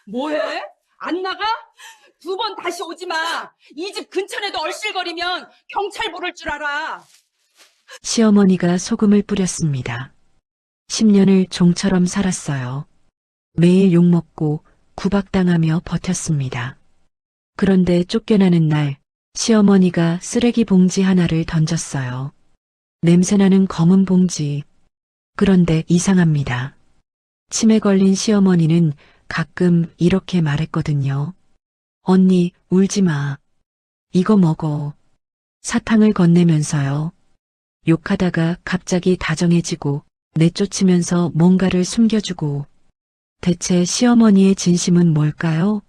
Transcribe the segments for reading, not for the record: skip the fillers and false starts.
뭐해? 안 나가? 두 번 다시 오지 마. 이 집 근처에도 얼씬거리면 경찰 부를 줄 알아. 시어머니가 소금을 뿌렸습니다. 10년을 종처럼 살았어요. 매일 욕먹고 구박당하며 버텼습니다. 그런데 쫓겨나는 날 시어머니가 쓰레기 봉지 하나를 던졌어요. 냄새나는 검은 봉지. 그런데 이상합니다. 치매 걸린 시어머니는 가끔 이렇게 말했거든요. 언니, 울지 마. 이거 먹어. 사탕을 건네면서요. 욕하다가 갑자기 다정해지고 내쫓으면서 뭔가를 숨겨주고. 대체 시어머니의 진심은 뭘까요?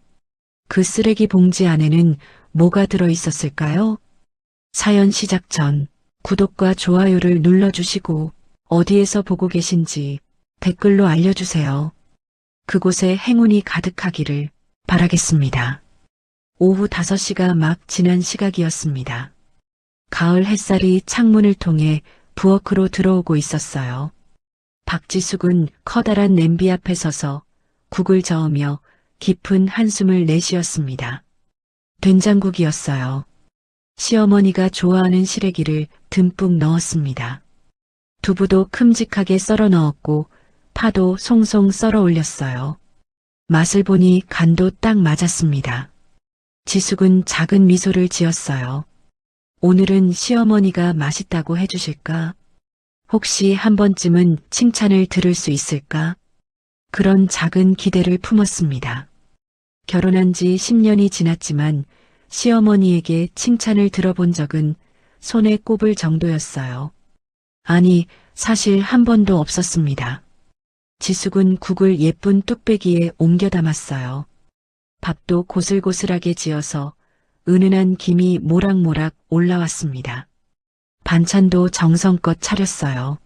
그 쓰레기 봉지 안에는 뭐가 들어 있었을까요? 사연 시작 전 구독과 좋아요를 눌러주시고 어디에서 보고 계신지 댓글로 알려주세요. 그곳에 행운이 가득하기를 바라겠습니다. 오후 5시가 막 지난 시각이었습니다. 가을 햇살이 창문을 통해 부엌으로 들어오고 있었어요. 박지숙은 커다란 냄비 앞에 서서 국을 저으며 깊은 한숨을 내쉬었습니다. 된장국이었어요. 시어머니가 좋아하는 시래기를 듬뿍 넣었습니다. 두부도 큼직하게 썰어 넣었고 파도 송송 썰어 올렸어요. 맛을 보니 간도 딱 맞았습니다. 지숙은 작은 미소를 지었어요. 오늘은 시어머니가 맛있다고 해주실까? 혹시 한 번쯤은 칭찬을 들을 수 있을까? 그런 작은 기대를 품었습니다. 결혼한 지 10년이 지났지만 시어머니에게 칭찬을 들어본 적은 손에 꼽을 정도였어요. 아니, 사실 한 번도 없었습니다. 지숙은 국을 예쁜 뚝배기에 옮겨 담았어요. 밥도 고슬고슬하게 지어서 은은한 김이 모락모락 올라왔습니다. 반찬도 정성껏 차렸어요.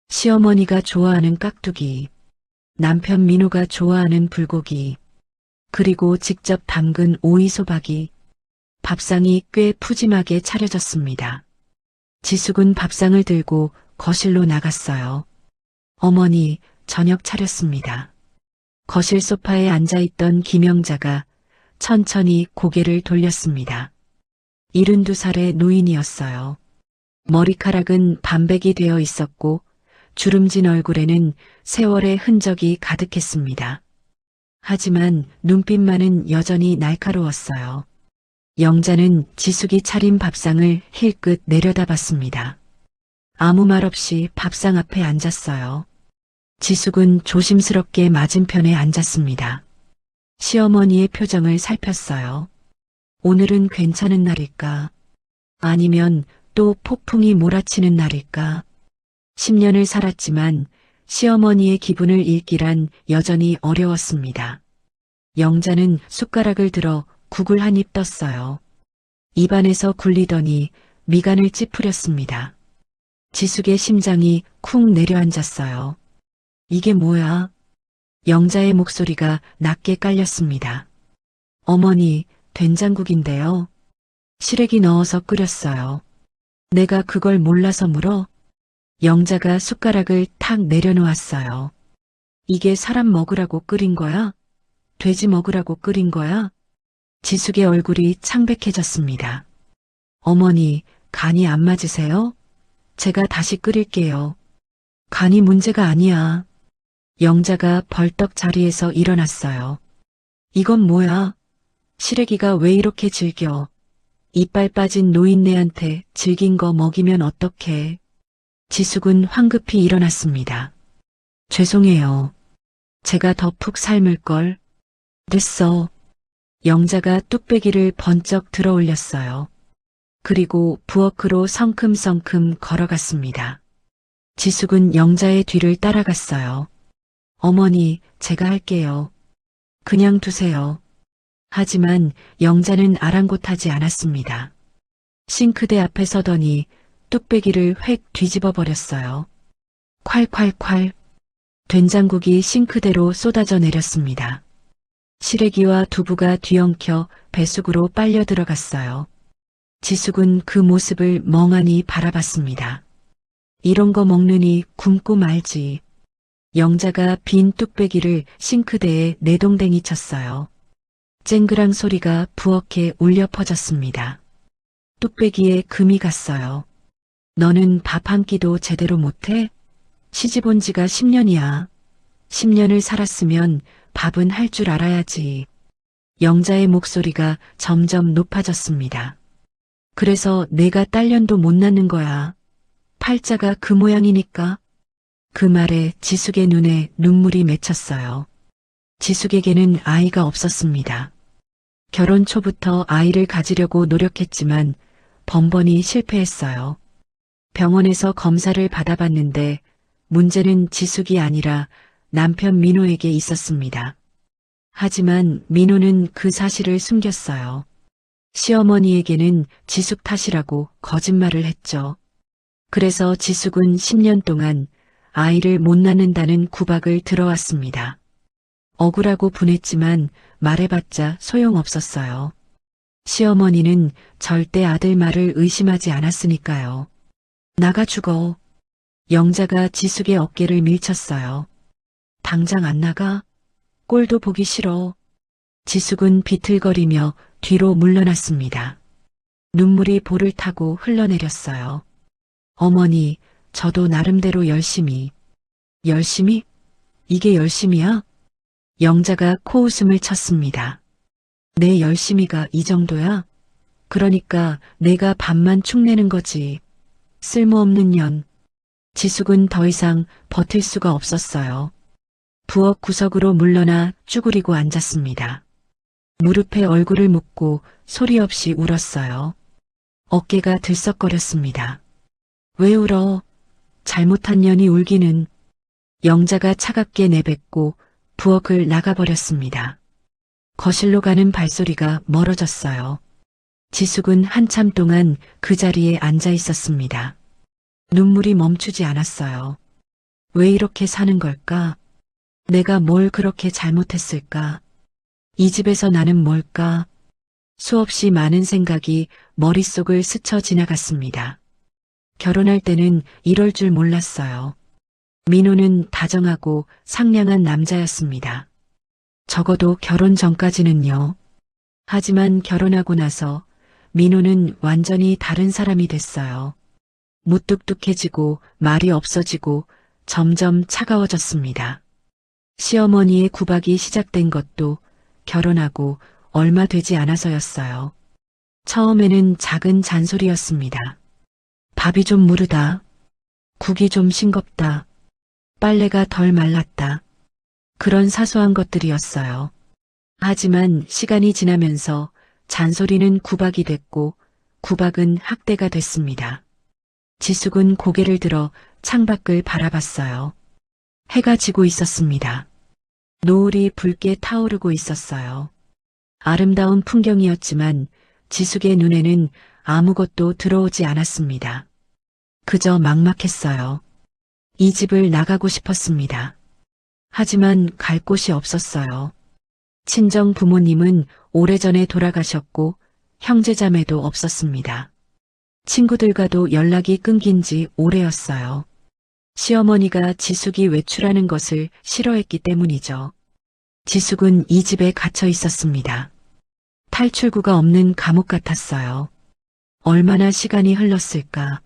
시어머니가 좋아하는 깍두기, 남편 민호가 좋아하는 불고기, 그리고 직접 담근 오이소박이, 밥상이 꽤 푸짐하게 차려졌습니다. 지숙은 밥상을 들고 거실로 나갔어요. 어머니, 저녁 차렸습니다. 거실 소파에 앉아있던 김영자가 천천히 고개를 돌렸습니다. 72살의 노인이었어요. 머리카락은 반백이 되어 있었고 주름진 얼굴에는 세월의 흔적이 가득했습니다. 하지만 눈빛만은 여전히 날카로웠어요. 영자는 지숙이 차린 밥상을 힐끗 내려다봤습니다. 아무 말 없이 밥상 앞에 앉았어요. 지숙은 조심스럽게 맞은편에 앉았습니다. 시어머니의 표정을 살폈어요. 오늘은 괜찮은 날일까? 아니면 또 폭풍이 몰아치는 날일까? 10년을 살았지만 시어머니의 기분을 읽기란 여전히 어려웠습니다. 영자는 숟가락을 들어 국을 한 입 떴어요. 입안에서 굴리더니 미간을 찌푸렸습니다. 지숙의 심장이 쿵 내려앉았어요. 이게 뭐야? 영자의 목소리가 낮게 깔렸습니다. 어머니, 된장국인데요. 시래기 넣어서 끓였어요. 내가 그걸 몰라서 물어? 영자가 숟가락을 탁 내려놓았어요. 이게 사람 먹으라고 끓인 거야? 돼지 먹으라고 끓인 거야? 지숙의 얼굴이 창백해졌습니다. 어머니, 간이 안 맞으세요? 제가 다시 끓일게요. 간이 문제가 아니야. 영자가 벌떡 자리에서 일어났어요. 이건 뭐야? 시래기가 왜 이렇게 질겨? 이빨 빠진 노인네한테 질긴 거 먹이면 어떡해? 지숙은 황급히 일어났습니다. 죄송해요. 제가 더 푹 삶을걸. 됐어. 영자가 뚝배기를 번쩍 들어 올렸어요. 그리고 부엌으로 성큼성큼 걸어갔습니다. 지숙은 영자의 뒤를 따라갔어요. 어머니, 제가 할게요. 그냥 두세요. 하지만 영자는 아랑곳하지 않았습니다. 싱크대 앞에 서더니 뚝배기를 획 뒤집어 버렸어요. 콸콸콸. 된장국이 싱크대로 쏟아져 내렸습니다. 시래기와 두부가 뒤엉켜 뱃속으로 빨려 들어갔어요. 지숙은 그 모습을 멍하니 바라봤습니다. 이런 거 먹느니 굶고 말지. 영자가 빈 뚝배기를 싱크대에 내동댕이 쳤어요. 쨍그랑 소리가 부엌에 울려 퍼졌습니다. 뚝배기에 금이 갔어요. 너는 밥 한 끼도 제대로 못해? 시집 온 지가 10년이야. 10년을 살았으면 밥은 할 줄 알아야지. 영자의 목소리가 점점 높아졌습니다. 그래서 내가 딸년도 못 낳는 거야. 팔자가 그 모양이니까. 그 말에 지숙의 눈에 눈물이 맺혔어요. 지숙에게는 아이가 없었습니다. 결혼 초부터 아이를 가지려고 노력했지만 번번이 실패했어요. 병원에서 검사를 받아봤는데 문제는 지숙이 아니라 남편 민호에게 있었습니다. 하지만 민호는 그 사실을 숨겼어요. 시어머니에게는 지숙 탓이라고 거짓말을 했죠. 그래서 지숙은 10년 동안 아이를 못 낳는다는 구박을 들어왔습니다. 억울하고 분했지만 말해봤자 소용없었어요. 시어머니는 절대 아들 말을 의심하지 않았으니까요. 나가 죽어. 영자가 지숙의 어깨를 밀쳤어요. 당장 안 나가? 꼴도 보기 싫어. 지숙은 비틀거리며 뒤로 물러났습니다. 눈물이 볼을 타고 흘러내렸어요. 어머니, 저도 나름대로 열심히. 열심히? 이게 열심이야? 영자가 코웃음을 쳤습니다. 내 열심히가 이 정도야? 그러니까 내가 밥만 축내는 거지. 쓸모없는 년. 지숙은 더 이상 버틸 수가 없었어요. 부엌 구석으로 물러나 쭈그리고 앉았습니다. 무릎에 얼굴을 묻고 소리 없이 울었어요. 어깨가 들썩거렸습니다. 왜 울어? 잘못한 년이 울기는. 영자가 차갑게 내뱉고 부엌을 나가버렸습니다. 거실로 가는 발소리가 멀어졌어요. 지숙은 한참 동안 그 자리에 앉아 있었습니다. 눈물이 멈추지 않았어요. 왜 이렇게 사는 걸까? 내가 뭘 그렇게 잘못했을까? 이 집에서 나는 뭘까? 수없이 많은 생각이 머릿속을 스쳐 지나갔습니다. 결혼할 때는 이럴 줄 몰랐어요. 민호는 다정하고 상냥한 남자였습니다. 적어도 결혼 전까지는요. 하지만 결혼하고 나서 민호는 완전히 다른 사람이 됐어요. 무뚝뚝해지고 말이 없어지고 점점 차가워졌습니다. 시어머니의 구박이 시작된 것도 결혼하고 얼마 되지 않아서였어요. 처음에는 작은 잔소리였습니다. 밥이 좀 무르다. 국이 좀 싱겁다. 빨래가 덜 말랐다. 그런 사소한 것들이었어요. 하지만 시간이 지나면서 잔소리는 구박이 됐고 구박은 학대가 됐습니다. 지숙은 고개를 들어 창밖을 바라봤어요. 해가 지고 있었습니다. 노을이 붉게 타오르고 있었어요. 아름다운 풍경이었지만 지숙의 눈에는 아무것도 들어오지 않았습니다. 그저 막막했어요. 이 집을 나가고 싶었습니다. 하지만 갈 곳이 없었어요. 친정 부모님은 오래전에 돌아가셨고 형제자매도 없었습니다. 친구들과도 연락이 끊긴 지 오래였어요. 시어머니가 지숙이 외출하는 것을 싫어했기 때문이죠. 지숙은 이 집에 갇혀 있었습니다. 탈출구가 없는 감옥 같았어요. 얼마나 시간이 흘렀을까.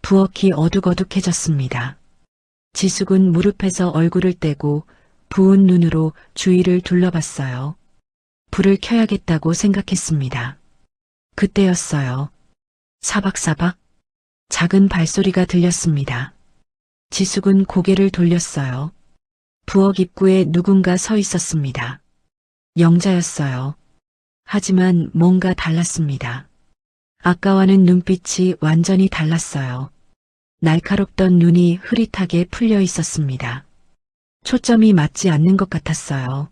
부엌이 어둑어둑해졌습니다. 지숙은 무릎에서 얼굴을 떼고 부은 눈으로 주위를 둘러봤어요. 불을 켜야겠다고 생각했습니다. 그때였어요. 사박사박 작은 발소리가 들렸습니다. 지숙은 고개를 돌렸어요. 부엌 입구에 누군가 서 있었습니다. 영자였어요. 하지만 뭔가 달랐습니다. 아까와는 눈빛이 완전히 달랐어요. 날카롭던 눈이 흐릿하게 풀려 있었습니다. 초점이 맞지 않는 것 같았어요.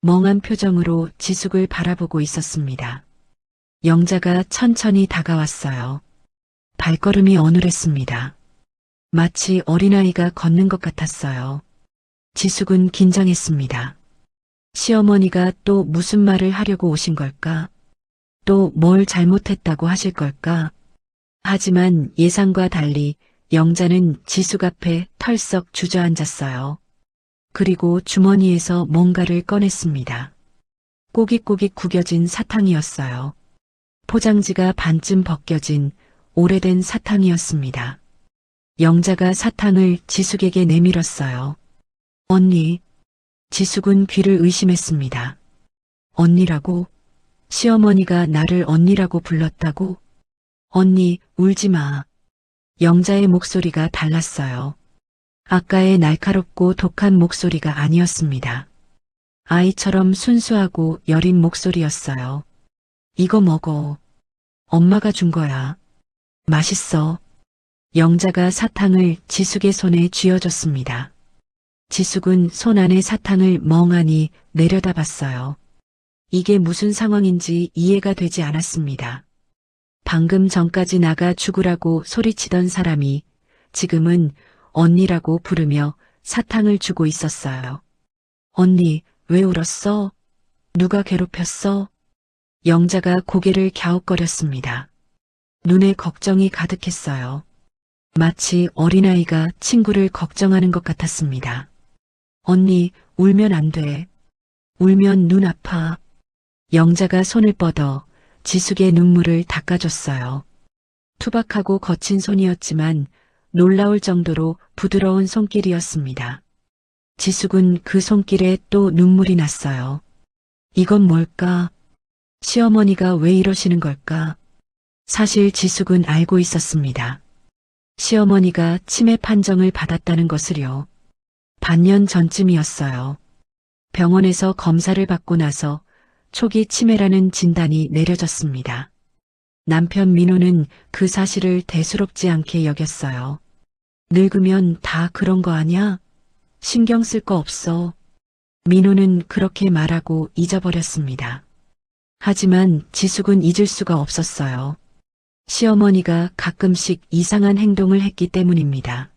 멍한 표정으로 지숙을 바라보고 있었습니다. 영자가 천천히 다가왔어요. 발걸음이 어눌했습니다. 마치 어린아이가 걷는 것 같았어요. 지숙은 긴장했습니다. 시어머니가 또 무슨 말을 하려고 오신 걸까? 또 뭘 잘못했다고 하실 걸까? 하지만 예상과 달리 영자는 지숙 앞에 털썩 주저앉았어요. 그리고 주머니에서 뭔가를 꺼냈습니다. 꼬깃꼬깃 구겨진 사탕이었어요. 포장지가 반쯤 벗겨진 오래된 사탕이었습니다. 영자가 사탕을 지숙에게 내밀었어요. 언니. 지숙은 귀를 의심했습니다. 언니라고? 시어머니가 나를 언니라고 불렀다고? 언니, 울지 마. 영자의 목소리가 달랐어요. 아까의 날카롭고 독한 목소리가 아니었습니다. 아이처럼 순수하고 여린 목소리였어요. 이거 먹어. 엄마가 준 거야. 맛있어. 영자가 사탕을 지숙의 손에 쥐어줬습니다. 지숙은 손 안의 사탕을 멍하니 내려다봤어요. 이게 무슨 상황인지 이해가 되지 않았습니다. 방금 전까지 나가 죽으라고 소리치던 사람이 지금은 언니라고 부르며 사탕을 주고 있었어요. 언니, 왜 울었어? 누가 괴롭혔어? 영자가 고개를 갸웃거렸습니다. 눈에 걱정이 가득했어요. 마치 어린아이가 친구를 걱정하는 것 같았습니다. 언니, 울면 안 돼. 울면 눈 아파. 영자가 손을 뻗어 지숙의 눈물을 닦아줬어요. 투박하고 거친 손이었지만 놀라울 정도로 부드러운 손길이었습니다. 지숙은 그 손길에 또 눈물이 났어요. 이건 뭘까? 시어머니가 왜 이러시는 걸까? 사실 지숙은 알고 있었습니다. 시어머니가 치매 판정을 받았다는 것을요. 반년 전쯤이었어요. 병원에서 검사를 받고 나서 초기 치매라는 진단이 내려졌습니다. 남편 민호는 그 사실을 대수롭지 않게 여겼어요. 늙으면 다 그런 거 아냐? 신경 쓸 거 없어. 민호는 그렇게 말하고 잊어버렸습니다. 하지만 지숙은 잊을 수가 없었어요. 시어머니가 가끔씩 이상한 행동을 했기 때문입니다.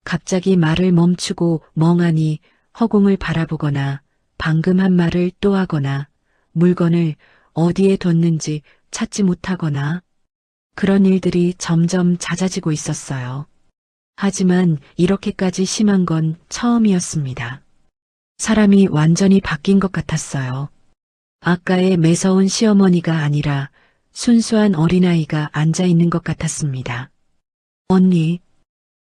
갑자기 말을 멈추고 멍하니 허공을 바라보거나 방금 한 말을 또 하거나 물건을 어디에 뒀는지 찾지 못하거나 그런 일들이 점점 잦아지고 있었어요. 하지만 이렇게까지 심한 건 처음이었습니다. 사람이 완전히 바뀐 것 같았어요. 아까의 매서운 시어머니가 아니라 순수한 어린아이가 앉아있는 것 같았습니다. 언니,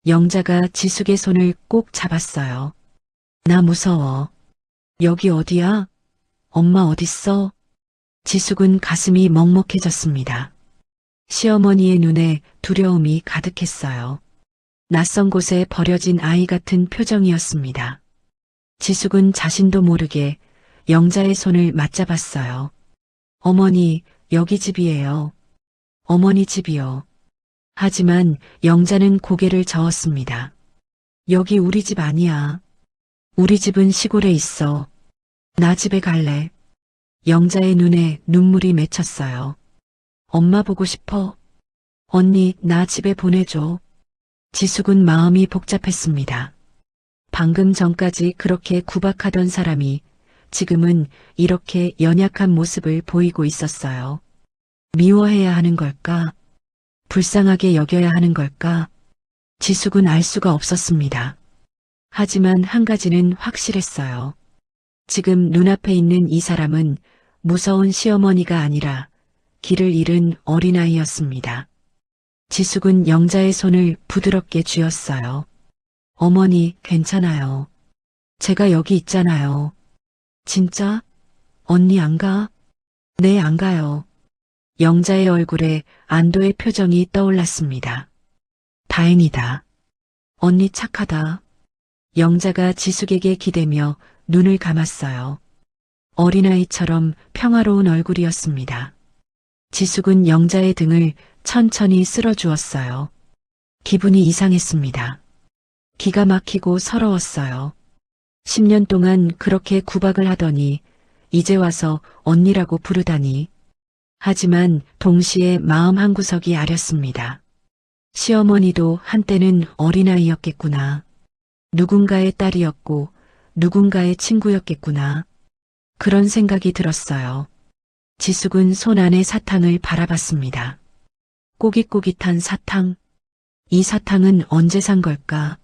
영자가 지숙의 손을 꼭 잡았어요. 나 무서워. 여기 어디야? 엄마 어딨어? 지숙은 가슴이 먹먹해졌습니다. 시어머니의 눈에 두려움이 가득했어요. 낯선 곳에 버려진 아이 같은 표정이었습니다. 지숙은 자신도 모르게 영자의 손을 맞잡았어요. 어머니, 여기 집이에요. 어머니 집이요. 하지만 영자는 고개를 저었습니다. 여기 우리 집 아니야. 우리 집은 시골에 있어. 나 집에 갈래. 영자의 눈에 눈물이 맺혔어요. 엄마 보고 싶어. 언니, 나 집에 보내줘. 지숙은 마음이 복잡했습니다. 방금 전까지 그렇게 구박하던 사람이 지금은 이렇게 연약한 모습을 보이고 있었어요. 미워해야 하는 걸까? 불쌍하게 여겨야 하는 걸까? 지숙은 알 수가 없었습니다. 하지만 한 가지는 확실했어요. 지금 눈앞에 있는 이 사람은 무서운 시어머니가 아니라 길을 잃은 어린아이였습니다. 지숙은 영자의 손을 부드럽게 쥐었어요. 어머니, 괜찮아요. 제가 여기 있잖아요. 진짜? 언니 안 가? 네, 안 가요. 영자의 얼굴에 안도의 표정이 떠올랐습니다. 다행이다. 언니 착하다. 영자가 지숙에게 기대며 눈을 감았어요. 어린아이처럼 평화로운 얼굴이었습니다. 지숙은 영자의 등을 천천히 쓸어주었어요. 기분이 이상했습니다. 기가 막히고 서러웠어요. 10년 동안 그렇게 구박을 하더니 이제 와서 언니라고 부르다니. 하지만 동시에 마음 한구석이 아렸습니다. 시어머니도 한때는 어린아이였겠구나. 누군가의 딸이었고 누군가의 친구였겠구나. 그런 생각이 들었어요. 지숙은 손 안의 사탕을 바라봤습니다. 꼬깃꼬깃한 사탕. 이 사탕은 언제 산 걸까?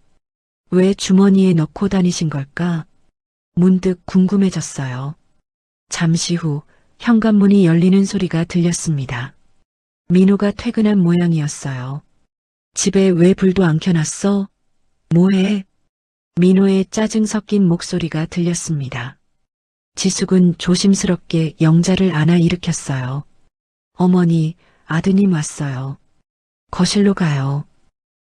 왜 주머니에 넣고 다니신 걸까? 문득 궁금해졌어요. 잠시 후 현관문이 열리는 소리가 들렸습니다. 민호가 퇴근한 모양이었어요. 집에 왜 불도 안 켜놨어? 뭐해? 민호의 짜증 섞인 목소리가 들렸습니다. 지숙은 조심스럽게 영자를 안아 일으켰어요. 어머니, 아드님 왔어요. 거실로 가요.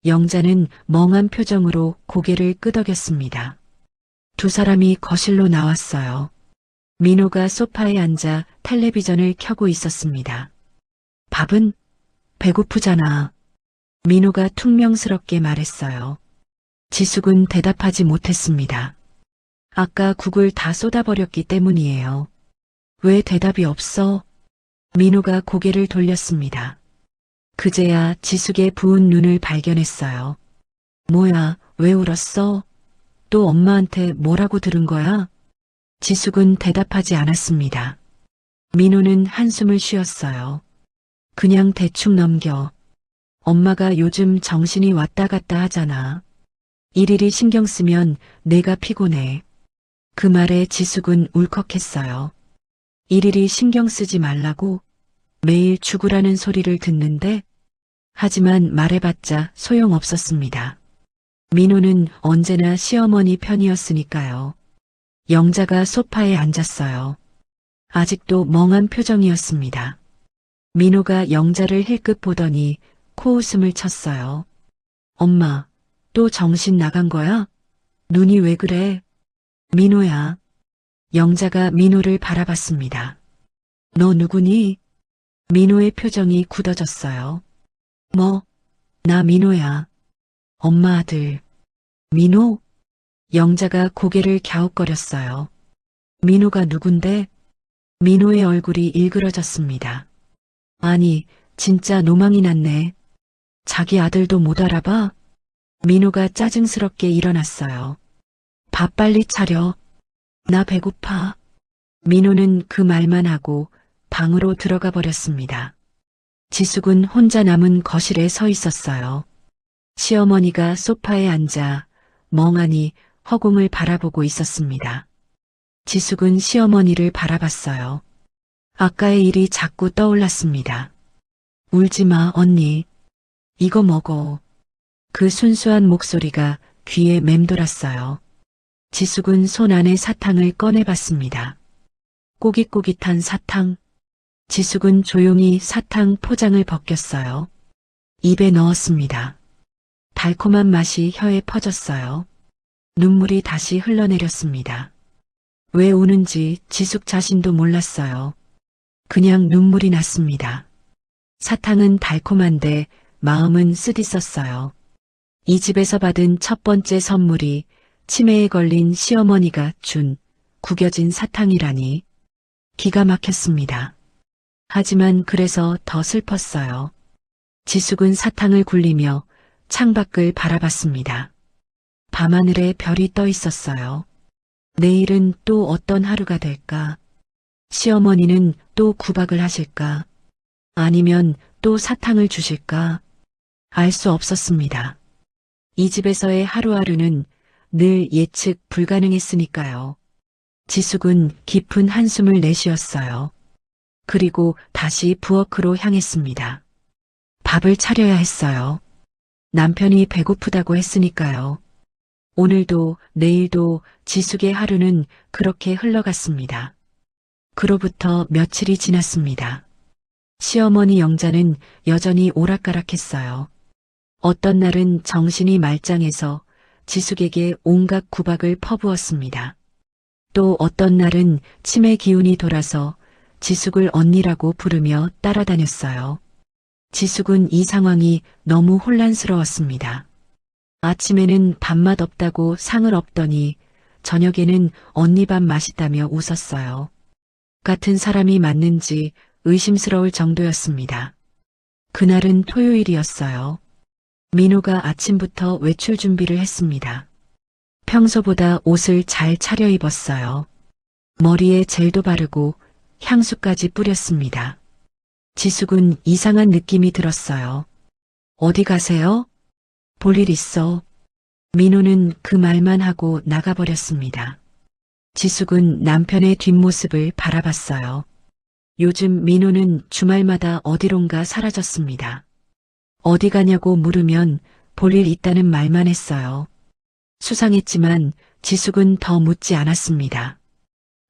영자는 멍한 표정으로 고개를 끄덕였습니다. 두 사람이 거실로 나왔어요. 민호가 소파에 앉아 텔레비전을 켜고 있었습니다. 밥은? 배고프잖아. 민호가 퉁명스럽게 말했어요. 지숙은 대답하지 못했습니다. 아까 국을 다 쏟아버렸기 때문이에요. 왜 대답이 없어? 민호가 고개를 돌렸습니다. 그제야 지숙의 부은 눈을 발견했어요. 뭐야, 왜 울었어? 또 엄마한테 뭐라고 들은 거야? 지숙은 대답하지 않았습니다. 민호는 한숨을 쉬었어요. 그냥 대충 넘겨. 엄마가 요즘 정신이 왔다 갔다 하잖아. 일일이 신경 쓰면 내가 피곤해. 그 말에 지숙은 울컥했어요. 일일이 신경 쓰지 말라고? 매일 죽으라는 소리를 듣는데? 하지만 말해봤자 소용없었습니다. 민호는 언제나 시어머니 편이었으니까요. 영자가 소파에 앉았어요. 아직도 멍한 표정이었습니다. 민호가 영자를 힐끗 보더니 코웃음을 쳤어요. 엄마, 또 정신 나간 거야? 눈이 왜 그래? 민호야. 영자가 민호를 바라봤습니다. 너 누구니? 민호의 표정이 굳어졌어요. 뭐? 나 민호야. 엄마 아들. 민호? 영자가 고개를 갸웃거렸어요. 민호가 누군데? 민호의 얼굴이 일그러졌습니다. 아니, 진짜 노망이 났네. 자기 아들도 못 알아봐? 민호가 짜증스럽게 일어났어요. 밥 빨리 차려. 나 배고파. 민호는 그 말만 하고 방으로 들어가 버렸습니다. 지숙은 혼자 남은 거실에 서 있었어요. 시어머니가 소파에 앉아 멍하니 허공을 바라보고 있었습니다. 지숙은 시어머니를 바라봤어요. 아까의 일이 자꾸 떠올랐습니다. 울지 마, 언니. 이거 먹어. 그 순수한 목소리가 귀에 맴돌았어요. 지숙은 손 안에 사탕을 꺼내봤습니다. 꼬깃꼬깃한 사탕. 지숙은 조용히 사탕 포장을 벗겼어요. 입에 넣었습니다. 달콤한 맛이 혀에 퍼졌어요. 눈물이 다시 흘러내렸습니다. 왜 우는지 지숙 자신도 몰랐어요. 그냥 눈물이 났습니다. 사탕은 달콤한데 마음은 쓰디썼어요. 이 집에서 받은 첫 번째 선물이 치매에 걸린 시어머니가 준 구겨진 사탕이라니 기가 막혔습니다. 하지만 그래서 더 슬펐어요. 지숙은 사탕을 굴리며 창밖을 바라봤습니다. 밤하늘에 별이 떠 있었어요. 내일은 또 어떤 하루가 될까? 시어머니는 또 구박을 하실까? 아니면 또 사탕을 주실까? 알 수 없었습니다. 이 집에서의 하루하루는 늘 예측 불가능했으니까요. 지숙은 깊은 한숨을 내쉬었어요. 그리고 다시 부엌으로 향했습니다. 밥을 차려야 했어요. 남편이 배고프다고 했으니까요. 오늘도 내일도 지숙의 하루는 그렇게 흘러갔습니다. 그로부터 며칠이 지났습니다. 시어머니 영자는 여전히 오락가락했어요. 어떤 날은 정신이 말짱해서 지숙에게 온갖 구박을 퍼부었습니다. 또 어떤 날은 치매 기운이 돌아서 지숙을 언니라고 부르며 따라다녔어요. 지숙은 이 상황이 너무 혼란스러웠습니다. 아침에는 밥맛 없다고 상을 엎더니 저녁에는 언니 밥 맛있다며 웃었어요. 같은 사람이 맞는지 의심스러울 정도였습니다. 그날은 토요일이었어요. 민호가 아침부터 외출 준비를 했습니다. 평소보다 옷을 잘 차려입었어요. 머리에 젤도 바르고 향수까지 뿌렸습니다. 지숙은 이상한 느낌이 들었어요. 어디 가세요? 볼 일 있어. 민호는 그 말만 하고 나가버렸습니다. 지숙은 남편의 뒷모습을 바라봤어요. 요즘 민호는 주말마다 어디론가 사라졌습니다. 어디 가냐고 물으면 볼일 있다는 말만 했어요. 수상했지만 지숙은 더 묻지 않았습니다.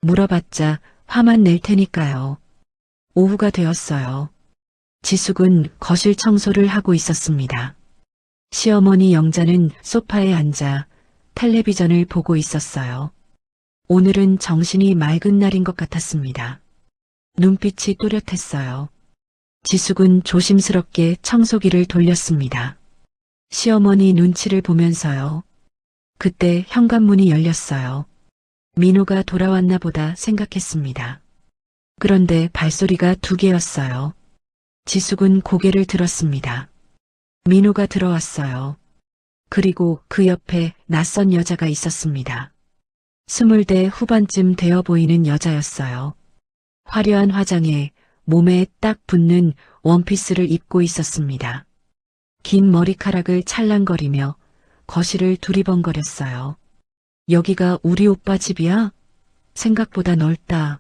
물어봤자 화만 낼 테니까요. 오후가 되었어요. 지숙은 거실 청소를 하고 있었습니다. 시어머니 영자는 소파에 앉아 텔레비전을 보고 있었어요. 오늘은 정신이 맑은 날인 것 같았습니다. 눈빛이 또렷했어요. 지숙은 조심스럽게 청소기를 돌렸습니다. 시어머니 눈치를 보면서요. 그때 현관문이 열렸어요. 민호가 돌아왔나 보다 생각했습니다. 그런데 발소리가 2개였어요. 지숙은 고개를 들었습니다. 민호가 들어왔어요. 그리고 그 옆에 낯선 여자가 있었습니다. 20대 후반쯤 되어 보이는 여자였어요. 화려한 화장에 몸에 딱 붙는 원피스를 입고 있었습니다. 긴 머리카락을 찰랑거리며 거실을 두리번거렸어요. 여기가 우리 오빠 집이야? 생각보다 넓다.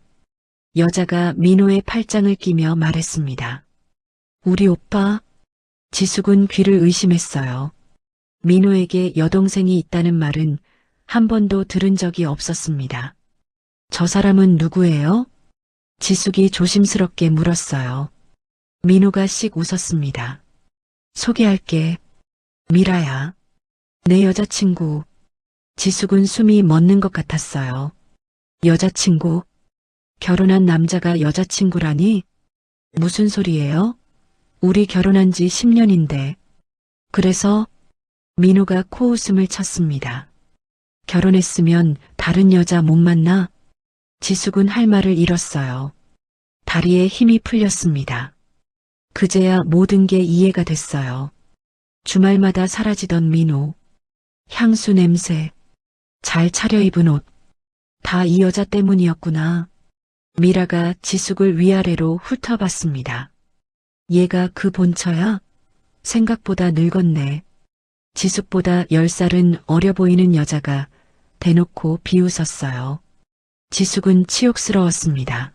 여자가 민호의 팔짱을 끼며 말했습니다. 우리 오빠? 지숙은 귀를 의심했어요. 민호에게 여동생이 있다는 말은 한 번도 들은 적이 없었습니다. 저 사람은 누구예요? 지숙이 조심스럽게 물었어요. 민호가 씩 웃었습니다. 소개할게. 미라야. 내 여자친구. 지숙은 숨이 멎는 것 같았어요. 여자친구? 결혼한 남자가 여자친구라니? 무슨 소리예요? 우리 결혼한 지 10년인데. 그래서? 민호가 코웃음을 쳤습니다. 결혼했으면 다른 여자 못 만나? 지숙은 할 말을 잃었어요. 다리에 힘이 풀렸습니다. 그제야 모든 게 이해가 됐어요. 주말마다 사라지던 민호. 향수 냄새. 잘 차려입은 옷. 다 이 여자 때문이었구나. 미라가 지숙을 위아래로 훑어봤습니다. 얘가 그 본처야? 생각보다 늙었네. 지숙보다 10살은 어려 보이는 여자가 대놓고 비웃었어요. 지숙은 치욕스러웠습니다.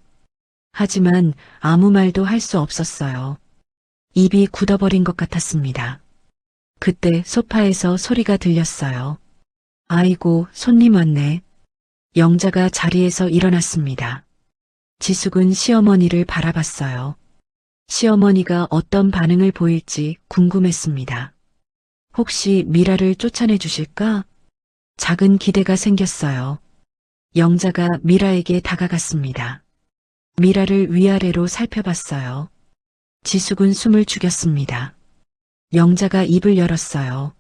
하지만 아무 말도 할 수 없었어요. 입이 굳어버린 것 같았습니다. 그때 소파에서 소리가 들렸어요. 아이고, 손님 왔네. 영자가 자리에서 일어났습니다. 지숙은 시어머니를 바라봤어요. 시어머니가 어떤 반응을 보일지 궁금했습니다. 혹시 미라를 쫓아내 주실까? 작은 기대가 생겼어요. 영자가 미라에게 다가갔습니다. 미라를 위아래로 살펴봤어요. 지숙은 숨을 죽였습니다. 영자가 입을 열었어요.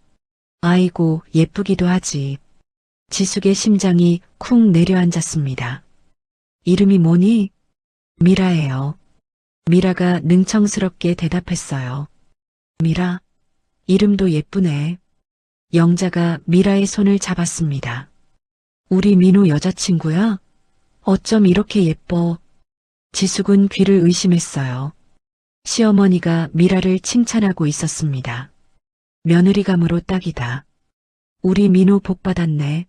아이고, 예쁘기도 하지. 지숙의 심장이 쿵 내려앉았습니다. 이름이 뭐니? 미라예요. 미라가 능청스럽게 대답했어요. 미라, 이름도 예쁘네. 영자가 미라의 손을 잡았습니다. 우리 민호 여자친구야? 어쩜 이렇게 예뻐? 지숙은 귀를 의심했어요. 시어머니가 미라를 칭찬하고 있었습니다. 며느리감으로 딱이다. 우리 민호 복 받았네.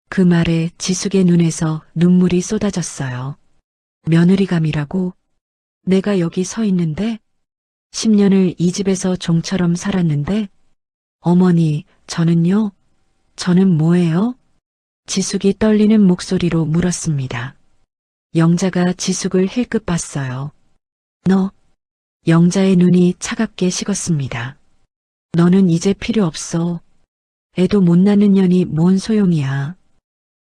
그 말에 지숙의 눈에서 눈물이 쏟아졌어요. 며느리감이라고? 내가 여기 서 있는데? 10년을 이 집에서 종처럼 살았는데? 어머니, 저는요? 저는 뭐예요? 지숙이 떨리는 목소리로 물었습니다. 영자가 지숙을 힐끗 봤어요. 너, 영자의 눈이 차갑게 식었습니다. 너는 이제 필요 없어. 애도 못 낳는 년이 뭔 소용이야.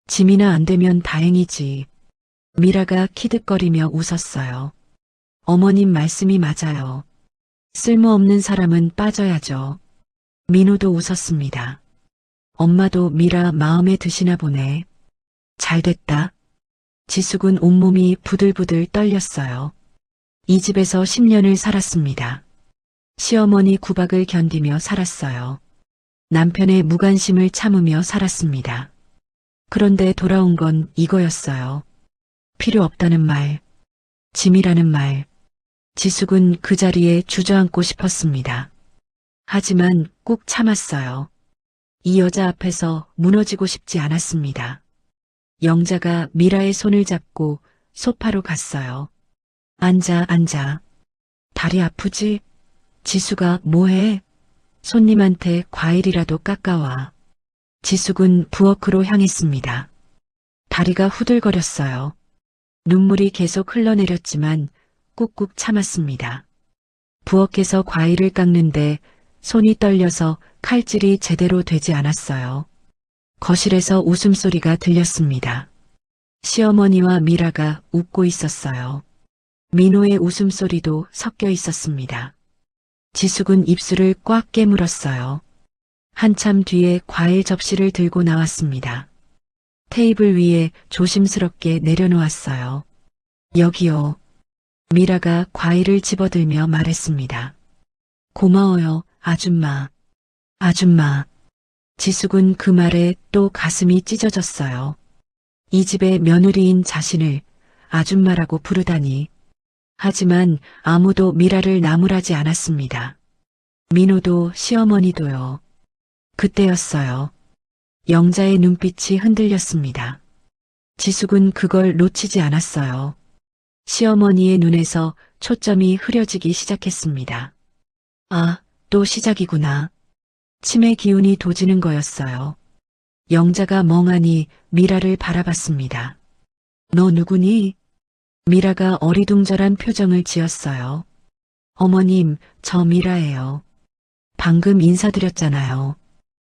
짐이나 안 되면 다행이지. 미라가 키득거리며 웃었어요. 어머님 말씀이 맞아요. 쓸모없는 사람은 빠져야죠. 민호도 웃었습니다. 엄마도 미라 마음에 드시나 보네. 잘됐다. 지숙은 온몸이 부들부들 떨렸어요. 이 집에서 10년을 살았습니다. 시어머니 구박을 견디며 살았어요. 남편의 무관심을 참으며 살았습니다. 그런데 돌아온 건 이거였어요. 필요 없다는 말, 짐이라는 말. 지숙은 그 자리에 주저앉고 싶었습니다. 하지만 꾹 참았어요. 이 여자 앞에서 무너지고 싶지 않았습니다. 영자가 미라의 손을 잡고 소파로 갔어요. 앉아, 앉아. 다리 아프지? 지수가 뭐해? 손님한테 과일이라도 깎아와. 지숙은 부엌으로 향했습니다. 다리가 후들거렸어요. 눈물이 계속 흘러내렸지만 꾹꾹 참았습니다. 부엌에서 과일을 깎는데 손이 떨려서 칼질이 제대로 되지 않았어요. 거실에서 웃음소리가 들렸습니다. 시어머니와 미라가 웃고 있었어요. 민호의 웃음소리도 섞여 있었습니다. 지숙은 입술을 꽉 깨물었어요. 한참 뒤에 과일 접시를 들고 나왔습니다. 테이블 위에 조심스럽게 내려놓았어요. 여기요. 미라가 과일을 집어들며 말했습니다. 고마워요, 아줌마. 아줌마. 지숙은 그 말에 또 가슴이 찢어졌어요. 이 집의 며느리인 자신을 아줌마라고 부르다니. 하지만 아무도 미라를 나무라지 않았습니다. 민호도 시어머니도요. 그때였어요. 영자의 눈빛이 흔들렸습니다. 지숙은 그걸 놓치지 않았어요. 시어머니의 눈에서 초점이 흐려지기 시작했습니다. 아, 또 시작이구나. 치매 기운이 도지는 거였어요. 영자가 멍하니 미라를 바라봤습니다. 너 누구니? 미라가 어리둥절한 표정을 지었어요. 어머님, 저 미라예요. 방금 인사드렸잖아요.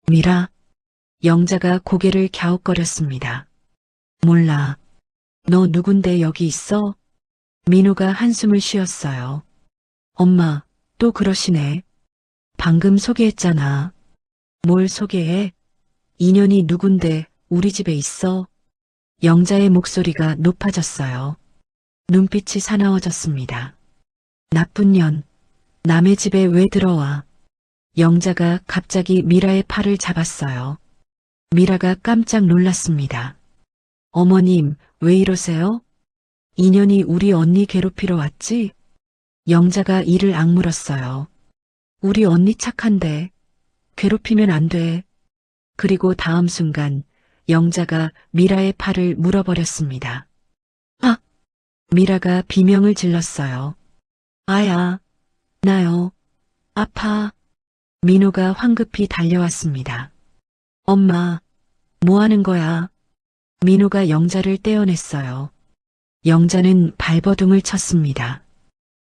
미라? 영자가 고개를 갸웃거렸습니다. 몰라. 너 누군데 여기 있어? 민호가 한숨을 쉬었어요. 엄마, 또 그러시네. 방금 소개했잖아. 뭘 소개해? 인연이 누군데 우리 집에 있어? 영자의 목소리가 높아졌어요. 눈빛이 사나워졌습니다. 나쁜 년, 남의 집에 왜 들어와? 영자가 갑자기 미라의 팔을 잡았어요. 미라가 깜짝 놀랐습니다. 어머님, 왜 이러세요? 인연이 우리 언니 괴롭히러 왔지? 영자가 이를 악물었어요. 우리 언니 착한데 괴롭히면 안 돼. 그리고 다음 순간 영자가 미라의 팔을 물어버렸습니다. 아! 미라가 비명을 질렀어요. 아야, 나요. 아파. 민호가 황급히 달려왔습니다. 엄마, 뭐 하는 거야? 민호가 영자를 떼어냈어요. 영자는 발버둥을 쳤습니다.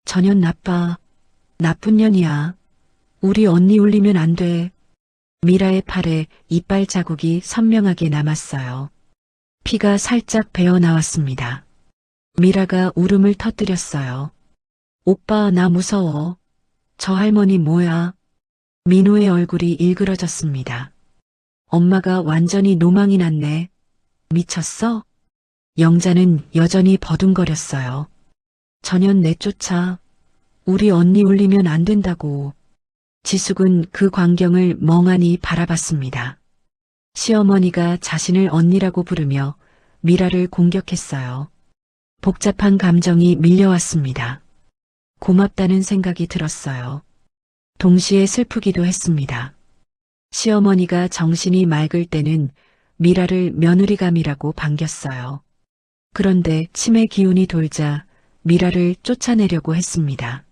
저년 나빠. 나쁜 년이야. 우리 언니 울리면 안 돼. 미라의 팔에 이빨 자국이 선명하게 남았어요. 피가 살짝 배어 나왔습니다. 미라가 울음을 터뜨렸어요. 오빠, 나 무서워. 저 할머니 뭐야? 민호의 얼굴이 일그러졌습니다. 엄마가 완전히 노망이 났네. 미쳤어? 영자는 여전히 버둥거렸어요. 전현 내쫓아. 우리 언니 울리면 안 된다고. 지숙은 그 광경을 멍하니 바라봤습니다. 시어머니가 자신을 언니라고 부르며 미라를 공격했어요. 복잡한 감정이 밀려왔습니다. 고맙다는 생각이 들었어요. 동시에 슬프기도 했습니다. 시어머니가 정신이 맑을 때는 미라를 며느리감이라고 반겼어요. 그런데 치매 기운이 돌자 미라를 쫓아내려고 했습니다.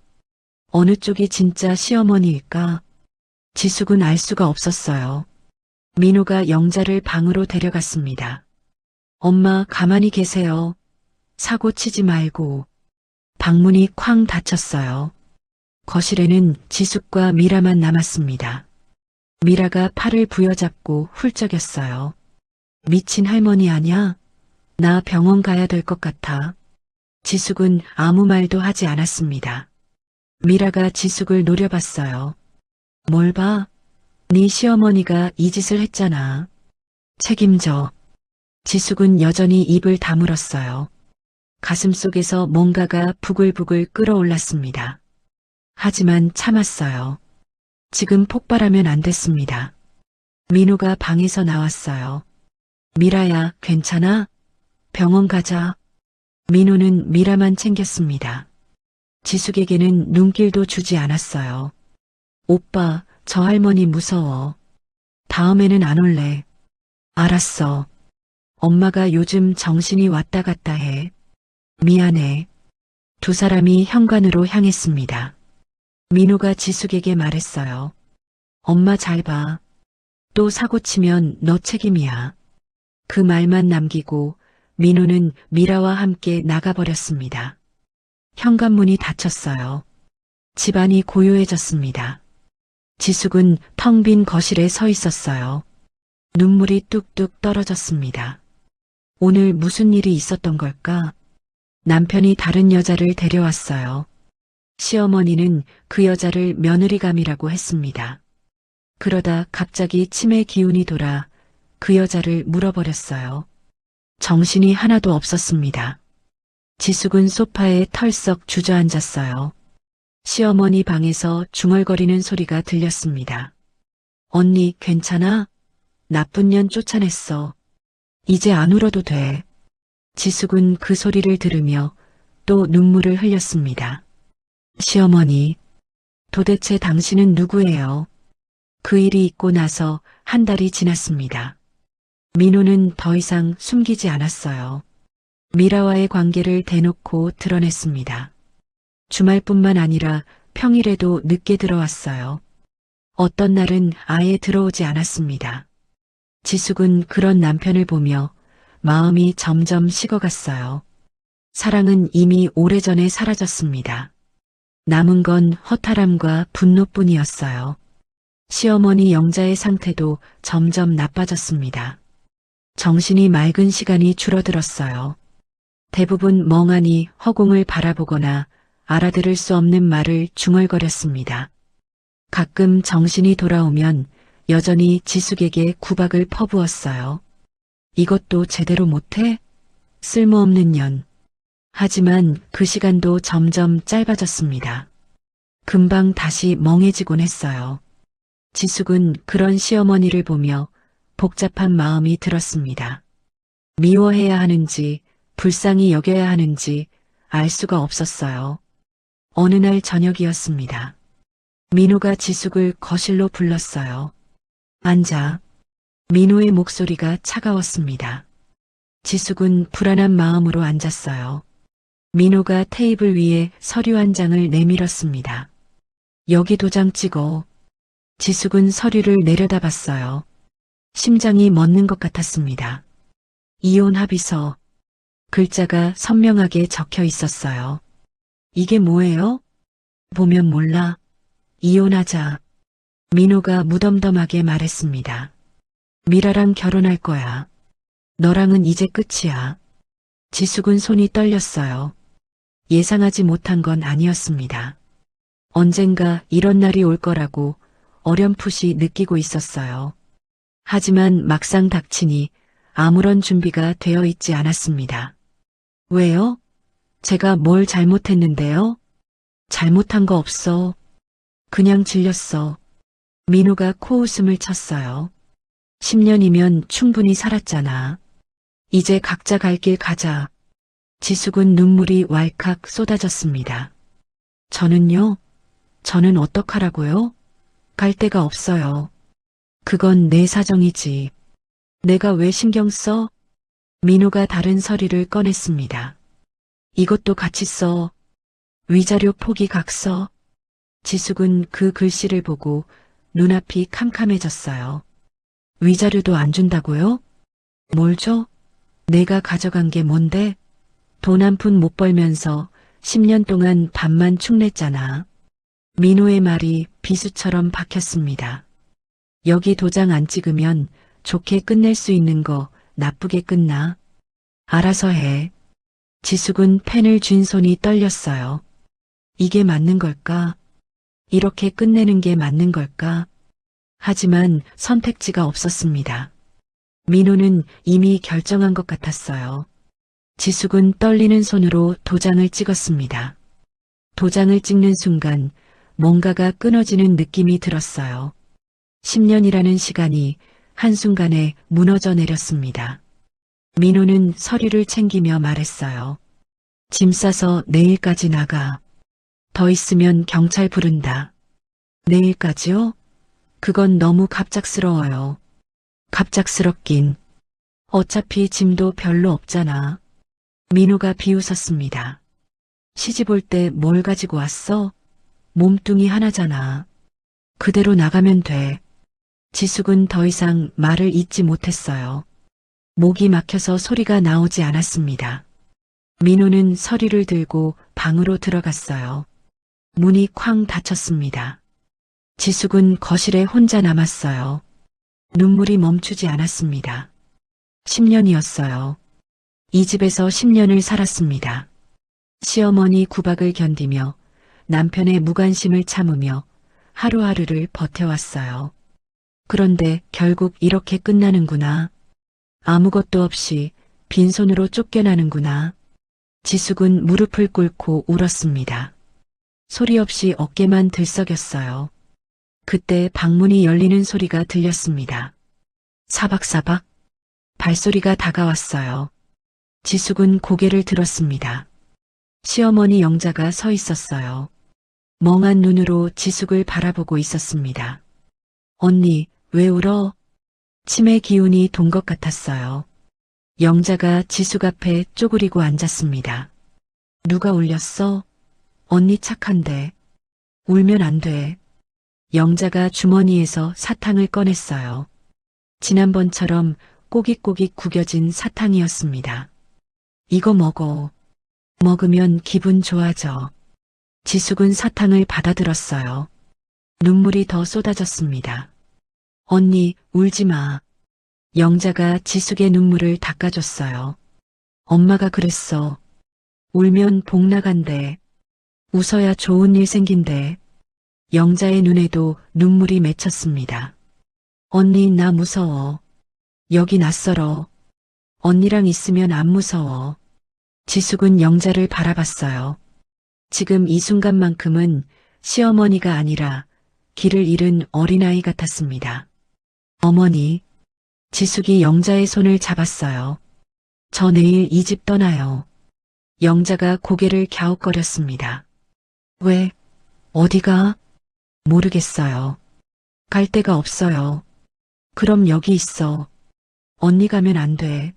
어느 쪽이 진짜 시어머니일까? 지숙은 알 수가 없었어요. 민호가 영자를 방으로 데려갔습니다. 엄마, 가만히 계세요. 사고 치지 말고. 방문이 쾅 닫혔어요. 거실에는 지숙과 미라만 남았습니다. 미라가 팔을 부여잡고 훌쩍였어요. 미친 할머니 아냐? 나 병원 가야 될 것 같아. 지숙은 아무 말도 하지 않았습니다. 미라가 지숙을 노려봤어요. 뭘 봐? 네 시어머니가 이 짓을 했잖아. 책임져. 지숙은 여전히 입을 다물었어요. 가슴속에서 뭔가가 부글부글 끓어올랐습니다. 하지만 참았어요. 지금 폭발하면 안 됐습니다. 민호가 방에서 나왔어요. 미라야, 괜찮아? 병원 가자. 민호는 미라만 챙겼습니다. 지숙에게는 눈길도 주지 않았어요. 오빠, 저 할머니 무서워. 다음에는 안 올래. 알았어. 엄마가 요즘 정신이 왔다 갔다 해. 미안해. 두 사람이 현관으로 향했습니다. 민호가 지숙에게 말했어요. 엄마 잘 봐. 또 사고 치면 너 책임이야. 그 말만 남기고 민호는 미라와 함께 나가버렸습니다. 현관문이 닫혔어요. 집안이 고요해졌습니다. 지숙은 텅 빈 거실에 서 있었어요. 눈물이 뚝뚝 떨어졌습니다. 오늘 무슨 일이 있었던 걸까? 남편이 다른 여자를 데려왔어요. 시어머니는 그 여자를 며느리감이라고 했습니다. 그러다 갑자기 치매 기운이 돌아 그 여자를 물어버렸어요. 정신이 하나도 없었습니다. 지숙은 소파에 털썩 주저앉았어요. 시어머니 방에서 중얼거리는 소리가 들렸습니다. 언니 괜찮아? 나쁜 년 쫓아냈어. 이제 안 울어도 돼. 지숙은 그 소리를 들으며 또 눈물을 흘렸습니다. 시어머니, 도대체 당신은 누구예요? 그 일이 있고 나서 한 달이 지났습니다. 민호는 더 이상 숨기지 않았어요. 미라와의 관계를 대놓고 드러냈습니다. 주말뿐만 아니라 평일에도 늦게 들어왔어요. 어떤 날은 아예 들어오지 않았습니다. 지숙은 그런 남편을 보며 마음이 점점 식어갔어요. 사랑은 이미 오래전에 사라졌습니다. 남은 건 허탈함과 분노뿐이었어요. 시어머니 영자의 상태도 점점 나빠졌습니다. 정신이 맑은 시간이 줄어들었어요. 대부분 멍하니 허공을 바라보거나 알아들을 수 없는 말을 중얼거렸습니다. 가끔 정신이 돌아오면 여전히 지숙에게 구박을 퍼부었어요. 이것도 제대로 못해? 쓸모없는 년. 하지만 그 시간도 점점 짧아졌습니다. 금방 다시 멍해지곤 했어요. 지숙은 그런 시어머니를 보며 복잡한 마음이 들었습니다. 미워해야 하는지 불쌍히 여겨야 하는지 알 수가 없었어요. 어느 날 저녁이었습니다. 민호가 지숙을 거실로 불렀어요. 앉아. 민호의 목소리가 차가웠습니다. 지숙은 불안한 마음으로 앉았어요. 민호가 테이블 위에 서류 한 장을 내밀었습니다. 여기 도장 찍어. 지숙은 서류를 내려다봤어요. 심장이 멎는 것 같았습니다. 이혼 합의서. 글자가 선명하게 적혀 있었어요. 이게 뭐예요? 보면 몰라. 이혼하자. 민호가 무덤덤하게 말했습니다. 미라랑 결혼할 거야. 너랑은 이제 끝이야. 지숙은 손이 떨렸어요. 예상하지 못한 건 아니었습니다. 언젠가 이런 날이 올 거라고 어렴풋이 느끼고 있었어요. 하지만 막상 닥치니 아무런 준비가 되어 있지 않았습니다. 왜요? 제가 뭘 잘못했는데요? 잘못한 거 없어. 그냥 질렸어. 민호가 코웃음을 쳤어요. 10년이면 충분히 살았잖아. 이제 각자 갈 길 가자. 지숙은 눈물이 왈칵 쏟아졌습니다. 저는요? 저는 어떡하라고요? 갈 데가 없어요. 그건 내 사정이지. 내가 왜 신경 써? 민호가 다른 서류를 꺼냈습니다. 이것도 같이 써. 위자료 포기 각서. 지숙은 그 글씨를 보고 눈앞이 캄캄해졌어요. 위자료도 안 준다고요? 뭘 줘? 내가 가져간 게 뭔데? 돈 한 푼 못 벌면서 10년 동안 밥만 축냈잖아. 민호의 말이 비수처럼 박혔습니다. 여기 도장 안 찍으면 좋게 끝낼 수 있는 거 나쁘게 끝나. 알아서 해. 지숙은 펜을 쥔 손이 떨렸어요. 이게 맞는 걸까? 이렇게 끝내는 게 맞는 걸까? 하지만 선택지가 없었습니다. 민호는 이미 결정한 것 같았어요. 지숙은 떨리는 손으로 도장을 찍었습니다. 도장을 찍는 순간 뭔가가 끊어지는 느낌이 들었어요. 10년이라는 시간이 한순간에 무너져 내렸습니다. 민호는 서류를 챙기며 말했어요. 짐 싸서 내일까지 나가. 더 있으면 경찰 부른다. 내일까지요? 그건 너무 갑작스러워요. 갑작스럽긴. 어차피 짐도 별로 없잖아. 민호가 비웃었습니다. 시집 올 때 뭘 가지고 왔어? 몸뚱이 하나잖아. 그대로 나가면 돼. 지숙은 더 이상 말을 잇지 못했어요. 목이 막혀서 소리가 나오지 않았습니다. 민호는 서리를 들고 방으로 들어갔어요. 문이 쾅 닫혔습니다. 지숙은 거실에 혼자 남았어요. 눈물이 멈추지 않았습니다. 10년이었어요. 이 집에서 10년을 살았습니다. 시어머니 구박을 견디며 남편의 무관심을 참으며 하루하루를 버텨왔어요. 그런데 결국 이렇게 끝나는구나. 아무것도 없이 빈손으로 쫓겨나는구나. 지숙은 무릎을 꿇고 울었습니다. 소리 없이 어깨만 들썩였어요. 그때 방문이 열리는 소리가 들렸습니다. 사박사박 발소리가 다가왔어요. 지숙은 고개를 들었습니다. 시어머니 영자가 서 있었어요. 멍한 눈으로 지숙을 바라보고 있었습니다. 언니, 왜 울어? 치매 기운이 돈 것 같았어요. 영자가 지숙 앞에 쪼그리고 앉았습니다. 누가 울렸어? 언니 착한데. 울면 안 돼. 영자가 주머니에서 사탕을 꺼냈어요. 지난번처럼 꼬깃꼬깃 구겨진 사탕이었습니다. 이거 먹어. 먹으면 기분 좋아져. 지숙은 사탕을 받아들었어요. 눈물이 더 쏟아졌습니다. 언니, 울지 마. 영자가 지숙의 눈물을 닦아줬어요. 엄마가 그랬어. 울면 복 나간대. 웃어야 좋은 일 생긴대. 영자의 눈에도 눈물이 맺혔습니다. 언니, 나 무서워. 여기 낯설어. 언니랑 있으면 안 무서워. 지숙은 영자를 바라봤어요. 지금 이 순간만큼은 시어머니가 아니라 길을 잃은 어린아이 같았습니다. 어머니, 지숙이 영자의 손을 잡았어요. 저 내일 이 집 떠나요. 영자가 고개를 갸웃거렸습니다. 왜? 어디가? 모르겠어요. 갈 데가 없어요. 그럼 여기 있어. 언니 가면 안 돼.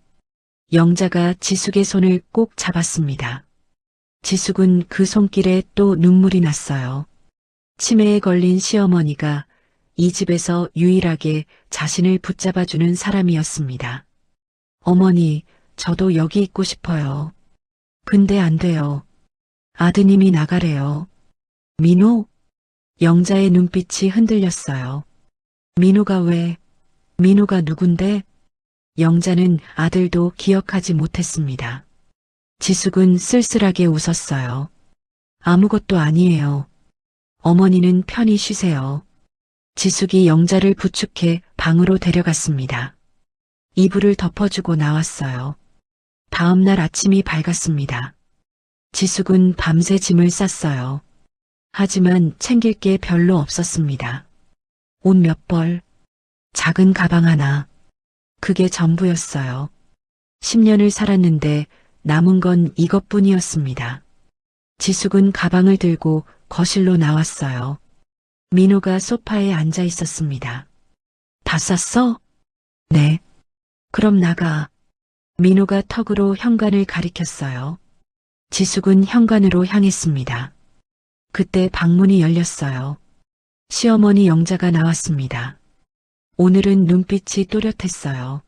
영자가 지숙의 손을 꼭 잡았습니다. 지숙은 그 손길에 또 눈물이 났어요. 치매에 걸린 시어머니가 이 집에서 유일하게 자신을 붙잡아주는 사람이었습니다. 어머니, 저도 여기 있고 싶어요. 근데 안 돼요. 아드님이 나가래요. 민호? 영자의 눈빛이 흔들렸어요. 민호가 왜? 민호가 누군데? 영자는 아들도 기억하지 못했습니다. 지숙은 쓸쓸하게 웃었어요. 아무것도 아니에요. 어머니는 편히 쉬세요. 지숙이 영자를 부축해 방으로 데려갔습니다. 이불을 덮어주고 나왔어요. 다음 날 아침이 밝았습니다. 지숙은 밤새 짐을 쌌어요. 하지만 챙길 게 별로 없었습니다. 옷 몇 벌, 작은 가방 하나. 그게 전부였어요. 10년을 살았는데 남은 건 이것뿐이었습니다. 지숙은 가방을 들고 거실로 나왔어요. 민호가 소파에 앉아 있었습니다. 다 쌌어? 네. 그럼 나가. 민호가 턱으로 현관을 가리켰어요. 지숙은 현관으로 향했습니다. 그때 방문이 열렸어요. 시어머니 영자가 나왔습니다. 오늘은 눈빛이 또렷했어요.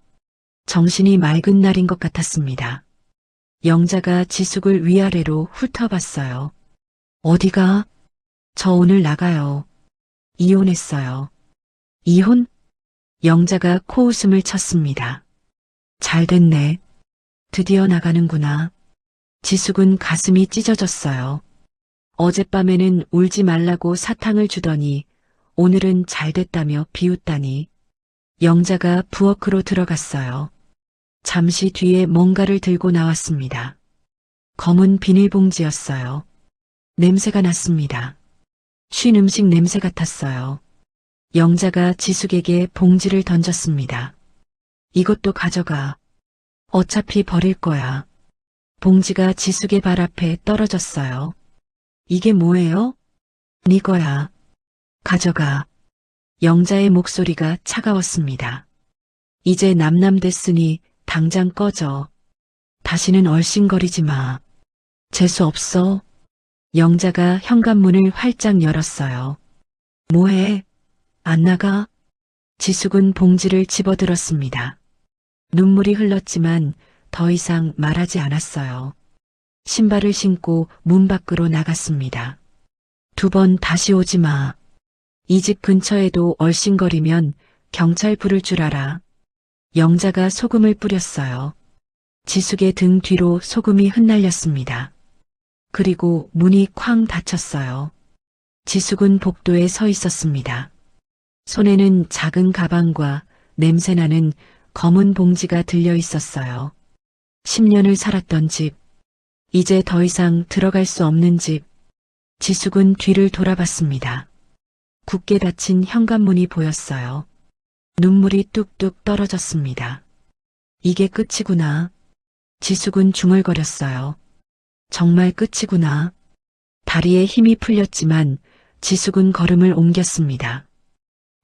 정신이 맑은 날인 것 같았습니다. 영자가 지숙을 위아래로 훑어봤어요. 어디가? 저 오늘 나가요. 이혼했어요. 이혼? 영자가 코웃음을 쳤습니다. 잘 됐네. 드디어 나가는구나. 지숙은 가슴이 찢어졌어요. 어젯밤에는 울지 말라고 사탕을 주더니 오늘은 잘 됐다며 비웃다니. 영자가 부엌으로 들어갔어요. 잠시 뒤에 뭔가를 들고 나왔습니다. 검은 비닐봉지였어요. 냄새가 났습니다. 쉰 음식 냄새 같았어요. 영자가 지숙에게 봉지를 던졌습니다. 이것도 가져가. 어차피 버릴 거야. 봉지가 지숙의 발 앞에 떨어졌어요. 이게 뭐예요? 네 거야. 가져가. 영자의 목소리가 차가웠습니다. 이제 남남됐으니 당장 꺼져. 다시는 얼씬거리지 마. 재수 없어. 영자가 현관문을 활짝 열었어요. 뭐해? 안 나가? 지숙은 봉지를 집어들었습니다. 눈물이 흘렀지만 더 이상 말하지 않았어요. 신발을 신고 문 밖으로 나갔습니다. 2번 다시 오지 마. 이 집 근처에도 얼씬거리면 경찰 부를 줄 알아. 영자가 소금을 뿌렸어요. 지숙의 등 뒤로 소금이 흩날렸습니다. 그리고 문이 쾅 닫혔어요. 지숙은 복도에 서 있었습니다. 손에는 작은 가방과 냄새나는 검은 봉지가 들려 있었어요. 10년을 살았던 집, 이제 더 이상 들어갈 수 없는 집. 지숙은 뒤를 돌아봤습니다. 굳게 닫힌 현관문이 보였어요. 눈물이 뚝뚝 떨어졌습니다. 이게 끝이구나. 지숙은 중얼거렸어요. 정말 끝이구나. 다리에 힘이 풀렸지만 지숙은 걸음을 옮겼습니다.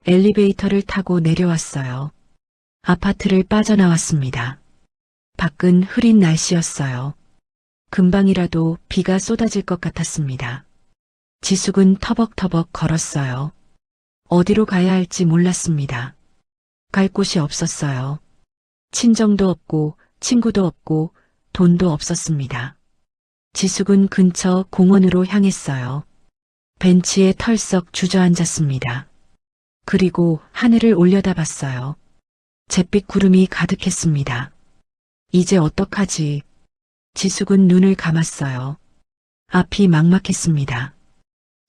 엘리베이터를 타고 내려왔어요. 아파트를 빠져나왔습니다. 밖은 흐린 날씨였어요. 금방이라도 비가 쏟아질 것 같았습니다. 지숙은 터벅터벅 걸었어요. 어디로 가야 할지 몰랐습니다. 갈 곳이 없었어요. 친정도 없고 친구도 없고 돈도 없었습니다. 지숙은 근처 공원으로 향했어요. 벤치에 털썩 주저앉았습니다. 그리고 하늘을 올려다봤어요. 잿빛 구름이 가득했습니다. 이제 어떡하지? 지숙은 눈을 감았어요. 앞이 막막했습니다.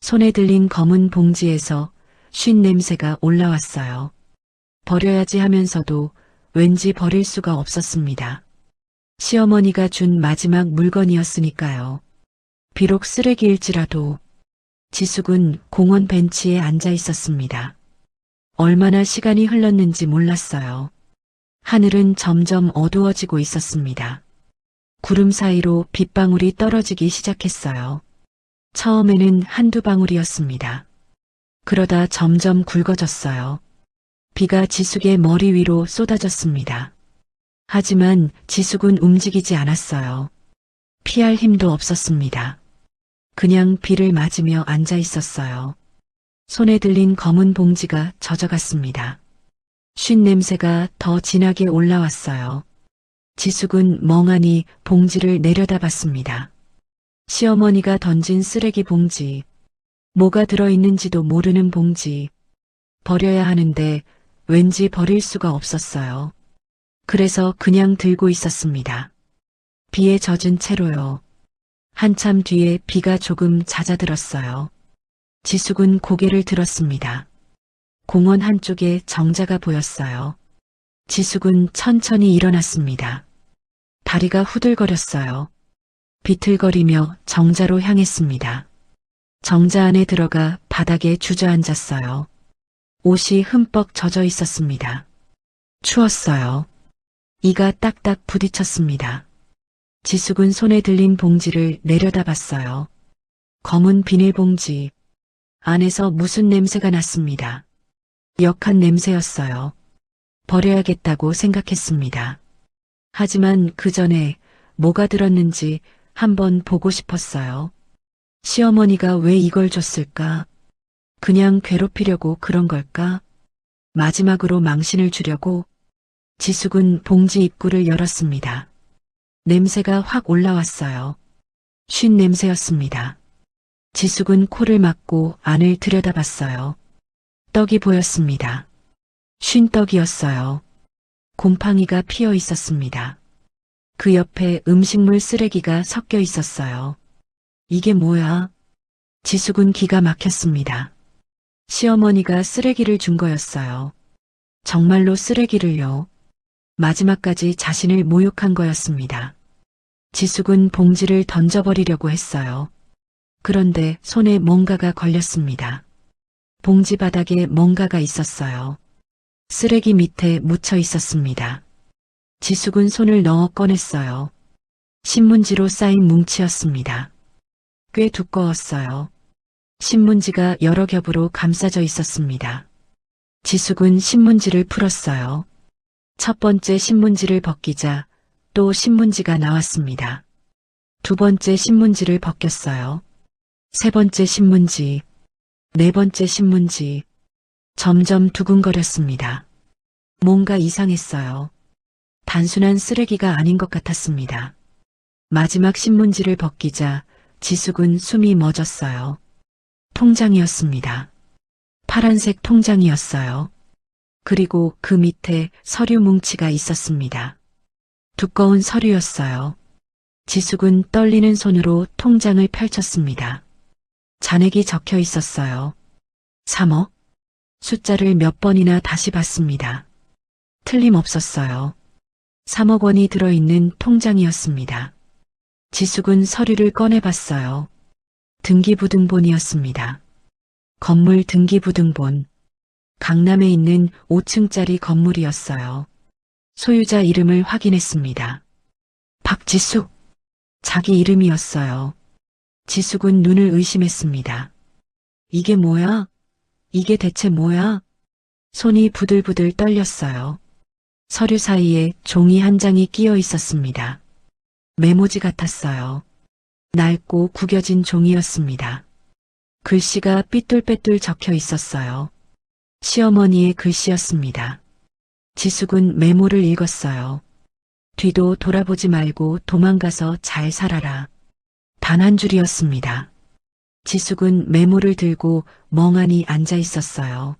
손에 들린 검은 봉지에서 쉰 냄새가 올라왔어요. 버려야지 하면서도 왠지 버릴 수가 없었습니다. 시어머니가 준 마지막 물건이었으니까요. 비록 쓰레기일지라도. 지숙은 공원 벤치에 앉아 있었습니다. 얼마나 시간이 흘렀는지 몰랐어요. 하늘은 점점 어두워지고 있었습니다. 구름 사이로 빗방울이 떨어지기 시작했어요. 처음에는 한두 방울이었습니다. 그러다 점점 굵어졌어요. 비가 지숙의 머리 위로 쏟아졌습니다. 하지만 지숙은 움직이지 않았어요. 피할 힘도 없었습니다. 그냥 비를 맞으며 앉아 있었어요. 손에 들린 검은 봉지가 젖어갔습니다. 쉰 냄새가 더 진하게 올라왔어요. 지숙은 멍하니 봉지를 내려다봤습니다. 시어머니가 던진 쓰레기 봉지, 뭐가 들어있는지도 모르는 봉지, 버려야 하는데 왠지 버릴 수가 없었어요. 그래서 그냥 들고 있었습니다. 비에 젖은 채로요. 한참 뒤에 비가 조금 잦아들었어요. 지숙은 고개를 들었습니다. 공원 한쪽에 정자가 보였어요. 지숙은 천천히 일어났습니다. 다리가 후들거렸어요. 비틀거리며 정자로 향했습니다. 정자 안에 들어가 바닥에 주저앉았어요. 옷이 흠뻑 젖어 있었습니다. 추웠어요. 이가 딱딱 부딪혔습니다. 지숙은 손에 들린 봉지를 내려다봤어요. 검은 비닐봉지. 안에서 무슨 냄새가 났습니다. 역한 냄새였어요. 버려야겠다고 생각했습니다. 하지만 그 전에 뭐가 들었는지 한번 보고 싶었어요. 시어머니가 왜 이걸 줬을까? 그냥 괴롭히려고 그런 걸까? 마지막으로 망신을 주려고? 지숙은 봉지 입구를 열었습니다. 냄새가 확 올라왔어요. 쉰 냄새였습니다. 지숙은 코를 막고 안을 들여다봤어요. 떡이 보였습니다. 쉰 떡이었어요. 곰팡이가 피어 있었습니다. 그 옆에 음식물 쓰레기가 섞여 있었어요. 이게 뭐야? 지숙은 기가 막혔습니다. 시어머니가 쓰레기를 준 거였어요. 정말로 쓰레기를요. 마지막까지 자신을 모욕한 거였습니다. 지숙은 봉지를 던져버리려고 했어요. 그런데 손에 뭔가가 걸렸습니다. 봉지 바닥에 뭔가가 있었어요. 쓰레기 밑에 묻혀 있었습니다. 지숙은 손을 넣어 꺼냈어요. 신문지로 쌓인 뭉치였습니다. 꽤 두꺼웠어요. 신문지가 여러 겹으로 감싸져 있었습니다. 지숙은 신문지를 풀었어요. 첫 번째 신문지를 벗기자 또 신문지가 나왔습니다. 두 번째 신문지를 벗겼어요. 세 번째 신문지, 네 번째 신문지. 점점 두근거렸습니다. 뭔가 이상했어요. 단순한 쓰레기가 아닌 것 같았습니다. 마지막 신문지를 벗기자 지숙은 숨이 멎었어요. 통장이었습니다. 파란색 통장이었어요. 그리고 그 밑에 서류 뭉치가 있었습니다. 두꺼운 서류였어요. 지숙은 떨리는 손으로 통장을 펼쳤습니다. 잔액이 적혀 있었어요. 3억? 숫자를 몇 번이나 다시 봤습니다. 틀림없었어요. 3억 원이 들어있는 통장이었습니다. 지숙은 서류를 꺼내봤어요. 등기부등본이었습니다. 건물 등기부등본. 강남에 있는 5층짜리 건물이었어요. 소유자 이름을 확인했습니다. 박지숙. 자기 이름이었어요. 지숙은 눈을 의심했습니다. 이게 뭐야? 이게 대체 뭐야? 손이 부들부들 떨렸어요. 서류 사이에 종이 한 장이 끼어 있었습니다. 메모지 같았어요. 낡고 구겨진 종이였습니다. 글씨가 삐뚤빼뚤 적혀 있었어요. 시어머니의 글씨였습니다. 지숙은 메모를 읽었어요. 뒤도 돌아보지 말고 도망가서 잘 살아라. 단 한 줄이었습니다. 지숙은 메모를 들고 멍하니 앉아 있었어요.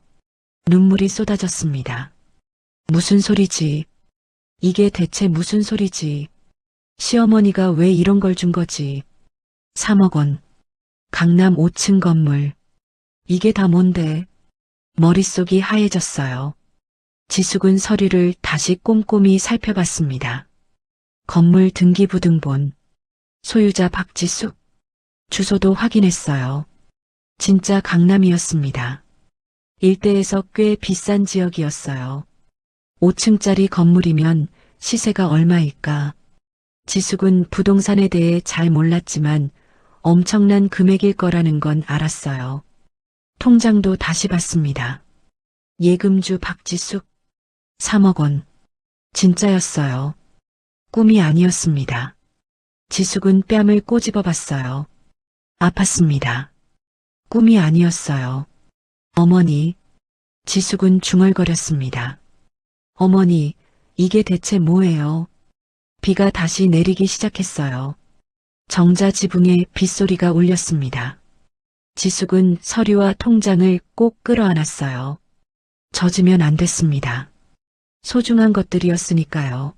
눈물이 쏟아졌습니다. 무슨 소리지? 이게 대체 무슨 소리지? 시어머니가 왜 이런 걸 준 거지? 3억 원. 강남 5층 건물. 이게 다 뭔데? 머릿속이 하얘졌어요. 지숙은 서류를 다시 꼼꼼히 살펴봤습니다. 건물 등기부등본. 소유자 박지숙. 주소도 확인했어요. 진짜 강남이었습니다. 일대에서 꽤 비싼 지역이었어요. 5층짜리 건물이면 시세가 얼마일까? 지숙은 부동산에 대해 잘 몰랐지만 엄청난 금액일 거라는 건 알았어요. 통장도 다시 봤습니다. 예금주 박지숙. 3억 원. 진짜였어요. 꿈이 아니었습니다. 지숙은 뺨을 꼬집어 봤어요. 아팠습니다. 꿈이 아니었어요. 어머니. 지숙은 중얼거렸습니다. 어머니, 이게 대체 뭐예요? 비가 다시 내리기 시작했어요. 정자 지붕에 빗소리가 울렸습니다. 지숙은 서류와 통장을 꼭 끌어안았어요. 젖으면 안 됐습니다. 소중한 것들이었으니까요.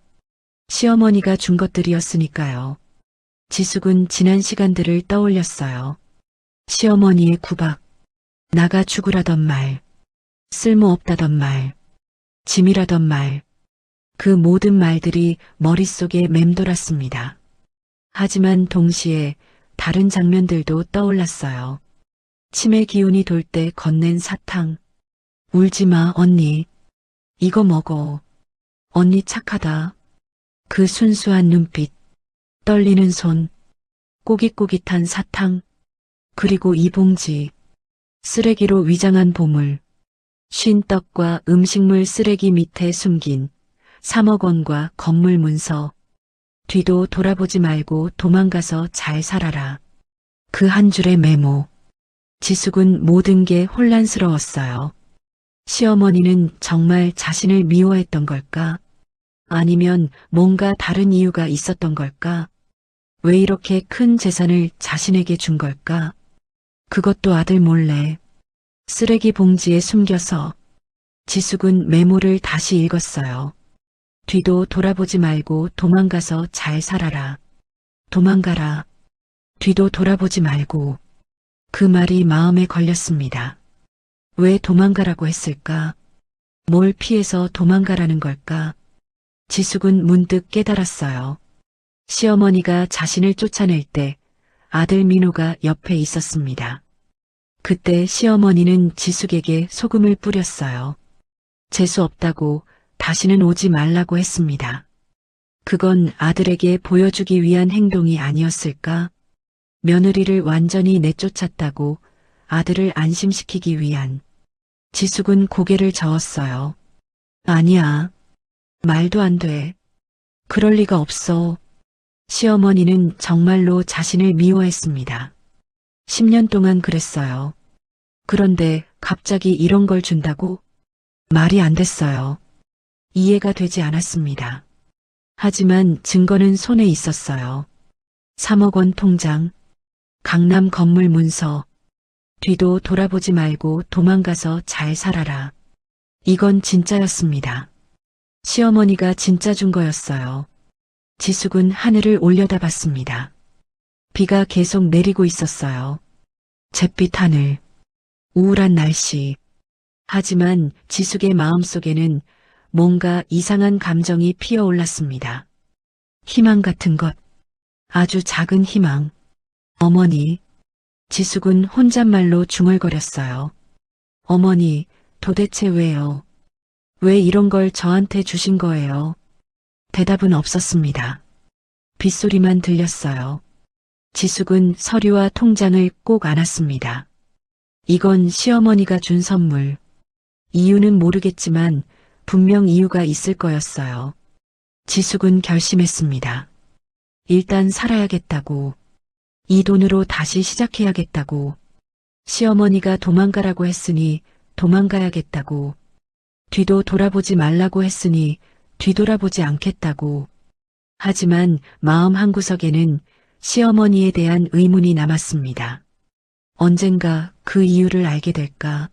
시어머니가 준 것들이었으니까요. 지숙은 지난 시간들을 떠올렸어요. 시어머니의 구박, 나가 죽으라던 말, 쓸모없다던 말, 짐이라던 말, 그 모든 말들이 머릿속에 맴돌았습니다. 하지만 동시에 다른 장면들도 떠올랐어요. 치매 기운이 돌 때 건넨 사탕. 울지마, 언니. 이거 먹어. 언니 착하다. 그 순수한 눈빛, 떨리는 손, 꼬깃꼬깃한 사탕, 그리고 이 봉지, 쓰레기로 위장한 보물, 쉰 떡과 음식물 쓰레기 밑에 숨긴 3억 원과 건물 문서, 뒤도 돌아보지 말고 도망가서 잘 살아라. 그 한 줄의 메모. 지숙은 모든 게 혼란스러웠어요. 시어머니는 정말 자신을 미워했던 걸까? 아니면 뭔가 다른 이유가 있었던 걸까? 왜 이렇게 큰 재산을 자신에게 준 걸까? 그것도 아들 몰래 쓰레기 봉지에 숨겨서. 지숙은 메모를 다시 읽었어요. 뒤도 돌아보지 말고 도망가서 잘 살아라. 도망가라. 뒤도 돌아보지 말고. 그 말이 마음에 걸렸습니다. 왜 도망가라고 했을까? 뭘 피해서 도망가라는 걸까? 지숙은 문득 깨달았어요. 시어머니가 자신을 쫓아낼 때 아들 민호가 옆에 있었습니다. 그때 시어머니는 지숙에게 소금을 뿌렸어요. 재수 없다고 다시는 오지 말라고 했습니다. 그건 아들에게 보여주기 위한 행동이 아니었을까? 며느리를 완전히 내쫓았다고 아들을 안심시키기 위한. 지숙은 고개를 저었어요. 아니야. 말도 안 돼. 그럴 리가 없어. 시어머니는 정말로 자신을 미워했습니다. 10년 동안 그랬어요. 그런데 갑자기 이런 걸 준다고? 말이 안 됐어요. 이해가 되지 않았습니다. 하지만 증거는 손에 있었어요. 3억 원 통장, 강남 건물 문서, 뒤도 돌아보지 말고 도망가서 잘 살아라. 이건 진짜였습니다. 시어머니가 진짜 준 거였어요. 지숙은 하늘을 올려다봤습니다. 비가 계속 내리고 있었어요. 잿빛 하늘, 우울한 날씨. 하지만 지숙의 마음속에는 뭔가 이상한 감정이 피어올랐습니다. 희망 같은 것, 아주 작은 희망. 어머니, 지숙은 혼잣말로 중얼거렸어요. 어머니, 도대체 왜요? 왜 이런 걸 저한테 주신 거예요? 대답은 없었습니다. 빗소리만 들렸어요. 지숙은 서류와 통장을 꼭 안았습니다. 이건 시어머니가 준 선물. 이유는 모르겠지만 분명 이유가 있을 거였어요. 지숙은 결심했습니다. 일단 살아야겠다고. 이 돈으로 다시 시작해야겠다고. 시어머니가 도망가라고 했으니 도망가야겠다고. 뒤도 돌아보지 말라고 했으니 뒤돌아보지 않겠다고. 하지만 마음 한구석에는 시어머니에 대한 의문이 남았습니다. 언젠가 그 이유를 알게 될까?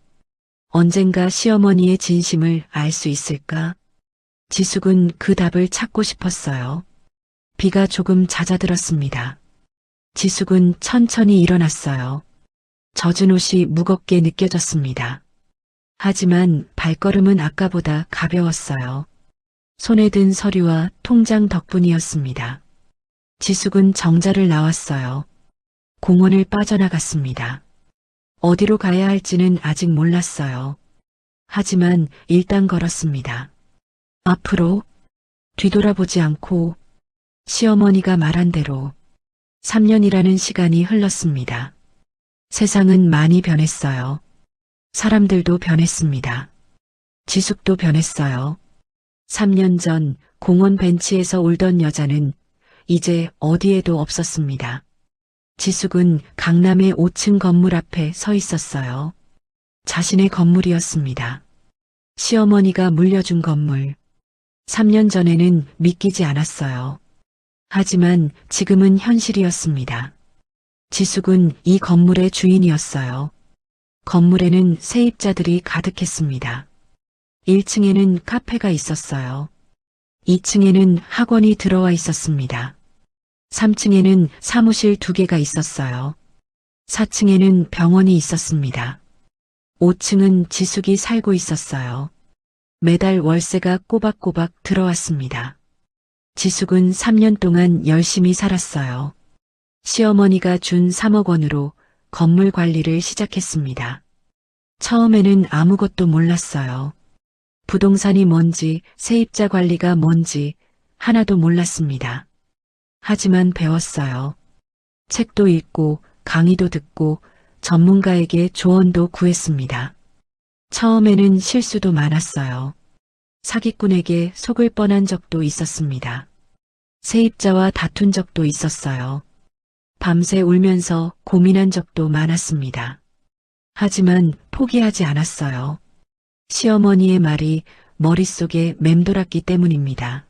언젠가 시어머니의 진심을 알 수 있을까? 지숙은 그 답을 찾고 싶었어요. 비가 조금 잦아들었습니다. 지숙은 천천히 일어났어요. 젖은 옷이 무겁게 느껴졌습니다. 하지만 발걸음은 아까보다 가벼웠어요. 손에 든 서류와 통장 덕분이었습니다. 지숙은 정자를 나왔어요. 공원을 빠져나갔습니다. 어디로 가야 할지는 아직 몰랐어요. 하지만 일단 걸었습니다. 앞으로 뒤돌아보지 않고 시어머니가 말한 대로 3년이라는 시간이 흘렀습니다. 세상은 많이 변했어요. 사람들도 변했습니다. 지숙도 변했어요. 3년 전 공원 벤치에서 울던 여자는 이제 어디에도 없었습니다. 지숙은 강남의 5층 건물 앞에 서 있었어요. 자신의 건물이었습니다. 시어머니가 물려준 건물. 3년 전에는 믿기지 않았어요. 하지만 지금은 현실이었습니다. 지숙은 이 건물의 주인이었어요. 건물에는 세입자들이 가득했습니다. 1층에는 카페가 있었어요. 2층에는 학원이 들어와 있었습니다. 3층에는 사무실 2개가 있었어요. 4층에는 병원이 있었습니다. 5층은 지숙이 살고 있었어요. 매달 월세가 꼬박꼬박 들어왔습니다. 지숙은 3년 동안 열심히 살았어요. 시어머니가 준 3억 원으로 건물 관리를 시작했습니다. 처음에는 아무것도 몰랐어요. 부동산이 뭔지, 세입자 관리가 뭔지 하나도 몰랐습니다. 하지만 배웠어요. 책도 읽고 강의도 듣고 전문가에게 조언도 구했습니다. 처음에는 실수도 많았어요. 사기꾼에게 속을 뻔한 적도 있었습니다. 세입자와 다툰 적도 있었어요. 밤새 울면서 고민한 적도 많았습니다. 하지만 포기하지 않았어요. 시어머니의 말이 머릿속에 맴돌았기 때문입니다.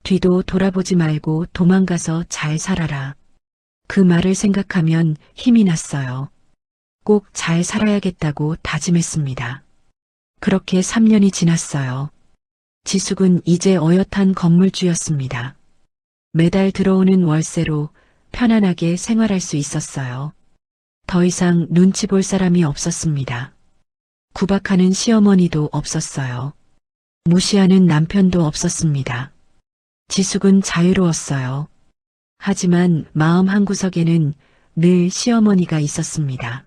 뒤도 돌아보지 말고 도망가서 잘 살아라. 그 말을 생각하면 힘이 났어요. 꼭 잘 살아야겠다고 다짐했습니다. 그렇게 3년이 지났어요. 지숙은 이제 어엿한 건물주였습니다. 매달 들어오는 월세로 편안하게 생활할 수 있었어요. 더 이상 눈치 볼 사람이 없었습니다. 구박하는 시어머니도 없었어요. 무시하는 남편도 없었습니다. 지숙은 자유로웠어요. 하지만 마음 한구석에는 늘 시어머니가 있었습니다.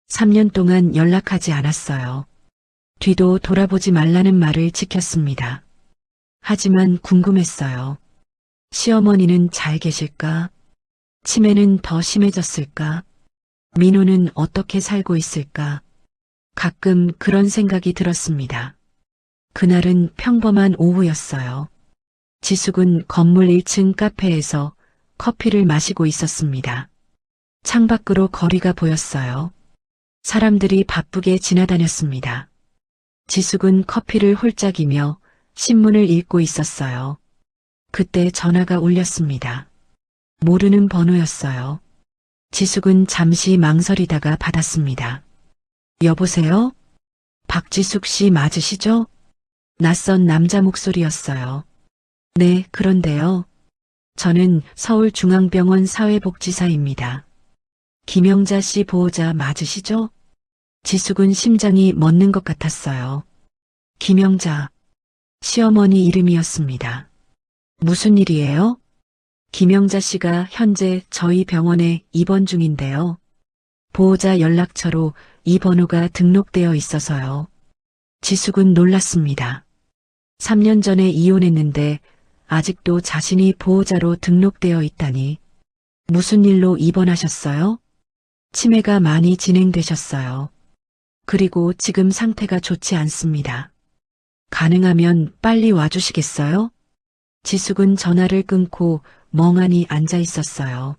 3년 동안 연락하지 않았어요. 뒤도 돌아보지 말라는 말을 지켰습니다. 하지만 궁금했어요. 시어머니는 잘 계실까? 치매는 더 심해졌을까? 민호는 어떻게 살고 있을까? 가끔 그런 생각이 들었습니다. 그날은 평범한 오후였어요. 지숙은 건물 1층 카페에서 커피를 마시고 있었습니다. 창밖으로 거리가 보였어요. 사람들이 바쁘게 지나다녔습니다. 지숙은 커피를 홀짝이며 신문을 읽고 있었어요. 그때 전화가 울렸습니다. 모르는 번호였어요. 지숙은 잠시 망설이다가 받았습니다. 여보세요? 박지숙 씨 맞으시죠? 낯선 남자 목소리였어요. 네, 그런데요. 저는 서울중앙병원 사회복지사입니다. 김영자 씨 보호자 맞으시죠? 지숙은 심장이 멎는 것 같았어요. 김영자, 시어머니 이름이었습니다. 무슨 일이에요? 김영자 씨가 현재 저희 병원에 입원 중인데요. 보호자 연락처로 이 번호가 등록되어 있어서요. 지숙은 놀랐습니다. 3년 전에 이혼했는데 아직도 자신이 보호자로 등록되어 있다니. 무슨 일로 입원하셨어요? 치매가 많이 진행되셨어요. 그리고 지금 상태가 좋지 않습니다. 가능하면 빨리 와주시겠어요? 지숙은 전화를 끊고 멍하니 앉아 있었어요.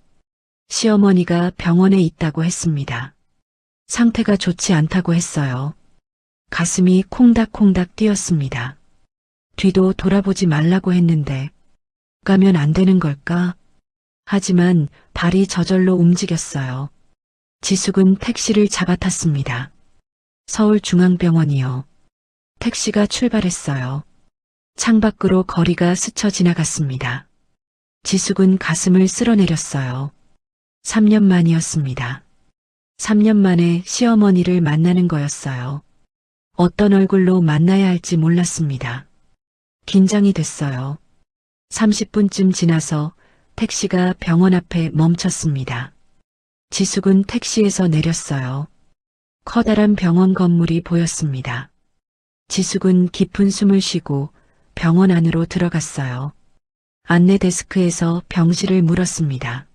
시어머니가 병원에 있다고 했습니다. 상태가 좋지 않다고 했어요. 가슴이 콩닥콩닥 뛰었습니다. 뒤도 돌아보지 말라고 했는데 가면 안 되는 걸까? 하지만 발이 저절로 움직였어요. 지숙은 택시를 잡아탔습니다. 서울중앙병원이요. 택시가 출발했어요. 창밖으로 거리가 스쳐 지나갔습니다. 지숙은 가슴을 쓸어내렸어요. 3년 만이었습니다. 3년 만에 시어머니를 만나는 거였어요. 어떤 얼굴로 만나야 할지 몰랐습니다. 긴장이 됐어요. 30분쯤 지나서 택시가 병원 앞에 멈췄습니다. 지숙은 택시에서 내렸어요. 커다란 병원 건물이 보였습니다. 지숙은 깊은 숨을 쉬고 병원 안으로 들어갔어요. 안내 데스크에서 병실을 물었습니다.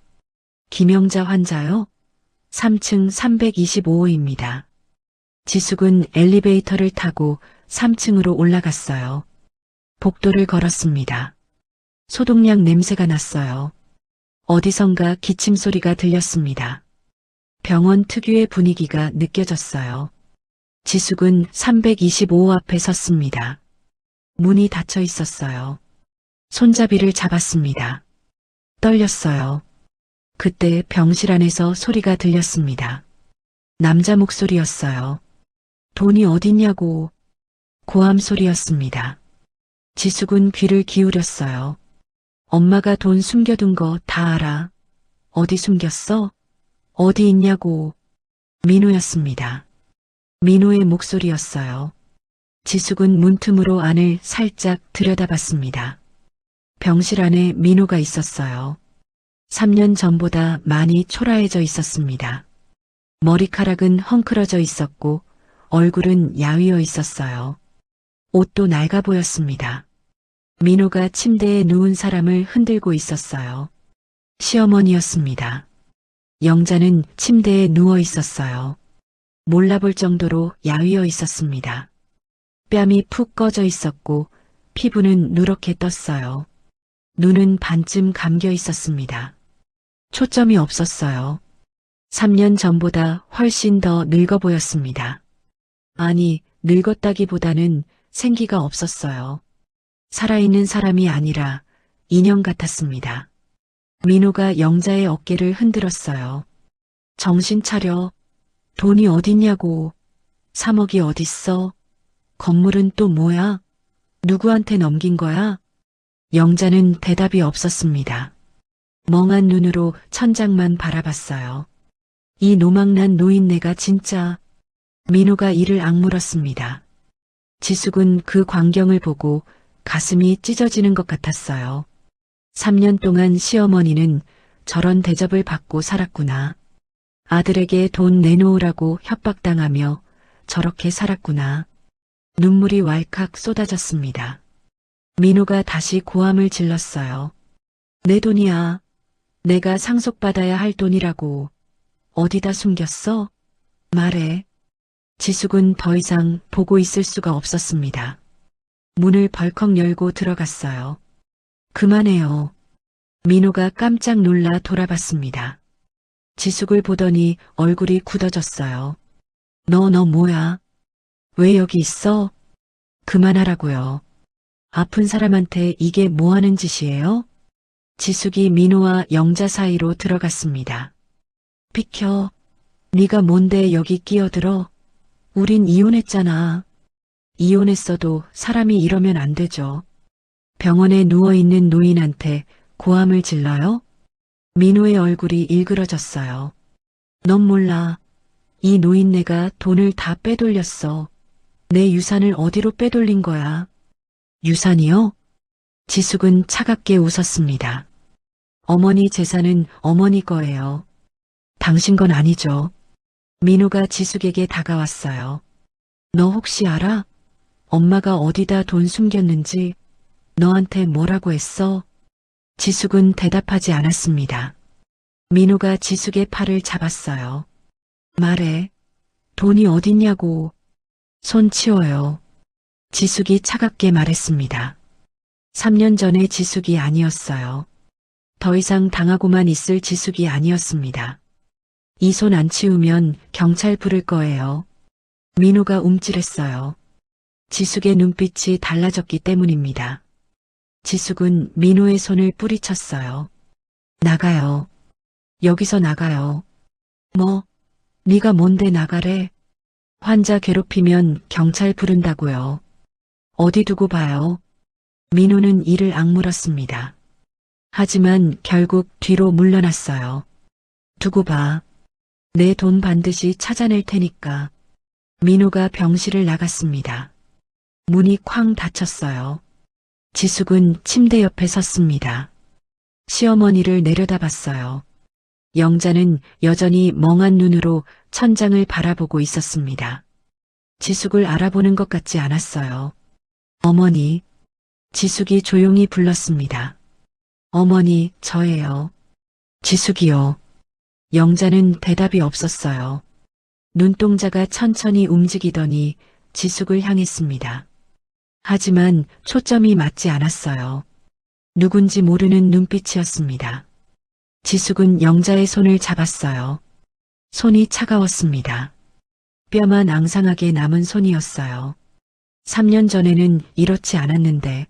김영자 환자요? 3층 325호입니다. 지숙은 엘리베이터를 타고 3층으로 올라갔어요. 복도를 걸었습니다. 소독약 냄새가 났어요. 어디선가 기침 소리가 들렸습니다. 병원 특유의 분위기가 느껴졌어요. 지숙은 325호 앞에 섰습니다. 문이 닫혀 있었어요. 손잡이를 잡았습니다. 떨렸어요. 그때 병실 안에서 소리가 들렸습니다. 남자 목소리였어요. 돈이 어딨냐고. 고함 소리였습니다. 지숙은 귀를 기울였어요. 엄마가 돈 숨겨둔 거 다 알아. 어디 숨겼어? 어디 있냐고. 민호였습니다. 민호의 목소리였어요. 지숙은 문틈으로 안을 살짝 들여다봤습니다. 병실 안에 민호가 있었어요. 3년 전보다 많이 초라해져 있었습니다. 머리카락은 헝클어져 있었고 얼굴은 야위어 있었어요. 옷도 낡아 보였습니다. 민호가 침대에 누운 사람을 흔들고 있었어요. 시어머니였습니다. 영자는 침대에 누워 있었어요. 몰라볼 정도로 야위어 있었습니다. 뺨이 푹 꺼져 있었고 피부는 누렇게 떴어요. 눈은 반쯤 감겨 있었습니다. 초점이 없었어요. 3년 전보다 훨씬 더 늙어 보였습니다. 아니, 늙었다기보다는 생기가 없었어요. 살아있는 사람이 아니라 인형 같았습니다. 민호가 영자의 어깨를 흔들었어요. 정신 차려. 돈이 어딨냐고. 3억이 어딨어? 건물은 또 뭐야? 누구한테 넘긴 거야? 영자는 대답이 없었습니다. 멍한 눈으로 천장만 바라봤어요. 이 노망난 노인네가 진짜. 민호가 이를 악물었습니다. 지숙은 그 광경을 보고 가슴이 찢어지는 것 같았어요. 3년 동안 시어머니는 저런 대접을 받고 살았구나. 아들에게 돈 내놓으라고 협박당하며 저렇게 살았구나. 눈물이 왈칵 쏟아졌습니다. 민호가 다시 고함을 질렀어요. 내 돈이야. 내가 상속받아야 할 돈이라고. 어디다 숨겼어? 말해. 지숙은 더 이상 보고 있을 수가 없었습니다. 문을 벌컥 열고 들어갔어요. 그만해요. 민호가 깜짝 놀라 돌아봤습니다. 지숙을 보더니 얼굴이 굳어졌어요. 너 뭐야? 왜 여기 있어? 그만하라고요. 아픈 사람한테 이게 뭐 하는 짓이에요? 지숙이 민호와 영자 사이로 들어갔습니다. 비켜. 네가 뭔데 여기 끼어들어? 우린 이혼했잖아. 이혼했어도 사람이 이러면 안 되죠. 병원에 누워있는 노인한테 고함을 질러요? 민호의 얼굴이 일그러졌어요. 넌 몰라. 이 노인네가 돈을 다 빼돌렸어. 내 유산을 어디로 빼돌린 거야? 유산이요? 지숙은 차갑게 웃었습니다. 어머니 재산은 어머니 거예요. 당신 건 아니죠. 민호가 지숙에게 다가왔어요. 너 혹시 알아? 엄마가 어디다 돈 숨겼는지 너한테 뭐라고 했어? 지숙은 대답하지 않았습니다. 민호가 지숙의 팔을 잡았어요. 말해. 돈이 어딨냐고. 손 치워요. 지숙이 차갑게 말했습니다. 3년 전의 지숙이 아니었어요. 더 이상 당하고만 있을 지숙이 아니었습니다. 이 손 안 치우면 경찰 부를 거예요. 민호가 움찔했어요. 지숙의 눈빛이 달라졌기 때문입니다. 지숙은 민호의 손을 뿌리쳤어요. 나가요. 여기서 나가요. 뭐? 네가 뭔데 나가래? 환자 괴롭히면 경찰 부른다고요. 어디 두고 봐요. 민호는 이를 악물었습니다. 하지만 결국 뒤로 물러났어요. 두고 봐. 내 돈 반드시 찾아낼 테니까. 민호가 병실을 나갔습니다. 문이 쾅 닫혔어요. 지숙은 침대 옆에 섰습니다. 시어머니를 내려다봤어요. 영자는 여전히 멍한 눈으로 천장을 바라보고 있었습니다. 지숙을 알아보는 것 같지 않았어요. 어머니. 지숙이 조용히 불렀습니다. 어머니, 저예요. 지숙이요. 영자는 대답이 없었어요. 눈동자가 천천히 움직이더니 지숙을 향했습니다. 하지만 초점이 맞지 않았어요. 누군지 모르는 눈빛이었습니다. 지숙은 영자의 손을 잡았어요. 손이 차가웠습니다. 뼈만 앙상하게 남은 손이었어요. 3년 전에는 이렇지 않았는데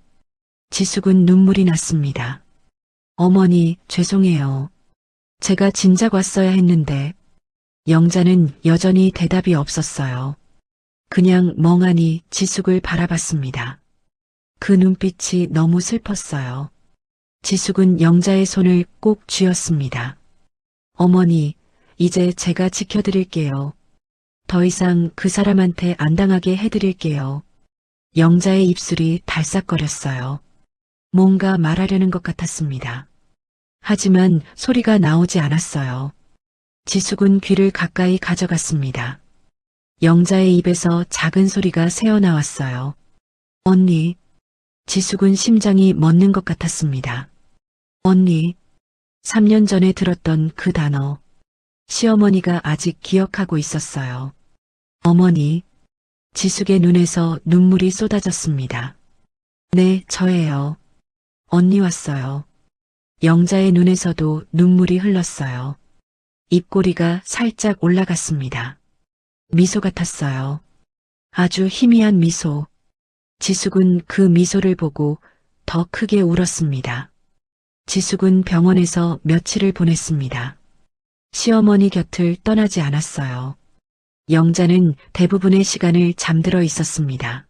지숙은 눈물이 났습니다. 어머니, 죄송해요. 제가 진작 왔어야 했는데. 영자는 여전히 대답이 없었어요. 그냥 멍하니 지숙을 바라봤습니다. 그 눈빛이 너무 슬펐어요. 지숙은 영자의 손을 꼭 쥐었습니다. 어머니, 이제 제가 지켜드릴게요. 더 이상 그 사람한테 안 당하게 해드릴게요. 영자의 입술이 달싹거렸어요. 뭔가 말하려는 것 같았습니다. 하지만 소리가 나오지 않았어요. 지숙은 귀를 가까이 가져갔습니다. 영자의 입에서 작은 소리가 새어나왔어요. 언니. 지숙은 심장이 멎는 것 같았습니다. 언니. 3년 전에 들었던 그 단어. 시어머니가 아직 기억하고 있었어요. 어머니. 지숙의 눈에서 눈물이 쏟아졌습니다. 네, 저예요. 언니 왔어요. 영자의 눈에서도 눈물이 흘렀어요. 입꼬리가 살짝 올라갔습니다. 미소 같았어요. 아주 희미한 미소. 지숙은 그 미소를 보고 더 크게 울었습니다. 지숙은 병원에서 며칠을 보냈습니다. 시어머니 곁을 떠나지 않았어요. 영자는 대부분의 시간을 잠들어 있었습니다.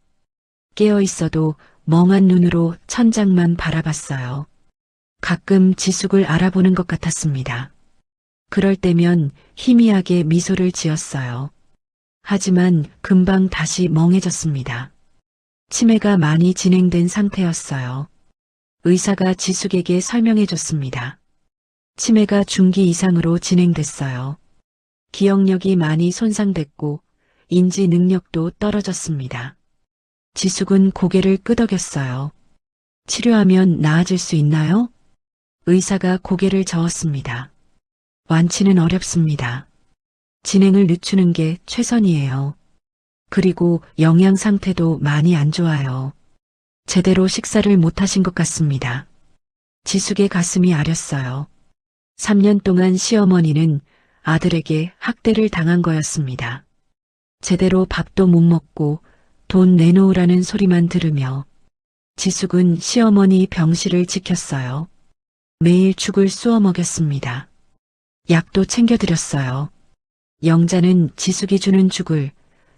깨어 있어도 멍한 눈으로 천장만 바라봤어요. 가끔 지숙을 알아보는 것 같았습니다. 그럴 때면 희미하게 미소를 지었어요. 하지만 금방 다시 멍해졌습니다. 치매가 많이 진행된 상태였어요. 의사가 지숙에게 설명해줬습니다. 치매가 중기 이상으로 진행됐어요. 기억력이 많이 손상됐고 인지 능력도 떨어졌습니다. 지숙은 고개를 끄덕였어요. 치료하면 나아질 수 있나요? 의사가 고개를 저었습니다. 완치는 어렵습니다. 진행을 늦추는 게 최선이에요. 그리고 영양 상태도 많이 안 좋아요. 제대로 식사를 못하신 것 같습니다. 지숙의 가슴이 아렸어요. 3년 동안 시어머니는 아들에게 학대를 당한 거였습니다. 제대로 밥도 못 먹고 돈 내놓으라는 소리만 들으며 지숙은 시어머니 병실을 지켰어요. 매일 죽을 쑤어 먹였습니다. 약도 챙겨드렸어요. 영자는 지숙이 주는 죽을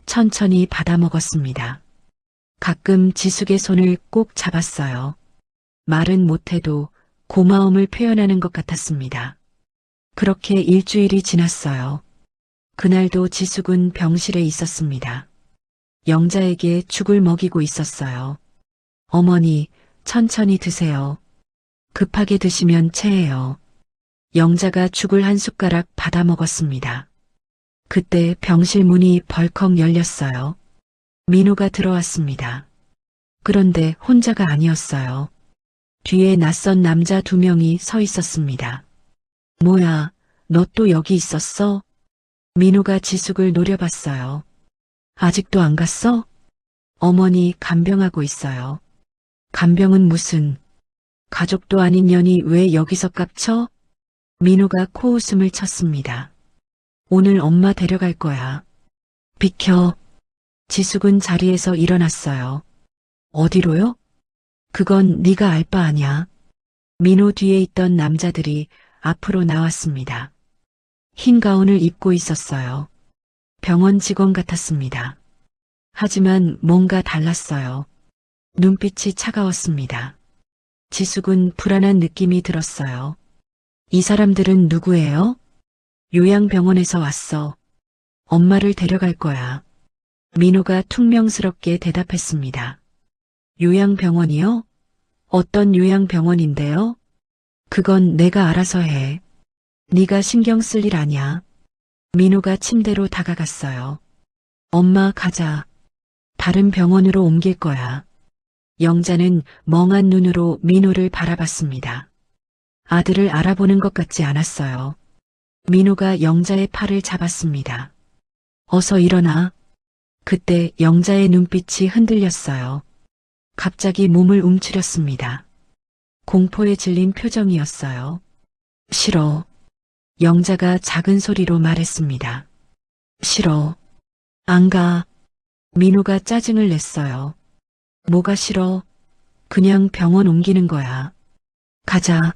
천천히 받아 먹었습니다. 가끔 지숙의 손을 꼭 잡았어요. 말은 못해도 고마움을 표현하는 것 같았습니다. 그렇게 일주일이 지났어요. 그날도 지숙은 병실에 있었습니다. 영자에게 죽을 먹이고 있었어요. 어머니, 천천히 드세요. 급하게 드시면 체해요. 영자가 죽을 한 숟가락 받아 먹었습니다. 그때 병실 문이 벌컥 열렸어요. 민호가 들어왔습니다. 그런데 혼자가 아니었어요. 뒤에 낯선 남자 2명이 서 있었습니다. 뭐야, 너 또 여기 있었어? 민호가 지숙을 노려봤어요. 아직도 안 갔어? 어머니 간병하고 있어요. 간병은 무슨, 가족도 아닌 년이 왜 여기서 깝쳐? 민호가 코웃음을 쳤습니다. 오늘 엄마 데려갈 거야. 비켜. 지숙은 자리에서 일어났어요. 어디로요? 그건 네가 알 바 아냐. 민호 뒤에 있던 남자들이 앞으로 나왔습니다. 흰 가운을 입고 있었어요. 병원 직원 같았습니다. 하지만 뭔가 달랐어요. 눈빛이 차가웠습니다. 지숙은 불안한 느낌이 들었어요. 이 사람들은 누구예요? 요양병원에서 왔어. 엄마를 데려갈 거야. 민호가 퉁명스럽게 대답했습니다. 요양병원이요? 어떤 요양병원인데요? 그건 내가 알아서 해. 네가 신경 쓸 일 아냐. 민호가 침대로 다가갔어요. 엄마 가자. 다른 병원으로 옮길 거야. 영자는 멍한 눈으로 민호를 바라봤습니다. 아들을 알아보는 것 같지 않았어요. 민호가 영자의 팔을 잡았습니다. 어서 일어나. 그때 영자의 눈빛이 흔들렸어요. 갑자기 몸을 움츠렸습니다. 공포에 질린 표정이었어요. 싫어. 영자가 작은 소리로 말했습니다. 싫어. 안 가. 민호가 짜증을 냈어요. 뭐가 싫어? 그냥 병원 옮기는 거야. 가자.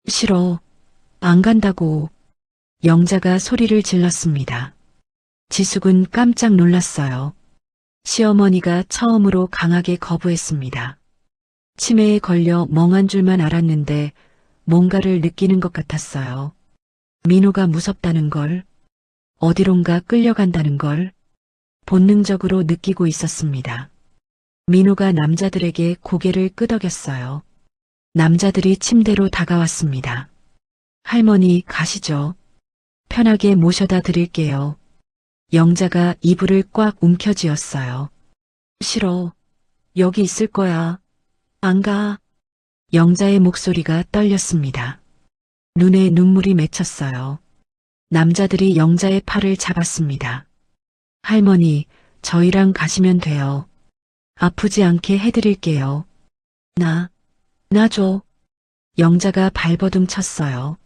싫어. 안 간다고. 영자가 소리를 질렀습니다. 지숙은 깜짝 놀랐어요. 시어머니가 처음으로 강하게 거부했습니다. 치매에 걸려 멍한 줄만 알았는데 뭔가를 느끼는 것 같았어요. 민호가 무섭다는 걸, 어디론가 끌려간다는 걸 본능적으로 느끼고 있었습니다. 민호가 남자들에게 고개를 끄덕였어요. 남자들이 침대로 다가왔습니다. 할머니 가시죠. 편하게 모셔다 드릴게요. 영자가 이불을 꽉 움켜쥐었어요. 싫어. 여기 있을 거야. 안 가. 영자의 목소리가 떨렸습니다. 눈에 눈물이 맺혔어요. 남자들이 영자의 팔을 잡았습니다. 할머니, 저희랑 가시면 돼요. 아프지 않게 해드릴게요. 나 줘. 영자가 발버둥 쳤어요.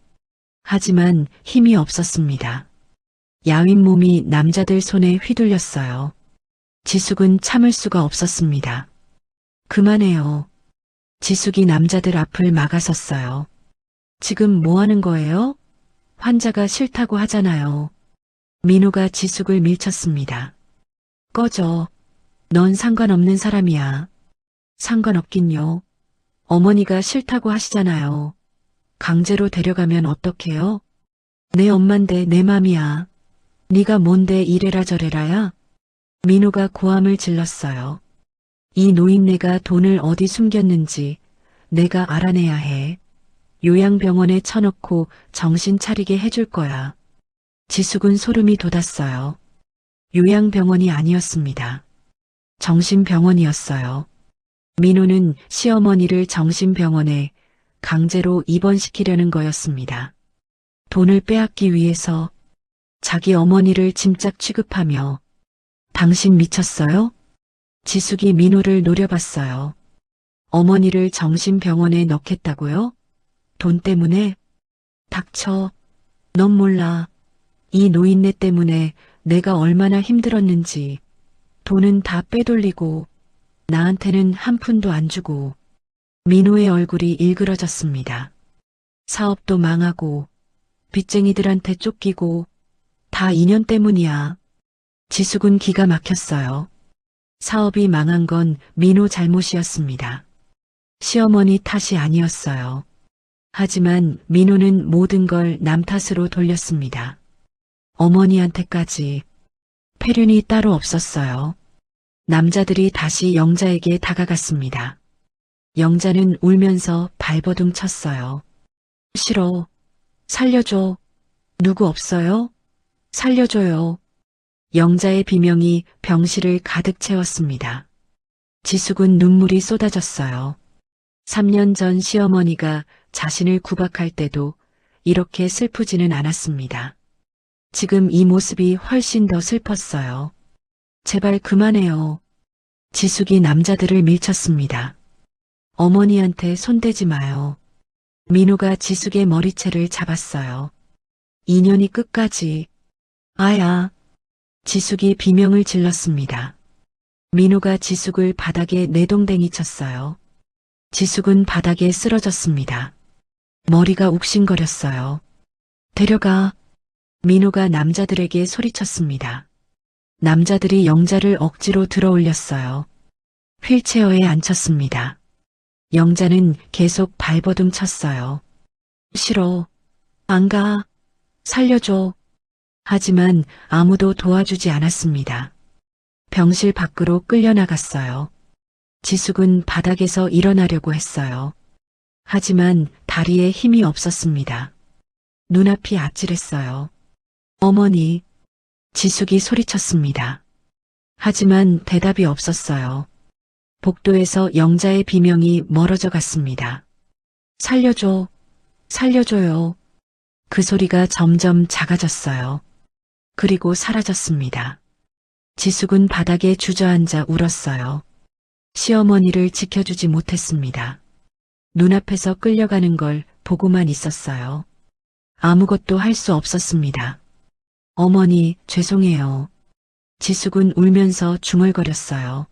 하지만 힘이 없었습니다. 야윈 몸이 남자들 손에 휘둘렸어요. 지숙은 참을 수가 없었습니다. 그만해요. 지숙이 남자들 앞을 막아섰어요. 지금 뭐 하는 거예요? 환자가 싫다고 하잖아요. 민호가 지숙을 밀쳤습니다. 꺼져. 넌 상관없는 사람이야. 상관없긴요. 어머니가 싫다고 하시잖아요. 강제로 데려가면 어떡해요? 내 엄만데 내 맘이야. 네가 뭔데 이래라 저래라야? 민호가 고함을 질렀어요. 이 노인네가 돈을 어디 숨겼는지 내가 알아내야 해. 요양병원에 쳐넣고 정신 차리게 해줄 거야. 지숙은 소름이 돋았어요. 요양병원이 아니었습니다. 정신병원이었어요. 민호는 시어머니를 정신병원에 강제로 입원시키려는 거였습니다. 돈을 빼앗기 위해서 자기 어머니를 짐짝 취급하며 당신 미쳤어요? 지숙이 민호를 노려봤어요. 어머니를 정신병원에 넣겠다고요? 돈 때문에? 닥쳐. 넌 몰라. 이 노인네 때문에 내가 얼마나 힘들었는지. 돈은 다 빼돌리고 나한테는 한 푼도 안 주고. 민호의 얼굴이 일그러졌습니다. 사업도 망하고 빚쟁이들한테 쫓기고 다 인연 때문이야. 지숙은 기가 막혔어요. 사업이 망한 건 민호 잘못이었습니다. 시어머니 탓이 아니었어요. 하지만 민호는 모든 걸 남 탓으로 돌렸습니다. 어머니한테까지. 폐륜이 따로 없었어요. 남자들이 다시 영자에게 다가갔습니다. 영자는 울면서 발버둥 쳤어요. 싫어. 살려줘. 누구 없어요? 살려줘요. 영자의 비명이 병실을 가득 채웠습니다. 지숙은 눈물이 쏟아졌어요. 3년 전 시어머니가 자신을 구박할 때도 이렇게 슬프지는 않았습니다. 지금 이 모습이 훨씬 더 슬펐어요. 제발 그만해요. 지숙이 남자들을 밀쳤습니다. 어머니한테 손대지 마요. 민호가 지숙의 머리채를 잡았어요. 인연이 끝까지. 아야. 지숙이 비명을 질렀습니다. 민호가 지숙을 바닥에 내동댕이 쳤어요. 지숙은 바닥에 쓰러졌습니다. 머리가 욱신거렸어요. 데려가. 민호가 남자들에게 소리쳤습니다. 남자들이 영자를 억지로 들어올렸어요. 휠체어에 앉혔습니다. 영자는 계속 발버둥 쳤어요. 싫어. 안 가. 살려줘. 하지만 아무도 도와주지 않았습니다. 병실 밖으로 끌려나갔어요. 지숙은 바닥에서 일어나려고 했어요. 하지만 다리에 힘이 없었습니다. 눈앞이 아찔했어요. 어머니. 지숙이 소리쳤습니다. 하지만 대답이 없었어요. 복도에서 영자의 비명이 멀어져 갔습니다. 살려줘. 살려줘요. 그 소리가 점점 작아졌어요. 그리고 사라졌습니다. 지숙은 바닥에 주저앉아 울었어요. 시어머니를 지켜주지 못했습니다. 눈앞에서 끌려가는 걸 보고만 있었어요. 아무것도 할 수 없었습니다. 어머니, 죄송해요. 지숙은 울면서 중얼거렸어요.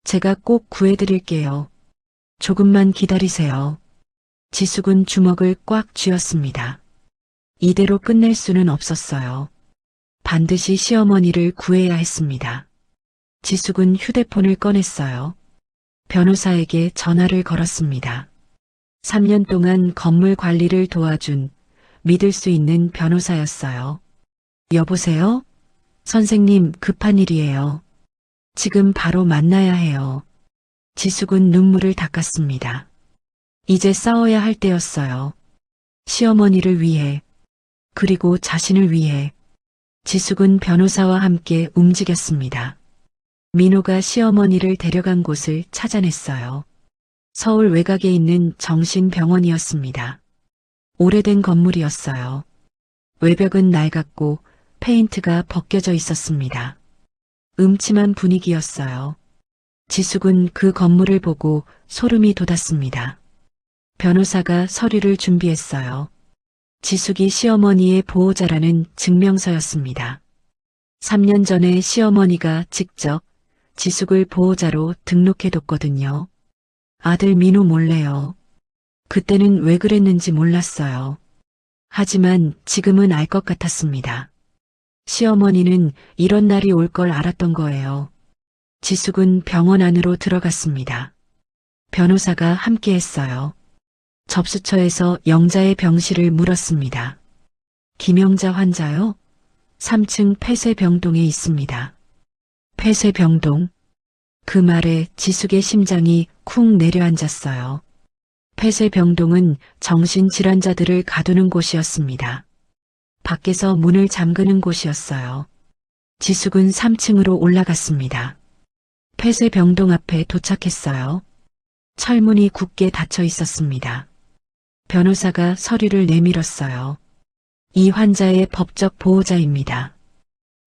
제가 꼭 구해드릴게요. 조금만 기다리세요. 지숙은 주먹을 꽉 쥐었습니다. 이대로 끝낼 수는 없었어요. 반드시 시어머니를 구해야 했습니다. 지숙은 휴대폰을 꺼냈어요. 변호사에게 전화를 걸었습니다. 3년 동안 건물 관리를 도와준 믿을 수 있는 변호사였어요. 여보세요? 선생님, 급한 일이에요. 지금 바로 만나야 해요. 지숙은 눈물을 닦았습니다. 이제 싸워야 할 때였어요. 시어머니를 위해, 그리고 자신을 위해. 지숙은 변호사와 함께 움직였습니다. 민호가 시어머니를 데려간 곳을 찾아냈어요. 서울 외곽에 있는 정신병원이었습니다. 오래된 건물이었어요. 외벽은 낡았고 페인트가 벗겨져 있었습니다. 음침한 분위기였어요. 지숙은 그 건물을 보고 소름이 돋았습니다. 변호사가 서류를 준비했어요. 지숙이 시어머니의 보호자라는 증명서였습니다. 3년 전에 시어머니가 직접 지숙을 보호자로 등록해뒀거든요. 아들 민호 몰래요. 그때는 왜 그랬는지 몰랐어요. 하지만 지금은 알 것 같았습니다. 시어머니는 이런 날이 올 걸 알았던 거예요. 지숙은 병원 안으로 들어갔습니다. 변호사가 함께했어요. 접수처에서 영자의 병실을 물었습니다. 김영자 환자요? 3층 폐쇄병동에 있습니다. 폐쇄병동. 그 말에 지숙의 심장이 쿵 내려앉았어요. 폐쇄병동은 정신질환자들을 가두는 곳이었습니다. 밖에서 문을 잠그는 곳이었어요. 지숙은 3층으로 올라갔습니다. 폐쇄병동 앞에 도착했어요. 철문이 굳게 닫혀 있었습니다. 변호사가 서류를 내밀었어요. 이 환자의 법적 보호자입니다.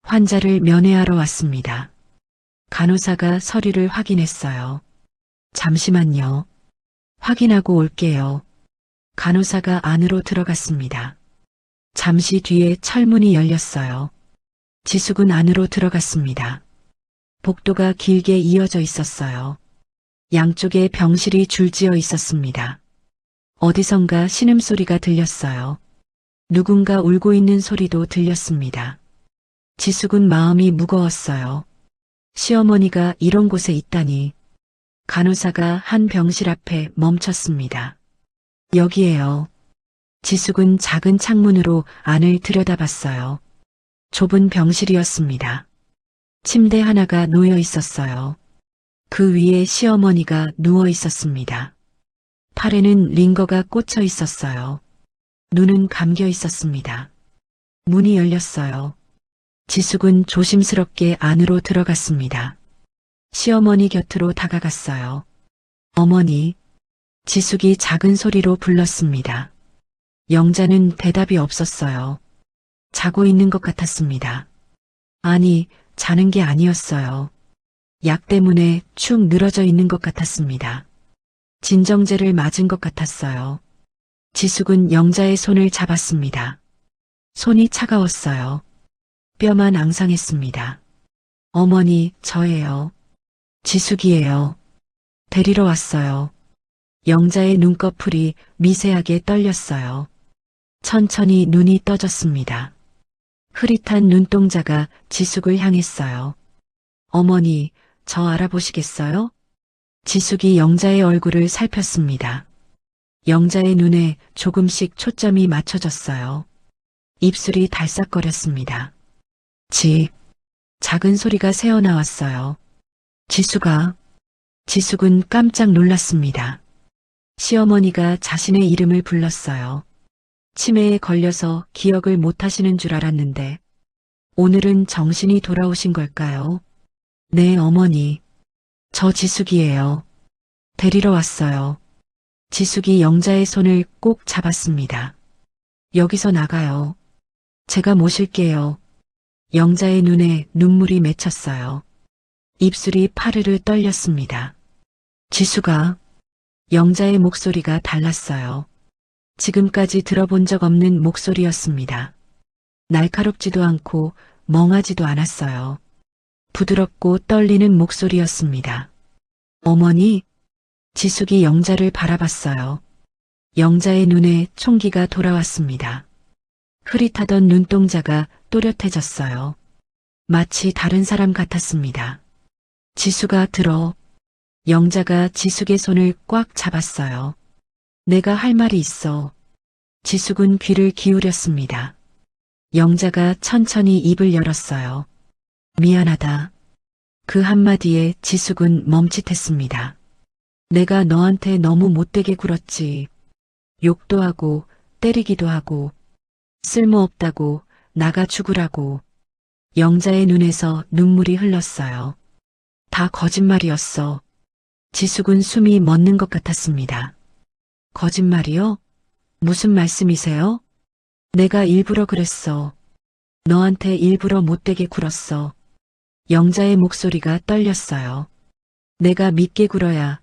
환자를 면회하러 왔습니다. 간호사가 서류를 확인했어요. 잠시만요. 확인하고 올게요. 간호사가 안으로 들어갔습니다. 잠시 뒤에 철문이 열렸어요. 지숙은 안으로 들어갔습니다. 복도가 길게 이어져 있었어요. 양쪽에 병실이 줄지어 있었습니다. 어디선가 신음소리가 들렸어요. 누군가 울고 있는 소리도 들렸습니다. 지숙은 마음이 무거웠어요. 시어머니가 이런 곳에 있다니. 간호사가 한 병실 앞에 멈췄습니다. 여기에요. 지숙은 작은 창문으로 안을 들여다봤어요. 좁은 병실이었습니다. 침대 하나가 놓여 있었어요. 그 위에 시어머니가 누워 있었습니다. 팔에는 링거가 꽂혀 있었어요. 눈은 감겨 있었습니다. 문이 열렸어요. 지숙은 조심스럽게 안으로 들어갔습니다. 시어머니 곁으로 다가갔어요. 어머니, 지숙이 작은 소리로 불렀습니다. 영자는 대답이 없었어요. 자고 있는 것 같았습니다. 아니, 자는 게 아니었어요. 약 때문에 축 늘어져 있는 것 같았습니다. 진정제를 맞은 것 같았어요. 지숙은 영자의 손을 잡았습니다. 손이 차가웠어요. 뼈만 앙상했습니다. 어머니, 저예요. 지숙이에요. 데리러 왔어요. 영자의 눈꺼풀이 미세하게 떨렸어요. 천천히 눈이 떠졌습니다. 흐릿한 눈동자가 지숙을 향했어요. 어머니, 저 알아보시겠어요? 지숙이 영자의 얼굴을 살폈습니다. 영자의 눈에 조금씩 초점이 맞춰졌어요. 입술이 달싹거렸습니다. 작은 소리가 새어나왔어요. 지숙은 깜짝 놀랐습니다. 시어머니가 자신의 이름을 불렀어요. 치매에 걸려서 기억을 못하시는 줄 알았는데 오늘은 정신이 돌아오신 걸까요? 네, 어머니. 저 지숙이에요. 데리러 왔어요. 지숙이 영자의 손을 꼭 잡았습니다. 여기서 나가요. 제가 모실게요. 영자의 눈에 눈물이 맺혔어요. 입술이 파르르 떨렸습니다. 지숙아. 영자의 목소리가 달랐어요. 지금까지 들어본 적 없는 목소리였습니다. 날카롭지도 않고 멍하지도 않았어요. 부드럽고 떨리는 목소리였습니다. 어머니, 지숙이 영자를 바라봤어요. 영자의 눈에 총기가 돌아왔습니다. 흐릿하던 눈동자가 또렷해졌어요. 마치 다른 사람 같았습니다. 지숙아, 들어. 영자가 지숙의 손을 꽉 잡았어요. 내가 할 말이 있어. 지숙은 귀를 기울였습니다. 영자가 천천히 입을 열었어요. 미안하다. 그 한마디에 지숙은 멈칫했습니다. 내가 너한테 너무 못되게 굴었지. 욕도 하고 때리기도 하고 쓸모없다고 나가 죽으라고. 영자의 눈에서 눈물이 흘렀어요. 다 거짓말이었어. 지숙은 숨이 멎는 것 같았습니다. 거짓말이요? 무슨 말씀이세요? 내가 일부러 그랬어. 너한테 일부러 못되게 굴었어. 영자의 목소리가 떨렸어요. 내가 믿게 굴어야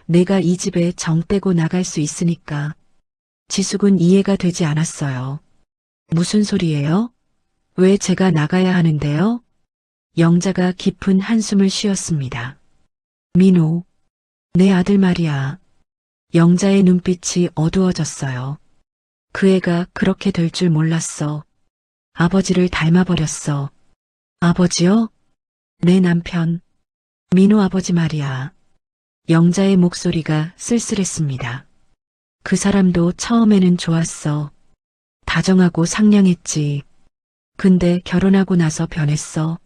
내가 이 집에 정 떼고 나갈 수 있으니까. 지숙은 이해가 되지 않았어요. 무슨 소리예요? 왜 제가 나가야 하는데요? 영자가 깊은 한숨을 쉬었습니다. 민호, 내 아들 말이야. 영자의 눈빛이 어두워졌어요. 그 애가 그렇게 될 줄 몰랐어. 아버지를 닮아버렸어. 아버지요? 내 남편. 민호 아버지 말이야. 영자의 목소리가 쓸쓸했습니다. 그 사람도 처음에는 좋았어. 다정하고 상냥했지. 근데 결혼하고 나서 변했어.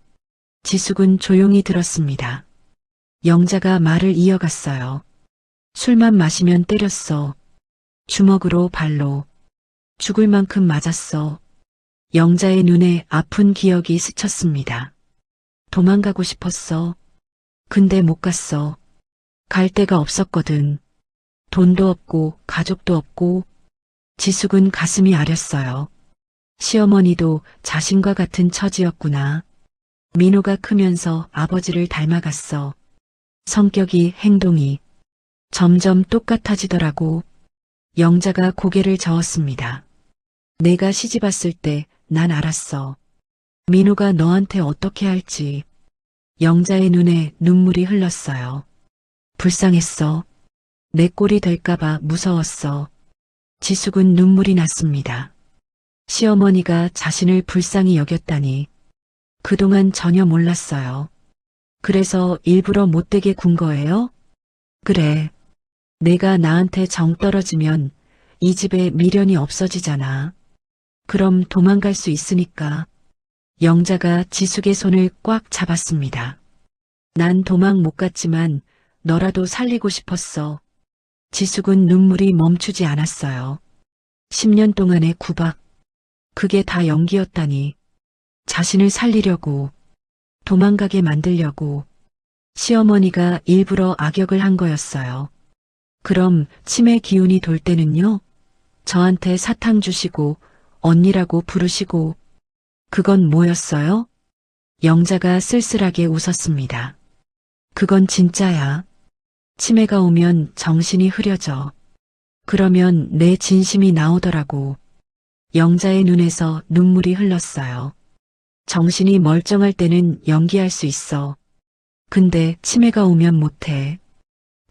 지숙은 조용히 들었습니다. 영자가 말을 이어갔어요. 술만 마시면 때렸어. 주먹으로 발로. 죽을 만큼 맞았어. 영자의 눈에 아픈 기억이 스쳤습니다. 도망가고 싶었어. 근데 못 갔어. 갈 데가 없었거든. 돈도 없고 가족도 없고. 지숙은 가슴이 아렸어요. 시어머니도 자신과 같은 처지였구나. 민호가 크면서 아버지를 닮아갔어. 성격이, 행동이. 점점 똑같아지더라고. 영자가 고개를 저었습니다. 내가 시집 왔을 때 난 알았어. 민호가 너한테 어떻게 할지. 영자의 눈에 눈물이 흘렀어요. 불쌍했어. 내 꼴이 될까봐 무서웠어. 지숙은 눈물이 났습니다. 시어머니가 자신을 불쌍히 여겼다니. 그동안 전혀 몰랐어요. 그래서 일부러 못되게 군 거예요? 그래. 내가 나한테 정 떨어지면 이 집에 미련이 없어지잖아. 그럼 도망갈 수 있으니까. 영자가 지숙의 손을 꽉 잡았습니다. 난 도망 못 갔지만 너라도 살리고 싶었어. 지숙은 눈물이 멈추지 않았어요. 10년 동안의 구박. 그게 다 연기였다니. 자신을 살리려고, 도망가게 만들려고 시어머니가 일부러 악역을 한 거였어요. 그럼 치매 기운이 돌 때는요? 저한테 사탕 주시고 언니라고 부르시고 그건 뭐였어요? 영자가 쓸쓸하게 웃었습니다. 그건 진짜야. 치매가 오면 정신이 흐려져. 그러면 내 진심이 나오더라고. 영자의 눈에서 눈물이 흘렀어요. 정신이 멀쩡할 때는 연기할 수 있어. 근데 치매가 오면 못해.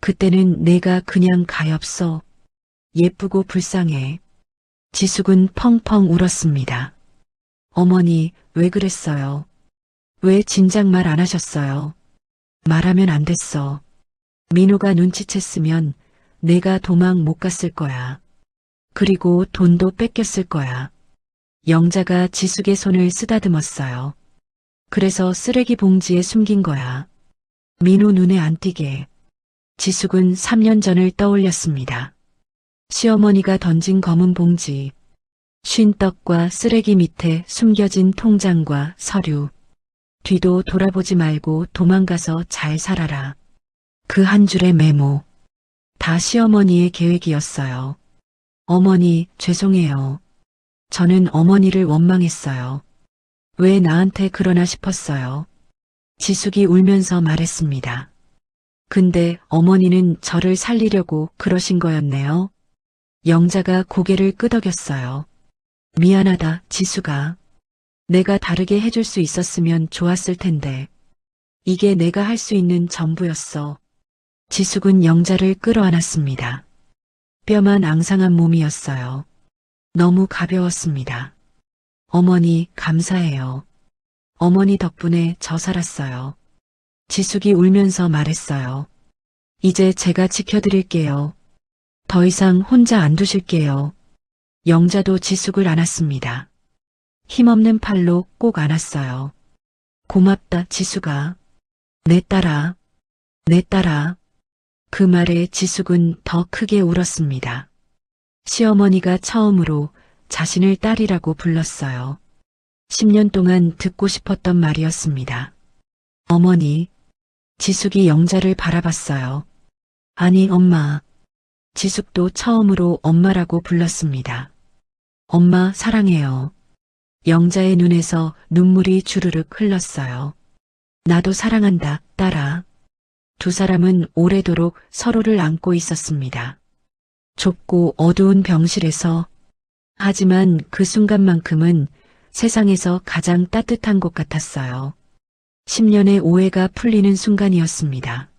그때는 내가 그냥 가엾어. 예쁘고 불쌍해. 지숙은 펑펑 울었습니다. 어머니, 왜 그랬어요? 왜 진작 말 안 하셨어요? 말하면 안 됐어. 민호가 눈치챘으면 내가 도망 못 갔을 거야. 그리고 돈도 뺏겼을 거야. 영자가 지숙의 손을 쓰다듬었어요. 그래서 쓰레기 봉지에 숨긴 거야. 민호 눈에 안 띄게. 지숙은 3년 전을 떠올렸습니다. 시어머니가 던진 검은 봉지, 쉰떡과 쓰레기 밑에 숨겨진 통장과 서류. 뒤도 돌아보지 말고 도망가서 잘 살아라. 그 한 줄의 메모. 다 시어머니의 계획이었어요. 어머니, 죄송해요. 저는 어머니를 원망했어요. 왜 나한테 그러나 싶었어요. 지숙이 울면서 말했습니다. 근데 어머니는 저를 살리려고 그러신 거였네요. 영자가 고개를 끄덕였어요. 미안하다, 지숙아. 내가 다르게 해줄 수 있었으면 좋았을 텐데. 이게 내가 할 수 있는 전부였어. 지숙은 영자를 끌어안았습니다. 뼈만 앙상한 몸이었어요. 너무 가벼웠습니다. 어머니, 감사해요. 어머니 덕분에 저 살았어요. 지숙이 울면서 말했어요. 이제 제가 지켜드릴게요. 더 이상 혼자 안 두실게요. 영자도 지숙을 안았습니다. 힘없는 팔로 꼭 안았어요. 고맙다, 지숙아. 내 딸아. 내 딸아. 그 말에 지숙은 더 크게 울었습니다. 시어머니가 처음으로 자신을 딸이라고 불렀어요. 10년 동안 듣고 싶었던 말이었습니다. 어머니. 지숙이 영자를 바라봤어요. 아니, 엄마. 지숙도 처음으로 엄마라고 불렀습니다. 엄마, 사랑해요. 영자의 눈에서 눈물이 주르륵 흘렀어요. 나도 사랑한다, 딸아. 두 사람은 오래도록 서로를 안고 있었습니다. 좁고 어두운 병실에서. 하지만 그 순간만큼은 세상에서 가장 따뜻한 곳 같았어요. 10년의 오해가 풀리는 순간이었습니다.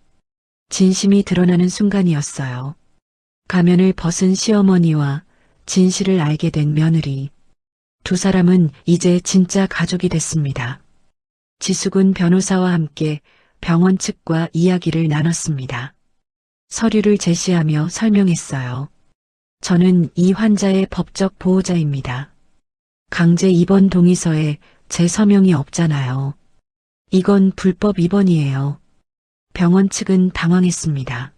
진심이 드러나는 순간이었어요. 가면을 벗은 시어머니와 진실을 알게 된 며느리. 두 사람은 이제 진짜 가족이 됐습니다. 지숙은 변호사와 함께 병원 측과 이야기를 나눴습니다. 서류를 제시하며 설명했어요. 저는 이 환자의 법적 보호자입니다. 강제 입원 동의서에 제 서명이 없잖아요. 이건 불법 입원이에요. 병원 측은 당황했습니다.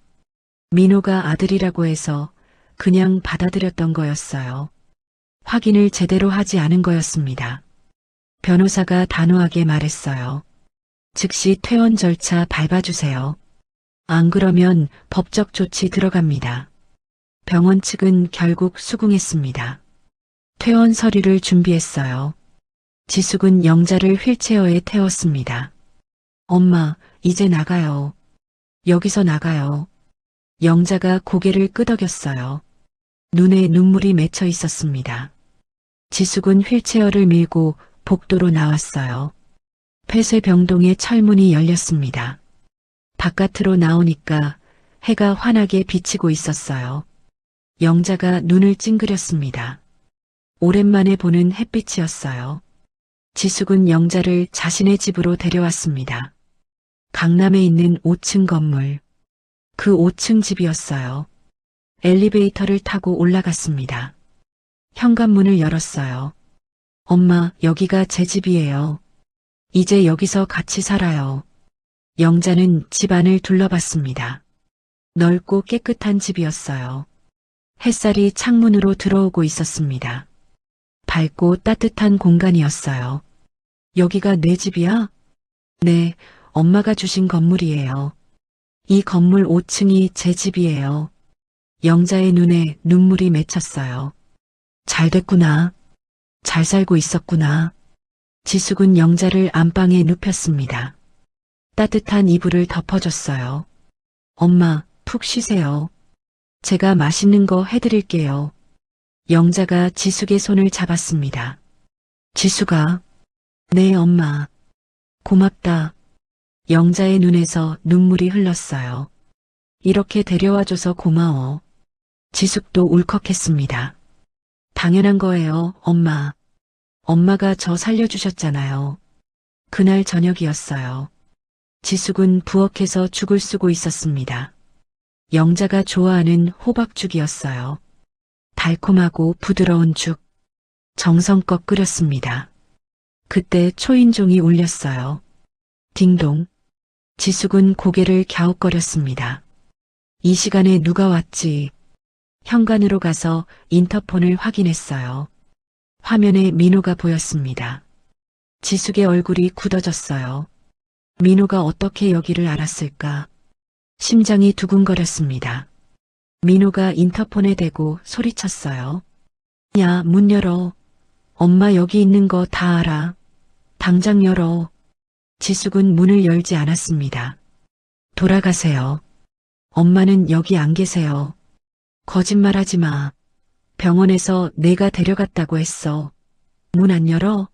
민호가 아들이라고 해서 그냥 받아들였던 거였어요. 확인을 제대로 하지 않은 거였습니다. 변호사가 단호하게 말했어요. 즉시 퇴원 절차 밟아주세요. 안 그러면 법적 조치 들어갑니다. 병원 측은 결국 수긍했습니다. 퇴원 서류를 준비했어요. 지숙은 영자를 휠체어에 태웠습니다. 엄마, 이제 나가요. 여기서 나가요. 영자가 고개를 끄덕였어요. 눈에 눈물이 맺혀 있었습니다. 지숙은 휠체어를 밀고 복도로 나왔어요. 폐쇄병동의 철문이 열렸습니다. 바깥으로 나오니까 해가 환하게 비치고 있었어요. 영자가 눈을 찡그렸습니다. 오랜만에 보는 햇빛이었어요. 지숙은 영자를 자신의 집으로 데려왔습니다. 강남에 있는 5층 건물. 그 5층 집이었어요. 엘리베이터를 타고 올라갔습니다. 현관문을 열었어요. 엄마, 여기가 제 집이에요. 이제 여기서 같이 살아요. 영자는 집 안을 둘러봤습니다. 넓고 깨끗한 집이었어요. 햇살이 창문으로 들어오고 있었습니다. 밝고 따뜻한 공간이었어요. 여기가 내 집이야? 네, 엄마가 주신 건물이에요. 이 건물 5층이 제 집이에요. 영자의 눈에 눈물이 맺혔어요. 잘 됐구나. 잘 살고 있었구나. 지숙은 영자를 안방에 눕혔습니다. 따뜻한 이불을 덮어줬어요. 엄마, 푹 쉬세요. 제가 맛있는 거 해드릴게요. 영자가 지숙의 손을 잡았습니다. 지숙아. 네, 엄마. 고맙다. 영자의 눈에서 눈물이 흘렀어요. 이렇게 데려와줘서 고마워. 지숙도 울컥했습니다. 당연한 거예요, 엄마. 엄마가 저 살려주셨잖아요. 그날 저녁이었어요. 지숙은 부엌에서 죽을 쓰고 있었습니다. 영자가 좋아하는 호박죽이었어요. 달콤하고 부드러운 죽. 정성껏 끓였습니다. 그때 초인종이 울렸어요. 딩동. 지숙은 고개를 갸웃거렸습니다. 이 시간에 누가 왔지? 현관으로 가서 인터폰을 확인했어요. 화면에 민호가 보였습니다. 지숙의 얼굴이 굳어졌어요. 민호가 어떻게 여기를 알았을까? 심장이 두근거렸습니다. 민호가 인터폰에 대고 소리쳤어요. 야, 문 열어. 엄마 여기 있는 거 다 알아. 당장 열어. 지숙은 문을 열지 않았습니다. 돌아가세요. 엄마는 여기 안 계세요. 거짓말하지 마. 병원에서 내가 데려갔다고 했어. 문 안 열어?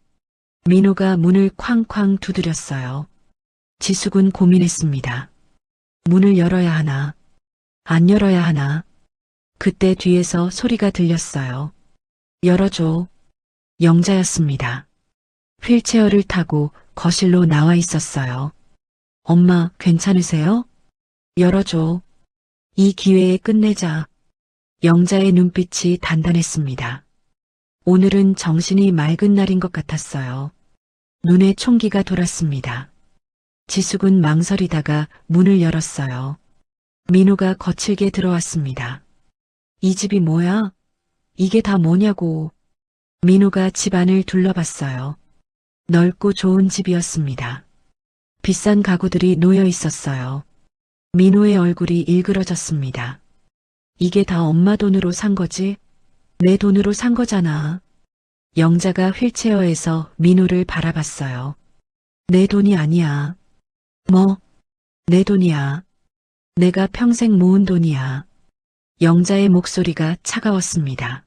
민호가 문을 쾅쾅 두드렸어요. 지숙은 고민했습니다. 문을 열어야 하나? 안 열어야 하나? 그때 뒤에서 소리가 들렸어요. 열어줘. 영자였습니다. 휠체어를 타고 거실로 나와 있었어요. 엄마, 괜찮으세요? 열어줘. 이 기회에 끝내자. 영자의 눈빛이 단단했습니다. 오늘은 정신이 맑은 날인 것 같았어요. 눈에 총기가 돌았습니다. 지숙은 망설이다가 문을 열었어요. 민호가 거칠게 들어왔습니다. 이 집이 뭐야? 이게 다 뭐냐고. 민호가 집 안을 둘러봤어요. 넓고 좋은 집이었습니다. 비싼 가구들이 놓여 있었어요. 민호의 얼굴이 일그러졌습니다. 이게 다 엄마 돈으로 산 거지? 내 돈으로 산 거잖아. 영자가 휠체어에서 민호를 바라봤어요. 내 돈이 아니야. 뭐? 내 돈이야. 내가 평생 모은 돈이야. 영자의 목소리가 차가웠습니다.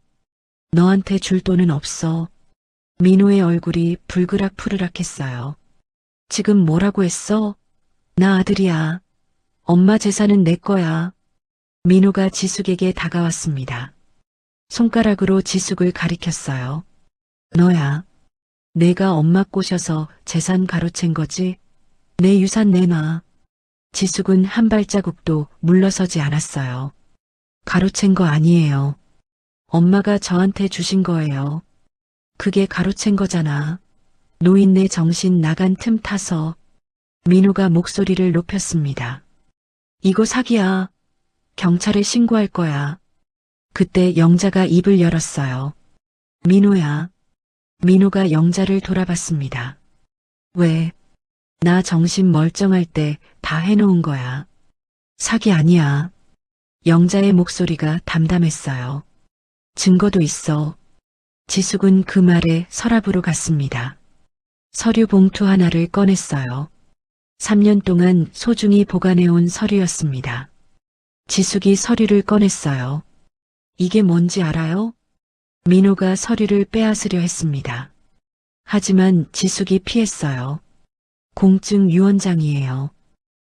너한테 줄 돈은 없어. 민호의 얼굴이 불그락푸르락했어요. 지금 뭐라고 했어? 나 아들이야. 엄마 재산은 내 거야. 민호가 지숙에게 다가왔습니다. 손가락으로 지숙을 가리켰어요. 너야. 내가 엄마 꼬셔서 재산 가로챈 거지? 내 유산 내놔. 지숙은 한 발자국도 물러서지 않았어요. 가로챈 거 아니에요. 엄마가 저한테 주신 거예요. 그게 가로챈 거잖아. 노인네 정신 나간 틈 타서. 민호가 목소리를 높였습니다. 이거 사기야. 경찰에 신고할 거야. 그때 영자가 입을 열었어요. 민호야. 민호가 영자를 돌아봤습니다. 왜? 나 정신 멀쩡할 때 다 해놓은 거야. 사기 아니야. 영자의 목소리가 담담했어요. 증거도 있어. 지숙은 그 말에 서랍으로 갔습니다. 서류 봉투 하나를 꺼냈어요. 3년 동안 소중히 보관해온 서류였습니다. 지숙이 서류를 꺼냈어요. 이게 뭔지 알아요? 민호가 서류를 빼앗으려 했습니다. 하지만 지숙이 피했어요. 공증 유언장이에요.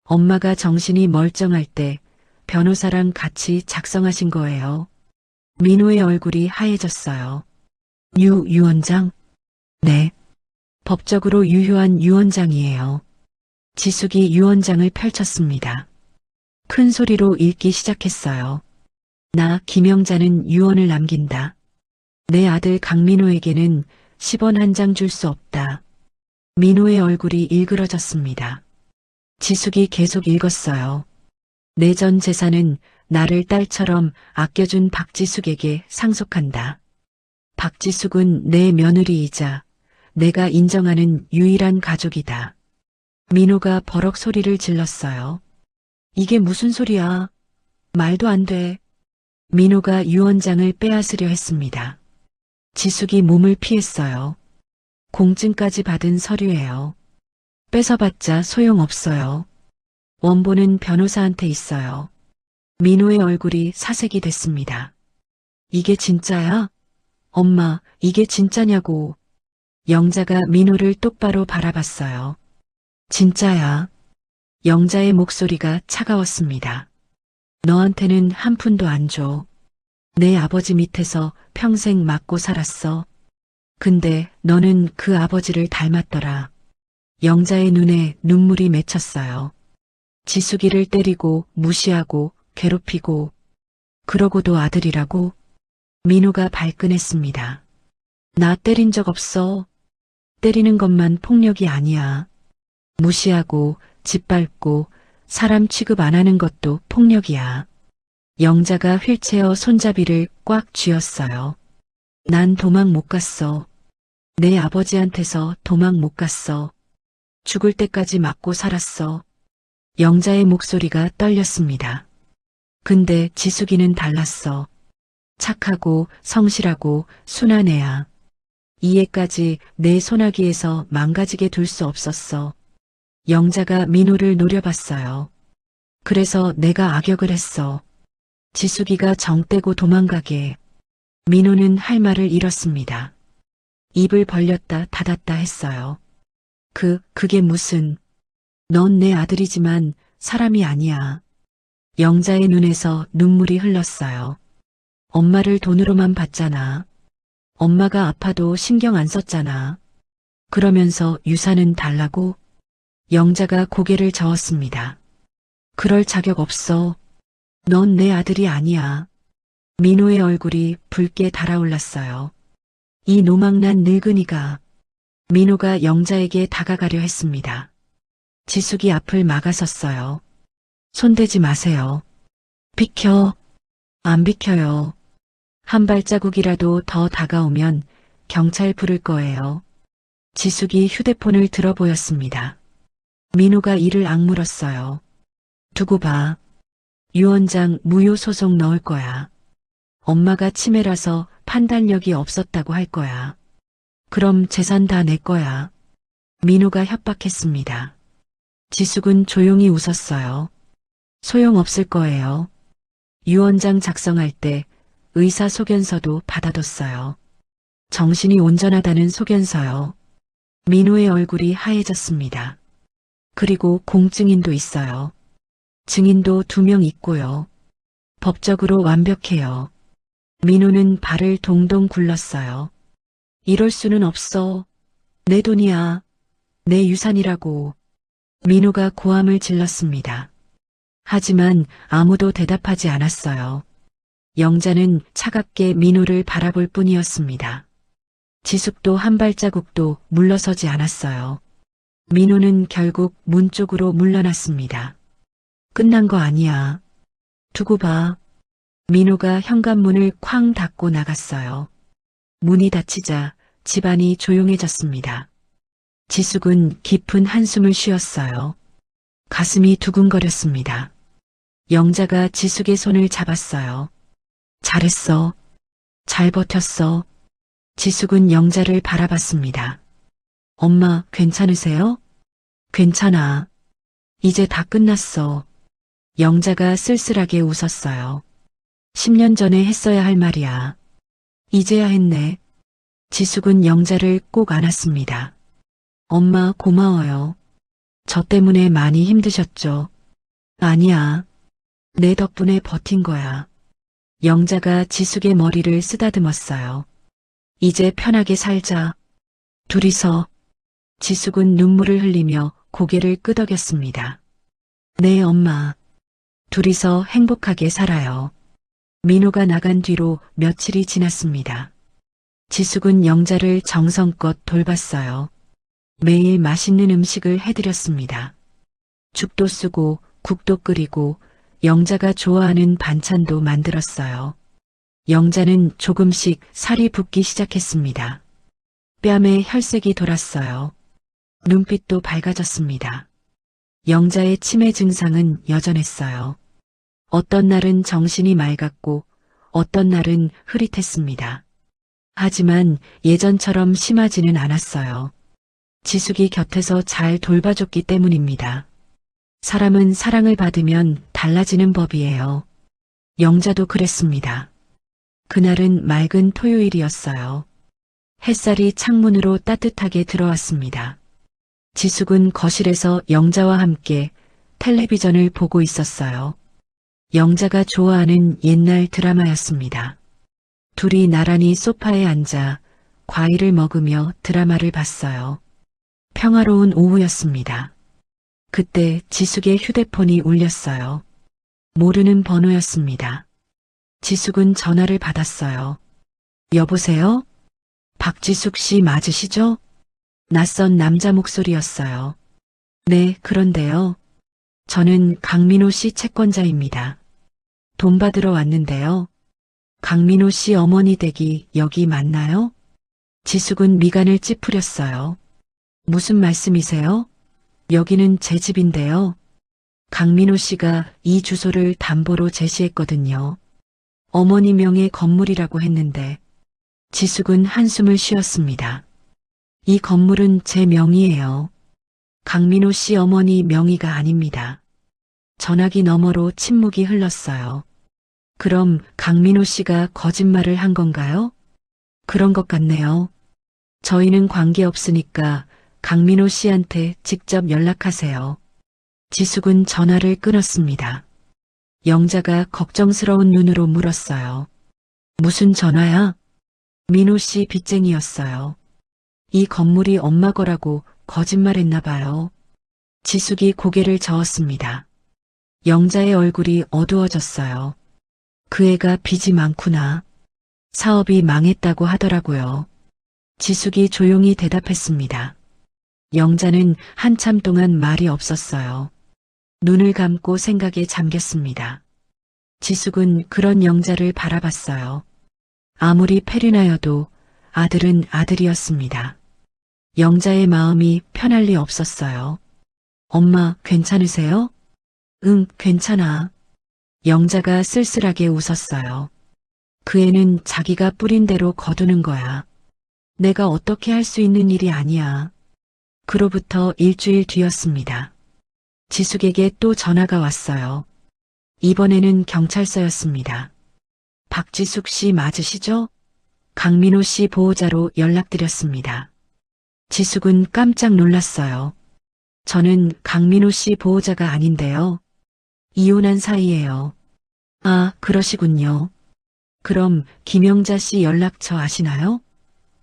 엄마가 정신이 멀쩡할 때 변호사랑 같이 작성하신 거예요. 민호의 얼굴이 하얘졌어요. 유언장? 네. 법적으로 유효한 유언장이에요. 지숙이 유언장을 펼쳤습니다. 큰 소리로 읽기 시작했어요. 나 김영자는 유언을 남긴다. 내 아들 강민호에게는 10원 한 장 줄 수 없다. 민호의 얼굴이 일그러졌습니다. 지숙이 계속 읽었어요. 내 전 재산은 나를 딸처럼 아껴준 박지숙에게 상속한다. 박지숙은 내 며느리이자 내가 인정하는 유일한 가족이다. 민호가 버럭 소리를 질렀어요. 이게 무슨 소리야? 말도 안 돼. 민호가 유언장을 빼앗으려 했습니다. 지숙이 몸을 피했어요. 공증까지 받은 서류예요. 뺏어봤자 소용없어요. 원본은 변호사한테 있어요. 민호의 얼굴이 사색이 됐습니다. 이게 진짜야? 엄마, 이게 진짜냐고. 영자가 민호를 똑바로 바라봤어요. 진짜야. 영자의 목소리가 차가웠습니다. 너한테는 한 푼도 안 줘. 내 아버지 밑에서 평생 맞고 살았어. 근데 너는 그 아버지를 닮았더라. 영자의 눈에 눈물이 맺혔어요. 지숙이를 때리고 무시하고 괴롭히고 그러고도 아들이라고? 민호가 발끈했습니다. 나 때린 적 없어. 때리는 것만 폭력이 아니야. 무시하고 짓밟고 사람 취급 안 하는 것도 폭력이야. 영자가 휠체어 손잡이를 꽉 쥐었어요. 난 도망 못 갔어. 내 아버지한테서 도망 못 갔어. 죽을 때까지 맞고 살았어. 영자의 목소리가 떨렸습니다. 근데 지숙이는 달랐어. 착하고 성실하고 순한 애야. 이 애까지 내 소나기에서 망가지게 둘 수 없었어. 영자가 민호를 노려봤어요. 그래서 내가 악역을 했어. 지숙이가 정떼고 도망가게. 민호는 할 말을 잃었습니다. 입을 벌렸다 닫았다 했어요. 그게 무슨. 넌 내 아들이지만 사람이 아니야. 영자의 눈에서 눈물이 흘렀어요. 엄마를 돈으로만 봤잖아. 엄마가 아파도 신경 안 썼잖아. 그러면서 유산은 달라고? 영자가 고개를 저었습니다. 그럴 자격 없어. 넌 내 아들이 아니야. 민호의 얼굴이 붉게 달아올랐어요. 이 노망난 늙은이가. 민호가 영자에게 다가가려 했습니다. 지숙이 앞을 막아섰어요. 손대지 마세요. 비켜. 안 비켜요. 한 발자국이라도 더 다가오면 경찰 부를 거예요. 지숙이 휴대폰을 들어 보였습니다. 민호가 이를 악물었어요. 두고 봐. 유언장 무효 소송 넣을 거야. 엄마가 치매라서 판단력이 없었다고 할 거야. 그럼 재산 다 내 거야. 민호가 협박했습니다. 지숙은 조용히 웃었어요. 소용없을 거예요. 유언장 작성할 때 의사 소견서도 받아뒀어요. 정신이 온전하다는 소견서요. 민호의 얼굴이 하얘졌습니다. 그리고 공증인도 있어요. 증인도 2명 있고요. 법적으로 완벽해요. 민호는 발을 동동 굴렀어요. 이럴 수는 없어. 내 돈이야. 내 유산이라고. 민호가 고함을 질렀습니다. 하지만 아무도 대답하지 않았어요. 영자는 차갑게 민호를 바라볼 뿐이었습니다. 지숙도 한 발자국도 물러서지 않았어요. 민호는 결국 문 쪽으로 물러났습니다. 끝난 거 아니야. 두고 봐. 민호가 현관문을 쾅 닫고 나갔어요. 문이 닫히자 집안이 조용해졌습니다. 지숙은 깊은 한숨을 쉬었어요. 가슴이 두근거렸습니다. 영자가 지숙의 손을 잡았어요. 잘했어. 잘 버텼어. 지숙은 영자를 바라봤습니다. 엄마, 괜찮으세요? 괜찮아. 이제 다 끝났어. 영자가 쓸쓸하게 웃었어요. 10년 전에 했어야 할 말이야. 이제야 했네. 지숙은 영자를 꼭 안았습니다. 엄마 고마워요. 저 때문에 많이 힘드셨죠? 아니야. 내 덕분에 버틴 거야. 영자가 지숙의 머리를 쓰다듬었어요. 이제 편하게 살자. 둘이서. 지숙은 눈물을 흘리며 고개를 끄덕였습니다. 네, 엄마. 둘이서 행복하게 살아요. 민호가 나간 뒤로 며칠이 지났습니다. 지숙은 영자를 정성껏 돌봤어요. 매일 맛있는 음식을 해드렸습니다. 죽도 쓰고 국도 끓이고 영자가 좋아하는 반찬도 만들었어요. 영자는 조금씩 살이 붓기 시작했습니다. 뺨에 혈색이 돌았어요. 눈빛도 밝아졌습니다. 영자의 치매 증상은 여전했어요. 어떤 날은 정신이 맑았고 어떤 날은 흐릿했습니다. 하지만 예전처럼 심하지는 않았어요. 지숙이 곁에서 잘 돌봐줬기 때문입니다. 사람은 사랑을 받으면 달라지는 법이에요. 영자도 그랬습니다. 그날은 맑은 토요일이었어요. 햇살이 창문으로 따뜻하게 들어왔습니다. 지숙은 거실에서 영자와 함께 텔레비전을 보고 있었어요. 영자가 좋아하는 옛날 드라마였습니다. 둘이 나란히 소파에 앉아 과일을 먹으며 드라마를 봤어요. 평화로운 오후였습니다. 그때 지숙의 휴대폰이 울렸어요. 모르는 번호였습니다. 지숙은 전화를 받았어요. 여보세요? 박지숙 씨 맞으시죠? 낯선 남자 목소리였어요. 네, 그런데요. 저는 강민호 씨 채권자입니다. 돈 받으러 왔는데요. 강민호 씨 어머니 댁이 여기 맞나요? 지숙은 미간을 찌푸렸어요. 무슨 말씀이세요? 여기는 제 집인데요. 강민호 씨가 이 주소를 담보로 제시했거든요. 어머니 명의 건물이라고 했는데 지숙은 한숨을 쉬었습니다. 이 건물은 제 명의예요. 강민호 씨 어머니 명의가 아닙니다. 전화기 너머로 침묵이 흘렀어요. 그럼 강민호 씨가 거짓말을 한 건가요? 그런 것 같네요. 저희는 관계없으니까 강민호 씨한테 직접 연락하세요. 지숙은 전화를 끊었습니다. 영자가 걱정스러운 눈으로 물었어요. 무슨 전화야? 민호 씨 빚쟁이였어요. 이 건물이 엄마 거라고 거짓말했나 봐요. 지숙이 고개를 저었습니다. 영자의 얼굴이 어두워졌어요. 그 애가 빚이 많구나. 사업이 망했다고 하더라고요. 지숙이 조용히 대답했습니다. 영자는 한참 동안 말이 없었어요. 눈을 감고 생각에 잠겼습니다. 지숙은 그런 영자를 바라봤어요. 아무리 페류나여도 아들은 아들이었습니다. 영자의 마음이 편할 리 없었어요. 엄마, 괜찮으세요? 응, 괜찮아. 영자가 쓸쓸하게 웃었어요. 그 애는 자기가 뿌린 대로 거두는 거야. 내가 어떻게 할 수 있는 일이 아니야. 그로부터 일주일 뒤였습니다. 지숙에게 또 전화가 왔어요. 이번에는 경찰서였습니다. 박지숙 씨 맞으시죠? 강민호 씨 보호자로 연락드렸습니다. 지숙은 깜짝 놀랐어요. 저는 강민호 씨 보호자가 아닌데요. 이혼한 사이예요. 아, 그러시군요. 그럼 김영자 씨 연락처 아시나요?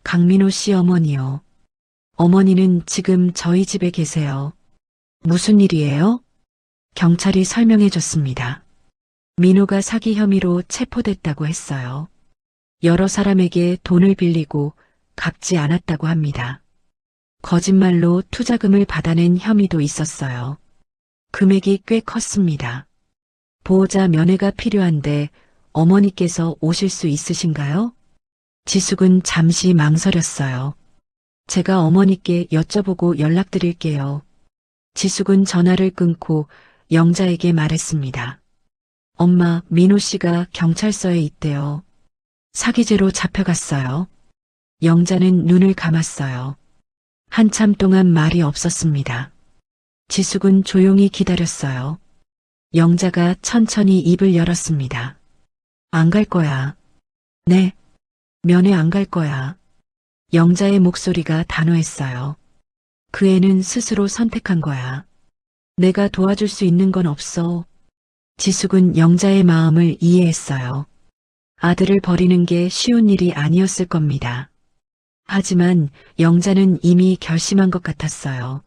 강민호 씨 어머니요. 어머니는 지금 저희 집에 계세요. 무슨 일이에요? 경찰이 설명해 줬습니다. 민호가 사기 혐의로 체포됐다고 했어요. 여러 사람에게 돈을 빌리고 갚지 않았다고 합니다. 거짓말로 투자금을 받아낸 혐의도 있었어요. 금액이 꽤 컸습니다. 보호자 면회가 필요한데 어머니께서 오실 수 있으신가요? 지숙은 잠시 망설였어요. 제가 어머니께 여쭤보고 연락드릴게요. 지숙은 전화를 끊고 영자에게 말했습니다. 엄마, 민호 씨가 경찰서에 있대요. 사기죄로 잡혀갔어요. 영자는 눈을 감았어요. 한참 동안 말이 없었습니다. 지숙은 조용히 기다렸어요. 영자가 천천히 입을 열었습니다. 안 갈 거야. 네. 면회 안 갈 거야. 영자의 목소리가 단호했어요. 그 애는 스스로 선택한 거야. 내가 도와줄 수 있는 건 없어. 지숙은 영자의 마음을 이해했어요. 아들을 버리는 게 쉬운 일이 아니었을 겁니다. 하지만 영자는 이미 결심한 것 같았어요.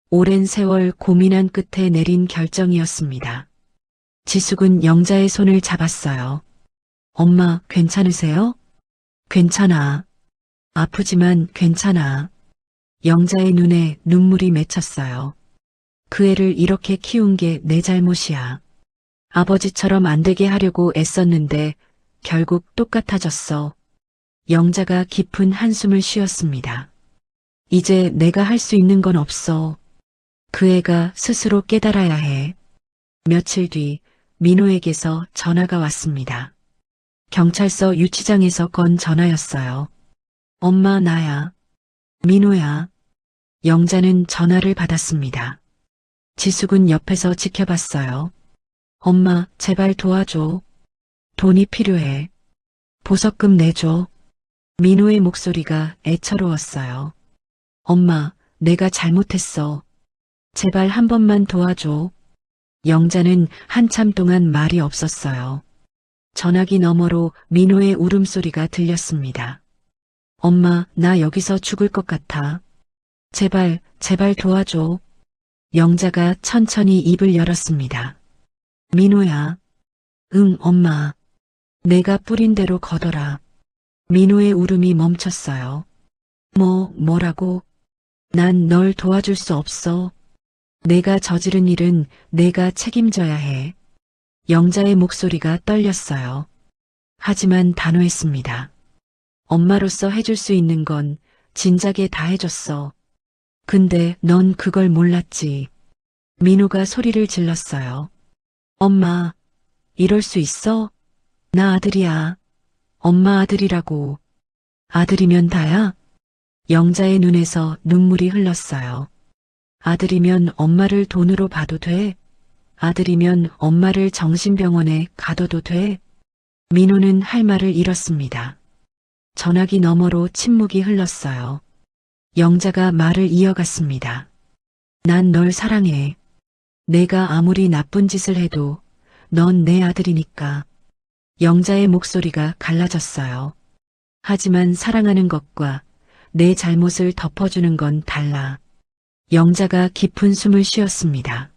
오랜 세월 고민한 끝에 내린 결정이었습니다. 지숙은 영자의 손을 잡았어요. 엄마, 괜찮으세요? 괜찮아. 아프지만 괜찮아. 영자의 눈에 눈물이 맺혔어요. 그 애를 이렇게 키운 게 내 잘못이야. 아버지처럼 안 되게 하려고 애썼는데 결국 똑같아졌어. 영자가 깊은 한숨을 쉬었습니다. 이제 내가 할 수 있는 건 없어. 그 애가 스스로 깨달아야 해. 며칠 뒤 민호에게서 전화가 왔습니다. 경찰서 유치장에서 건 전화였어요. 엄마, 나야. 민호야. 영자는 전화를 받았습니다. 지숙은 옆에서 지켜봤어요. 엄마, 제발 도와줘. 돈이 필요해. 보석금 내줘. 민호의 목소리가 애처로웠어요. 엄마, 내가 잘못했어. 제발 한 번만 도와줘. 영자는 한참 동안 말이 없었어요. 전화기 너머로 민호의 울음소리가 들렸습니다. 엄마, 나 여기서 죽을 것 같아. 제발, 제발 도와줘. 영자가 천천히 입을 열었습니다. 민호야. 응, 엄마. 내가 뿌린 대로 거둬라. 민호의 울음이 멈췄어요. 뭐라고? 난 널 도와줄 수 없어. 내가 저지른 일은 내가 책임져야 해. 영자의 목소리가 떨렸어요. 하지만 단호했습니다. 엄마로서 해줄 수 있는 건 진작에 다 해줬어. 근데 넌 그걸 몰랐지. 민호가 소리를 질렀어요. 엄마, 이럴 수 있어? 나 아들이야. 엄마 아들이라고. 아들이면 다야? 영자의 눈에서 눈물이 흘렀어요. 아들이면 엄마를 돈으로 봐도 돼? 아들이면 엄마를 정신병원에 가둬도 돼? 민호는 할 말을 잃었습니다. 전화기 너머로 침묵이 흘렀어요. 영자가 말을 이어갔습니다. 난 널 사랑해. 내가 아무리 나쁜 짓을 해도 넌 내 아들이니까. 영자의 목소리가 갈라졌어요. 하지만 사랑하는 것과 내 잘못을 덮어주는 건 달라. 영자가 깊은 숨을 쉬었습니다.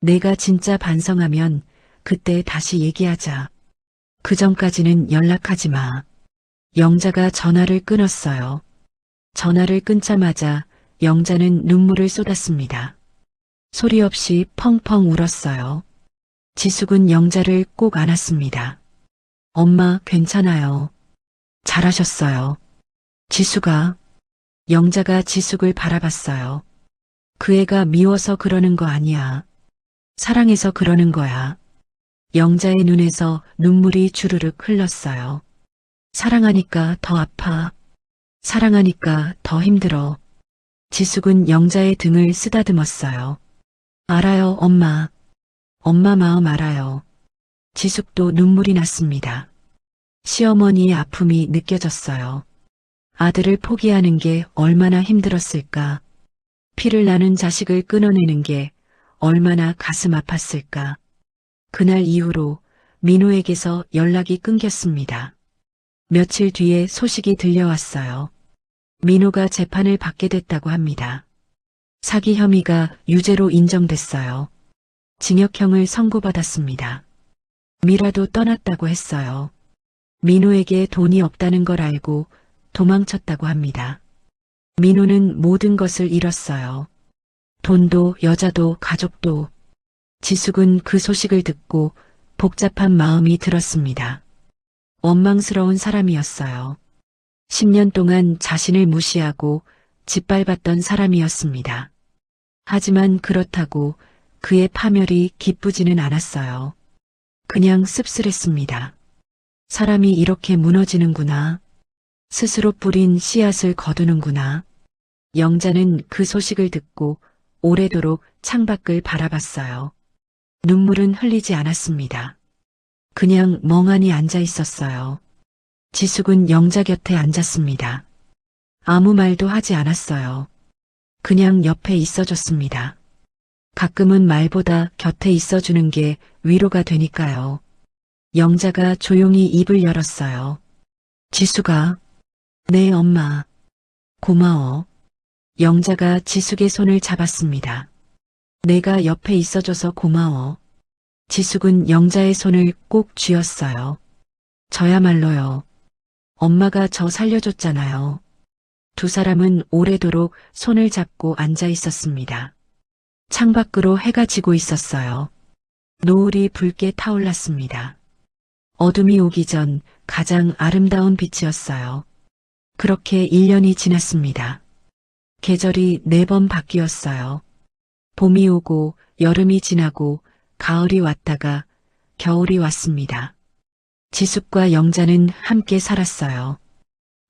내가 진짜 반성하면 그때 다시 얘기하자. 그 전까지는 연락하지 마. 영자가 전화를 끊었어요. 전화를 끊자마자 영자는 눈물을 쏟았습니다. 소리 없이 펑펑 울었어요. 지숙은 영자를 꼭 안았습니다. 엄마, 괜찮아요. 잘하셨어요. 지숙아. 영자가 지숙을 바라봤어요. 그 애가 미워서 그러는 거 아니야. 사랑해서 그러는 거야. 영자의 눈에서 눈물이 주르륵 흘렀어요. 사랑하니까 더 아파. 사랑하니까 더 힘들어. 지숙은 영자의 등을 쓰다듬었어요. 알아요, 엄마. 엄마 마음 알아요. 지숙도 눈물이 났습니다. 시어머니의 아픔이 느껴졌어요. 아들을 포기하는 게 얼마나 힘들었을까. 피를 나는 자식을 끊어내는 게 얼마나 가슴 아팠을까. 그날 이후로 민호에게서 연락이 끊겼습니다. 며칠 뒤에 소식이 들려왔어요. 민호가 재판을 받게 됐다고 합니다. 사기 혐의가 유죄로 인정됐어요. 징역형을 선고받았습니다. 미라도 떠났다고 했어요. 민호에게 돈이 없다는 걸 알고 도망쳤다고 합니다. 민호는 모든 것을 잃었어요. 돈도 여자도 가족도. 지숙은 그 소식을 듣고 복잡한 마음이 들었습니다. 원망스러운 사람이었어요. 10년 동안 자신을 무시하고 짓밟았던 사람이었습니다. 하지만 그렇다고 그의 파멸이 기쁘지는 않았어요. 그냥 씁쓸했습니다. 사람이 이렇게 무너지는구나. 스스로 뿌린 씨앗을 거두는구나. 영자는 그 소식을 듣고 오래도록 창밖을 바라봤어요. 눈물은 흘리지 않았습니다. 그냥 멍하니 앉아 있었어요. 지숙은 영자 곁에 앉았습니다. 아무 말도 하지 않았어요. 그냥 옆에 있어줬습니다. 가끔은 말보다 곁에 있어주는 게 위로가 되니까요. 영자가 조용히 입을 열었어요. 지숙아, 네 엄마, 고마워. 영자가 지숙의 손을 잡았습니다. 내가 옆에 있어줘서 고마워. 지숙은 영자의 손을 꼭 쥐었어요. 저야말로요. 엄마가 저 살려줬잖아요. 두 사람은 오래도록 손을 잡고 앉아 있었습니다. 창밖으로 해가 지고 있었어요. 노을이 붉게 타올랐습니다. 어둠이 오기 전 가장 아름다운 빛이었어요. 그렇게 1년이 지났습니다. 계절이 4번 바뀌었어요. 봄이 오고 여름이 지나고 가을이 왔다가 겨울이 왔습니다. 지숙과 영자는 함께 살았어요.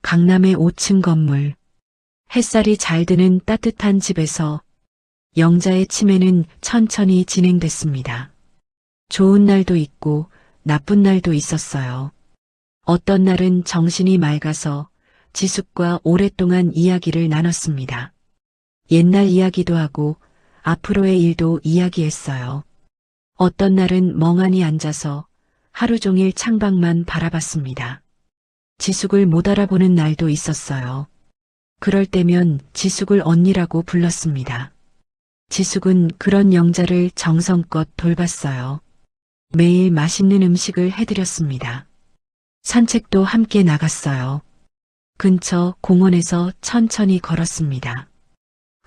강남의 5층 건물, 햇살이 잘 드는 따뜻한 집에서 영자의 치매는 천천히 진행됐습니다. 좋은 날도 있고 나쁜 날도 있었어요. 어떤 날은 정신이 맑아서 지숙과 오랫동안 이야기를 나눴습니다. 옛날 이야기도 하고 앞으로의 일도 이야기했어요. 어떤 날은 멍하니 앉아서 하루 종일 창밖만 바라봤습니다. 지숙을 못 알아보는 날도 있었어요. 그럴 때면 지숙을 언니라고 불렀습니다. 지숙은 그런 영자를 정성껏 돌봤어요. 매일 맛있는 음식을 해드렸습니다. 산책도 함께 나갔어요. 근처 공원에서 천천히 걸었습니다.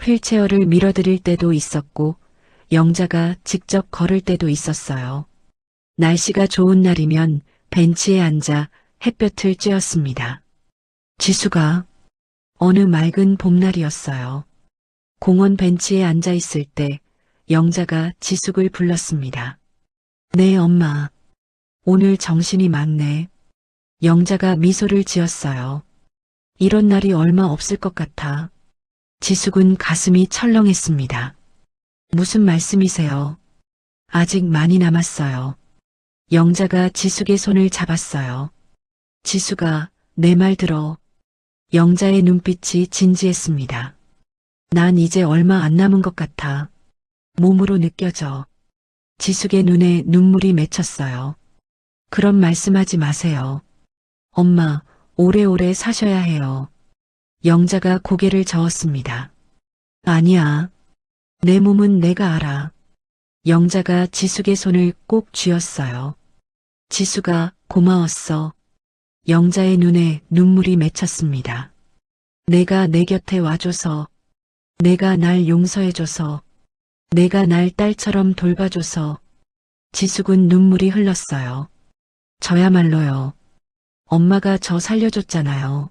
휠체어를 밀어드릴 때도 있었고 영자가 직접 걸을 때도 있었어요. 날씨가 좋은 날이면 벤치에 앉아 햇볕을 쬐었습니다. 지숙아, 어느 맑은 봄날이었어요. 공원 벤치에 앉아 있을 때 영자가 지숙을 불렀습니다. 네, 엄마. 오늘 정신이 맑네. 영자가 미소를 지었어요. 이런 날이 얼마 없을 것 같아. 지숙은 가슴이 철렁했습니다. 무슨 말씀이세요? 아직 많이 남았어요. 영자가 지숙의 손을 잡았어요. 지숙아, 내 말 들어. 영자의 눈빛이 진지했습니다. 난 이제 얼마 안 남은 것 같아. 몸으로 느껴져. 지숙의 눈에 눈물이 맺혔어요. 그런 말씀하지 마세요. 엄마, 오래오래 사셔야 해요. 영자가 고개를 저었습니다. 아니야. 내 몸은 내가 알아. 영자가 지숙의 손을 꼭 쥐었어요. 지숙아, 고마웠어. 영자의 눈에 눈물이 맺혔습니다. 내가 내 곁에 와줘서, 내가 날 용서해줘서, 내가 날 딸처럼 돌봐줘서. 지숙은 눈물이 흘렀어요. 저야말로요. 엄마가 저 살려줬잖아요.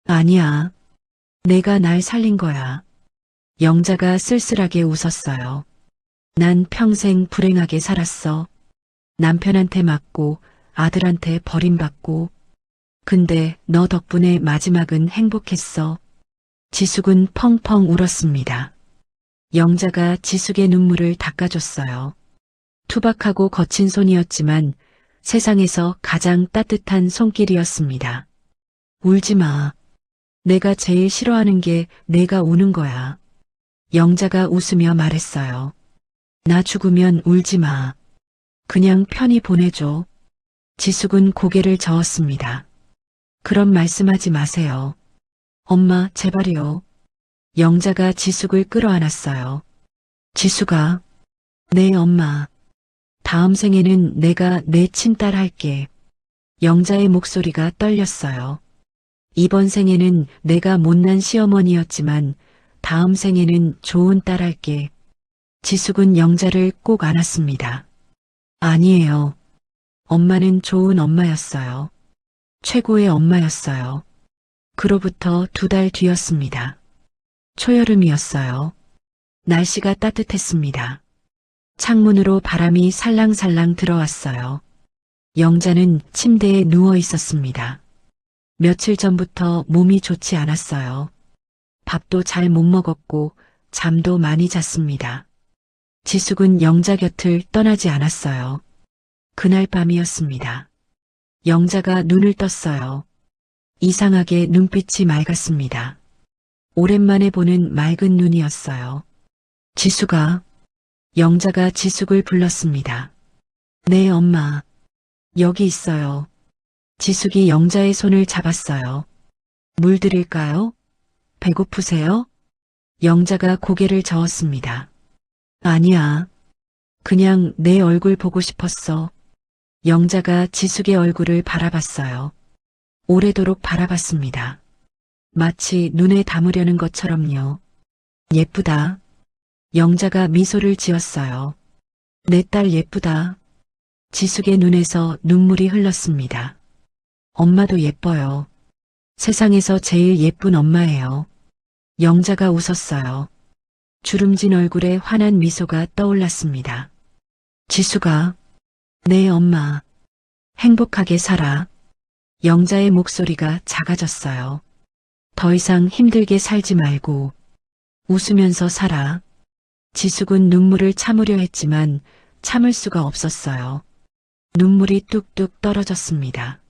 아니야. 내가 날 살린 거야. 영자가 쓸쓸하게 웃었어요. 난 평생 불행하게 살았어. 남편한테 맞고 아들한테 버림받고. 근데 너 덕분에 마지막은 행복했어. 지숙은 펑펑 울었습니다. 영자가 지숙의 눈물을 닦아줬어요. 투박하고 거친 손이었지만 세상에서 가장 따뜻한 손길이었습니다. 울지 마. 내가 제일 싫어하는 게 내가 우는 거야. 영자가 웃으며 말했어요. 나 죽으면 울지 마. 그냥 편히 보내줘. 지숙은 고개를 저었습니다. 그런 말씀하지 마세요. 엄마, 제발이요. 영자가 지숙을 끌어안았어요. 지숙아, 네 엄마. 다음 생에는 내가 내 친딸 할게. 영자의 목소리가 떨렸어요. 이번 생에는 내가 못난 시어머니였지만 다음 생에는 좋은 딸 할게. 지숙은 영자를 꼭 안았습니다. 아니에요. 엄마는 좋은 엄마였어요. 최고의 엄마였어요. 그로부터 2달 뒤였습니다. 초여름이었어요. 날씨가 따뜻했습니다. 창문으로 바람이 살랑살랑 들어왔어요. 영자는 침대에 누워 있었습니다. 며칠 전부터 몸이 좋지 않았어요. 밥도 잘 못 먹었고 잠도 많이 잤습니다. 지숙은 영자 곁을 떠나지 않았어요. 그날 밤이었습니다. 영자가 눈을 떴어요. 이상하게 눈빛이 맑았습니다. 오랜만에 보는 맑은 눈이었어요. 지숙아. 영자가 지숙을 불렀습니다. 네, 엄마. 여기 있어요. 지숙이 영자의 손을 잡았어요. 물 드릴까요? 배고프세요? 영자가 고개를 저었습니다. 아니야. 그냥 내 얼굴 보고 싶었어. 영자가 지숙의 얼굴을 바라봤어요. 오래도록 바라봤습니다. 마치 눈에 담으려는 것처럼요. 예쁘다. 영자가 미소를 지었어요. 내 딸 예쁘다. 지숙의 눈에서 눈물이 흘렀습니다. 엄마도 예뻐요. 세상에서 제일 예쁜 엄마예요. 영자가 웃었어요. 주름진 얼굴에 환한 미소가 떠올랐습니다. 지숙아. 네, 엄마. 행복하게 살아. 영자의 목소리가 작아졌어요. 더 이상 힘들게 살지 말고 웃으면서 살아. 지숙은 눈물을 참으려 했지만 참을 수가 없었어요. 눈물이 뚝뚝 떨어졌습니다.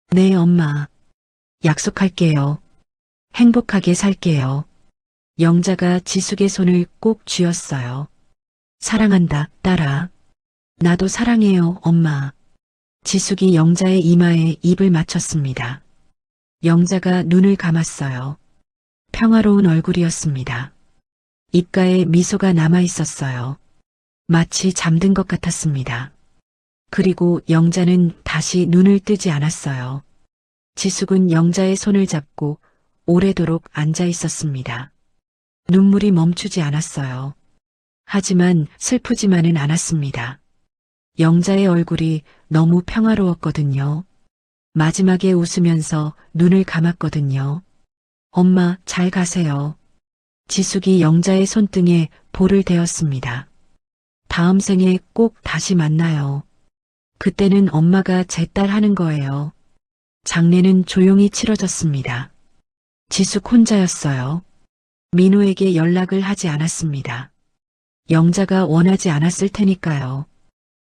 네, 엄마. 약속할게요. 행복하게 살게요. 영자가 지숙의 손을 꼭 쥐었어요. 사랑한다, 딸아. 나도 사랑해요, 엄마. 지숙이 영자의 이마에 입을 맞췄습니다. 영자가 눈을 감았어요. 평화로운 얼굴이었습니다. 입가에 미소가 남아 있었어요. 마치 잠든 것 같았습니다. 그리고 영자는 다시 눈을 뜨지 않았어요. 지숙은 영자의 손을 잡고 오래도록 앉아 있었습니다. 눈물이 멈추지 않았어요. 하지만 슬프지만은 않았습니다. 영자의 얼굴이 너무 평화로웠거든요. 마지막에 웃으면서 눈을 감았거든요. 엄마, 잘 가세요. 지숙이 영자의 손등에 볼을 대었습니다. 다음 생에 꼭 다시 만나요. 그때는 엄마가 제 딸 하는 거예요. 장례는 조용히 치러졌습니다. 지숙 혼자였어요. 민호에게 연락을 하지 않았습니다. 영자가 원하지 않았을 테니까요.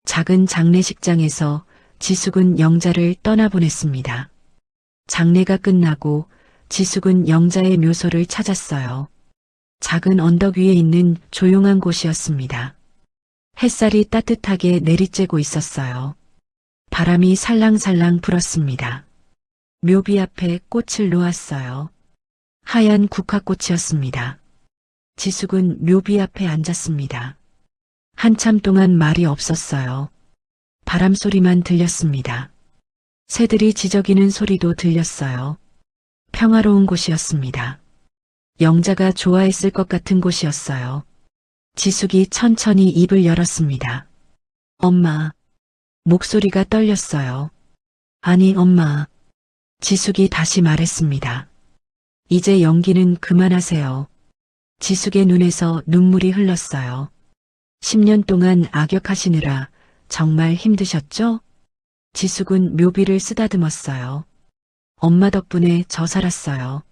작은 장례식장에서 지숙은 영자를 떠나보냈습니다. 장례가 끝나고 지숙은 영자의 묘소를 찾았어요. 작은 언덕 위에 있는 조용한 곳이었습니다. 햇살이 따뜻하게 내리쬐고 있었어요. 바람이 살랑살랑 불었습니다. 묘비 앞에 꽃을 놓았어요. 하얀 국화꽃이었습니다. 지숙은 묘비 앞에 앉았습니다. 한참 동안 말이 없었어요. 바람 소리만 들렸습니다. 새들이 지저귀는 소리도 들렸어요. 평화로운 곳이었습니다. 영자가 좋아했을 것 같은 곳이었어요. 지숙이 천천히 입을 열었습니다. 엄마. 목소리가 떨렸어요. 아니, 엄마. 지숙이 다시 말했습니다. 이제 연기는 그만하세요. 지숙의 눈에서 눈물이 흘렀어요. 10년 동안 악역하시느라 정말 힘드셨죠? 지숙은 묘비를 쓰다듬었어요. 엄마 덕분에 저 살았어요.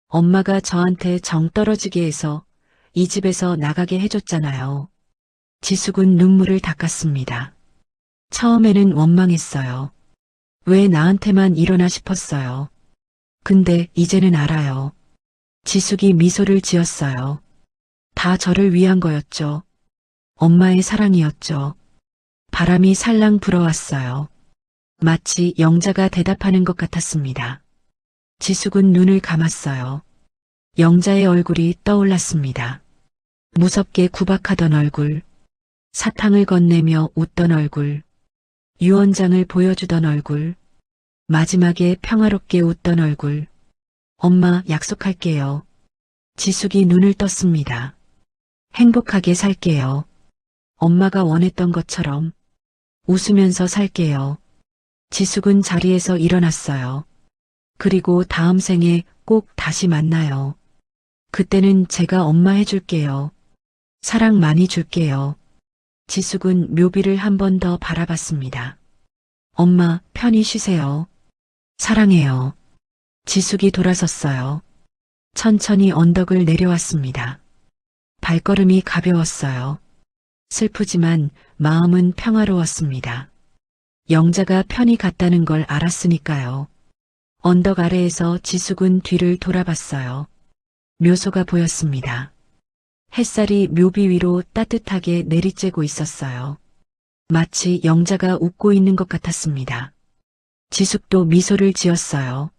엄마가 저한테 정 떨어지게 해서 이 집에서 나가게 해줬잖아요. 지숙은 눈물을 닦았습니다. 처음에는 원망했어요. 왜 나한테만 일어나 싶었어요. 근데 이제는 알아요. 지숙이 미소를 지었어요. 다 저를 위한 거였죠. 엄마의 사랑이었죠. 바람이 살랑 불어왔어요. 마치 영자가 대답하는 것 같았습니다. 지숙은 눈을 감았어요. 영자의 얼굴이 떠올랐습니다. 무섭게 구박하던 얼굴, 사탕을 건네며 웃던 얼굴, 유언장을 보여주던 얼굴, 마지막에 평화롭게 웃던 얼굴. 엄마, 약속할게요. 지숙이 눈을 떴습니다. 행복하게 살게요. 엄마가 원했던 것처럼 웃으면서 살게요. 지숙은 자리에서 일어났어요. 그리고 다음 생에 꼭 다시 만나요. 그때는 제가 엄마 해줄게요. 사랑 많이 줄게요. 지숙은 묘비를 한 번 더 바라봤습니다. 엄마, 편히 쉬세요. 사랑해요. 지숙이 돌아섰어요. 천천히 언덕을 내려왔습니다. 발걸음이 가벼웠어요. 슬프지만 마음은 평화로웠습니다. 영자가 편히 갔다는 걸 알았으니까요. 언덕 아래에서 지숙은 뒤를 돌아봤어요. 묘소가 보였습니다. 햇살이 묘비 위로 따뜻하게 내리쬐고 있었어요. 마치 영자가 웃고 있는 것 같았습니다. 지숙도 미소를 지었어요.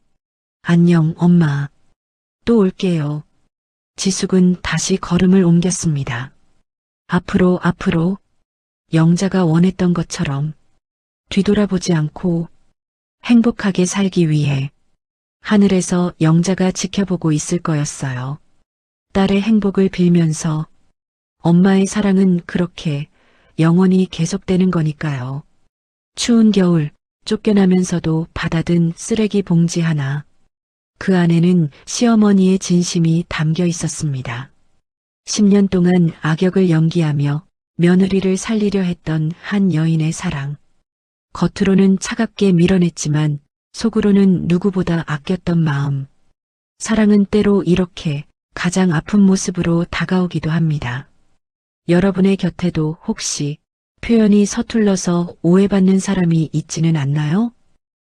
안녕, 엄마. 또 올게요. 지숙은 다시 걸음을 옮겼습니다. 앞으로, 앞으로. 영자가 원했던 것처럼 뒤돌아보지 않고 행복하게 살기 위해 하늘에서 영자가 지켜보고 있을 거였어요. 딸의 행복을 빌면서 엄마의 사랑은 그렇게 영원히 계속되는 거니까요. 추운 겨울 쫓겨나면서도 받아든 쓰레기 봉지 하나. 그 안에는 시어머니의 진심이 담겨 있었습니다. 10년 동안 악역을 연기하며 며느리를 살리려 했던 한 여인의 사랑. 겉으로는 차갑게 밀어냈지만 속으로는 누구보다 아꼈던 마음. 사랑은 때로 이렇게 가장 아픈 모습으로 다가오기도 합니다. 여러분의 곁에도 혹시 표현이 서툴러서 오해받는 사람이 있지는 않나요?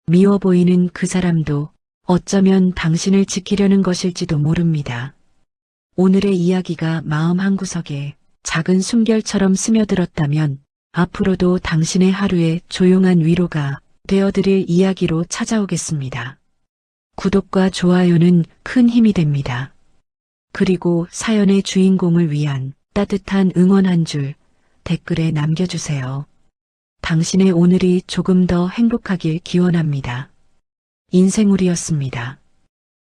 미워 보이는 그 사람도 어쩌면 당신을 지키려는 것일지도 모릅니다. 오늘의 이야기가 마음 한구석에 작은 숨결처럼 스며들었다면 앞으로도 당신의 하루에 조용한 위로가 되어드릴 이야기로 찾아오겠습니다. 구독과 좋아요는 큰 힘이 됩니다. 그리고 사연의 주인공을 위한 따뜻한 응원 한 줄 댓글에 남겨주세요. 당신의 오늘이 조금 더 행복하길 기원합니다. 인생우리였습니다.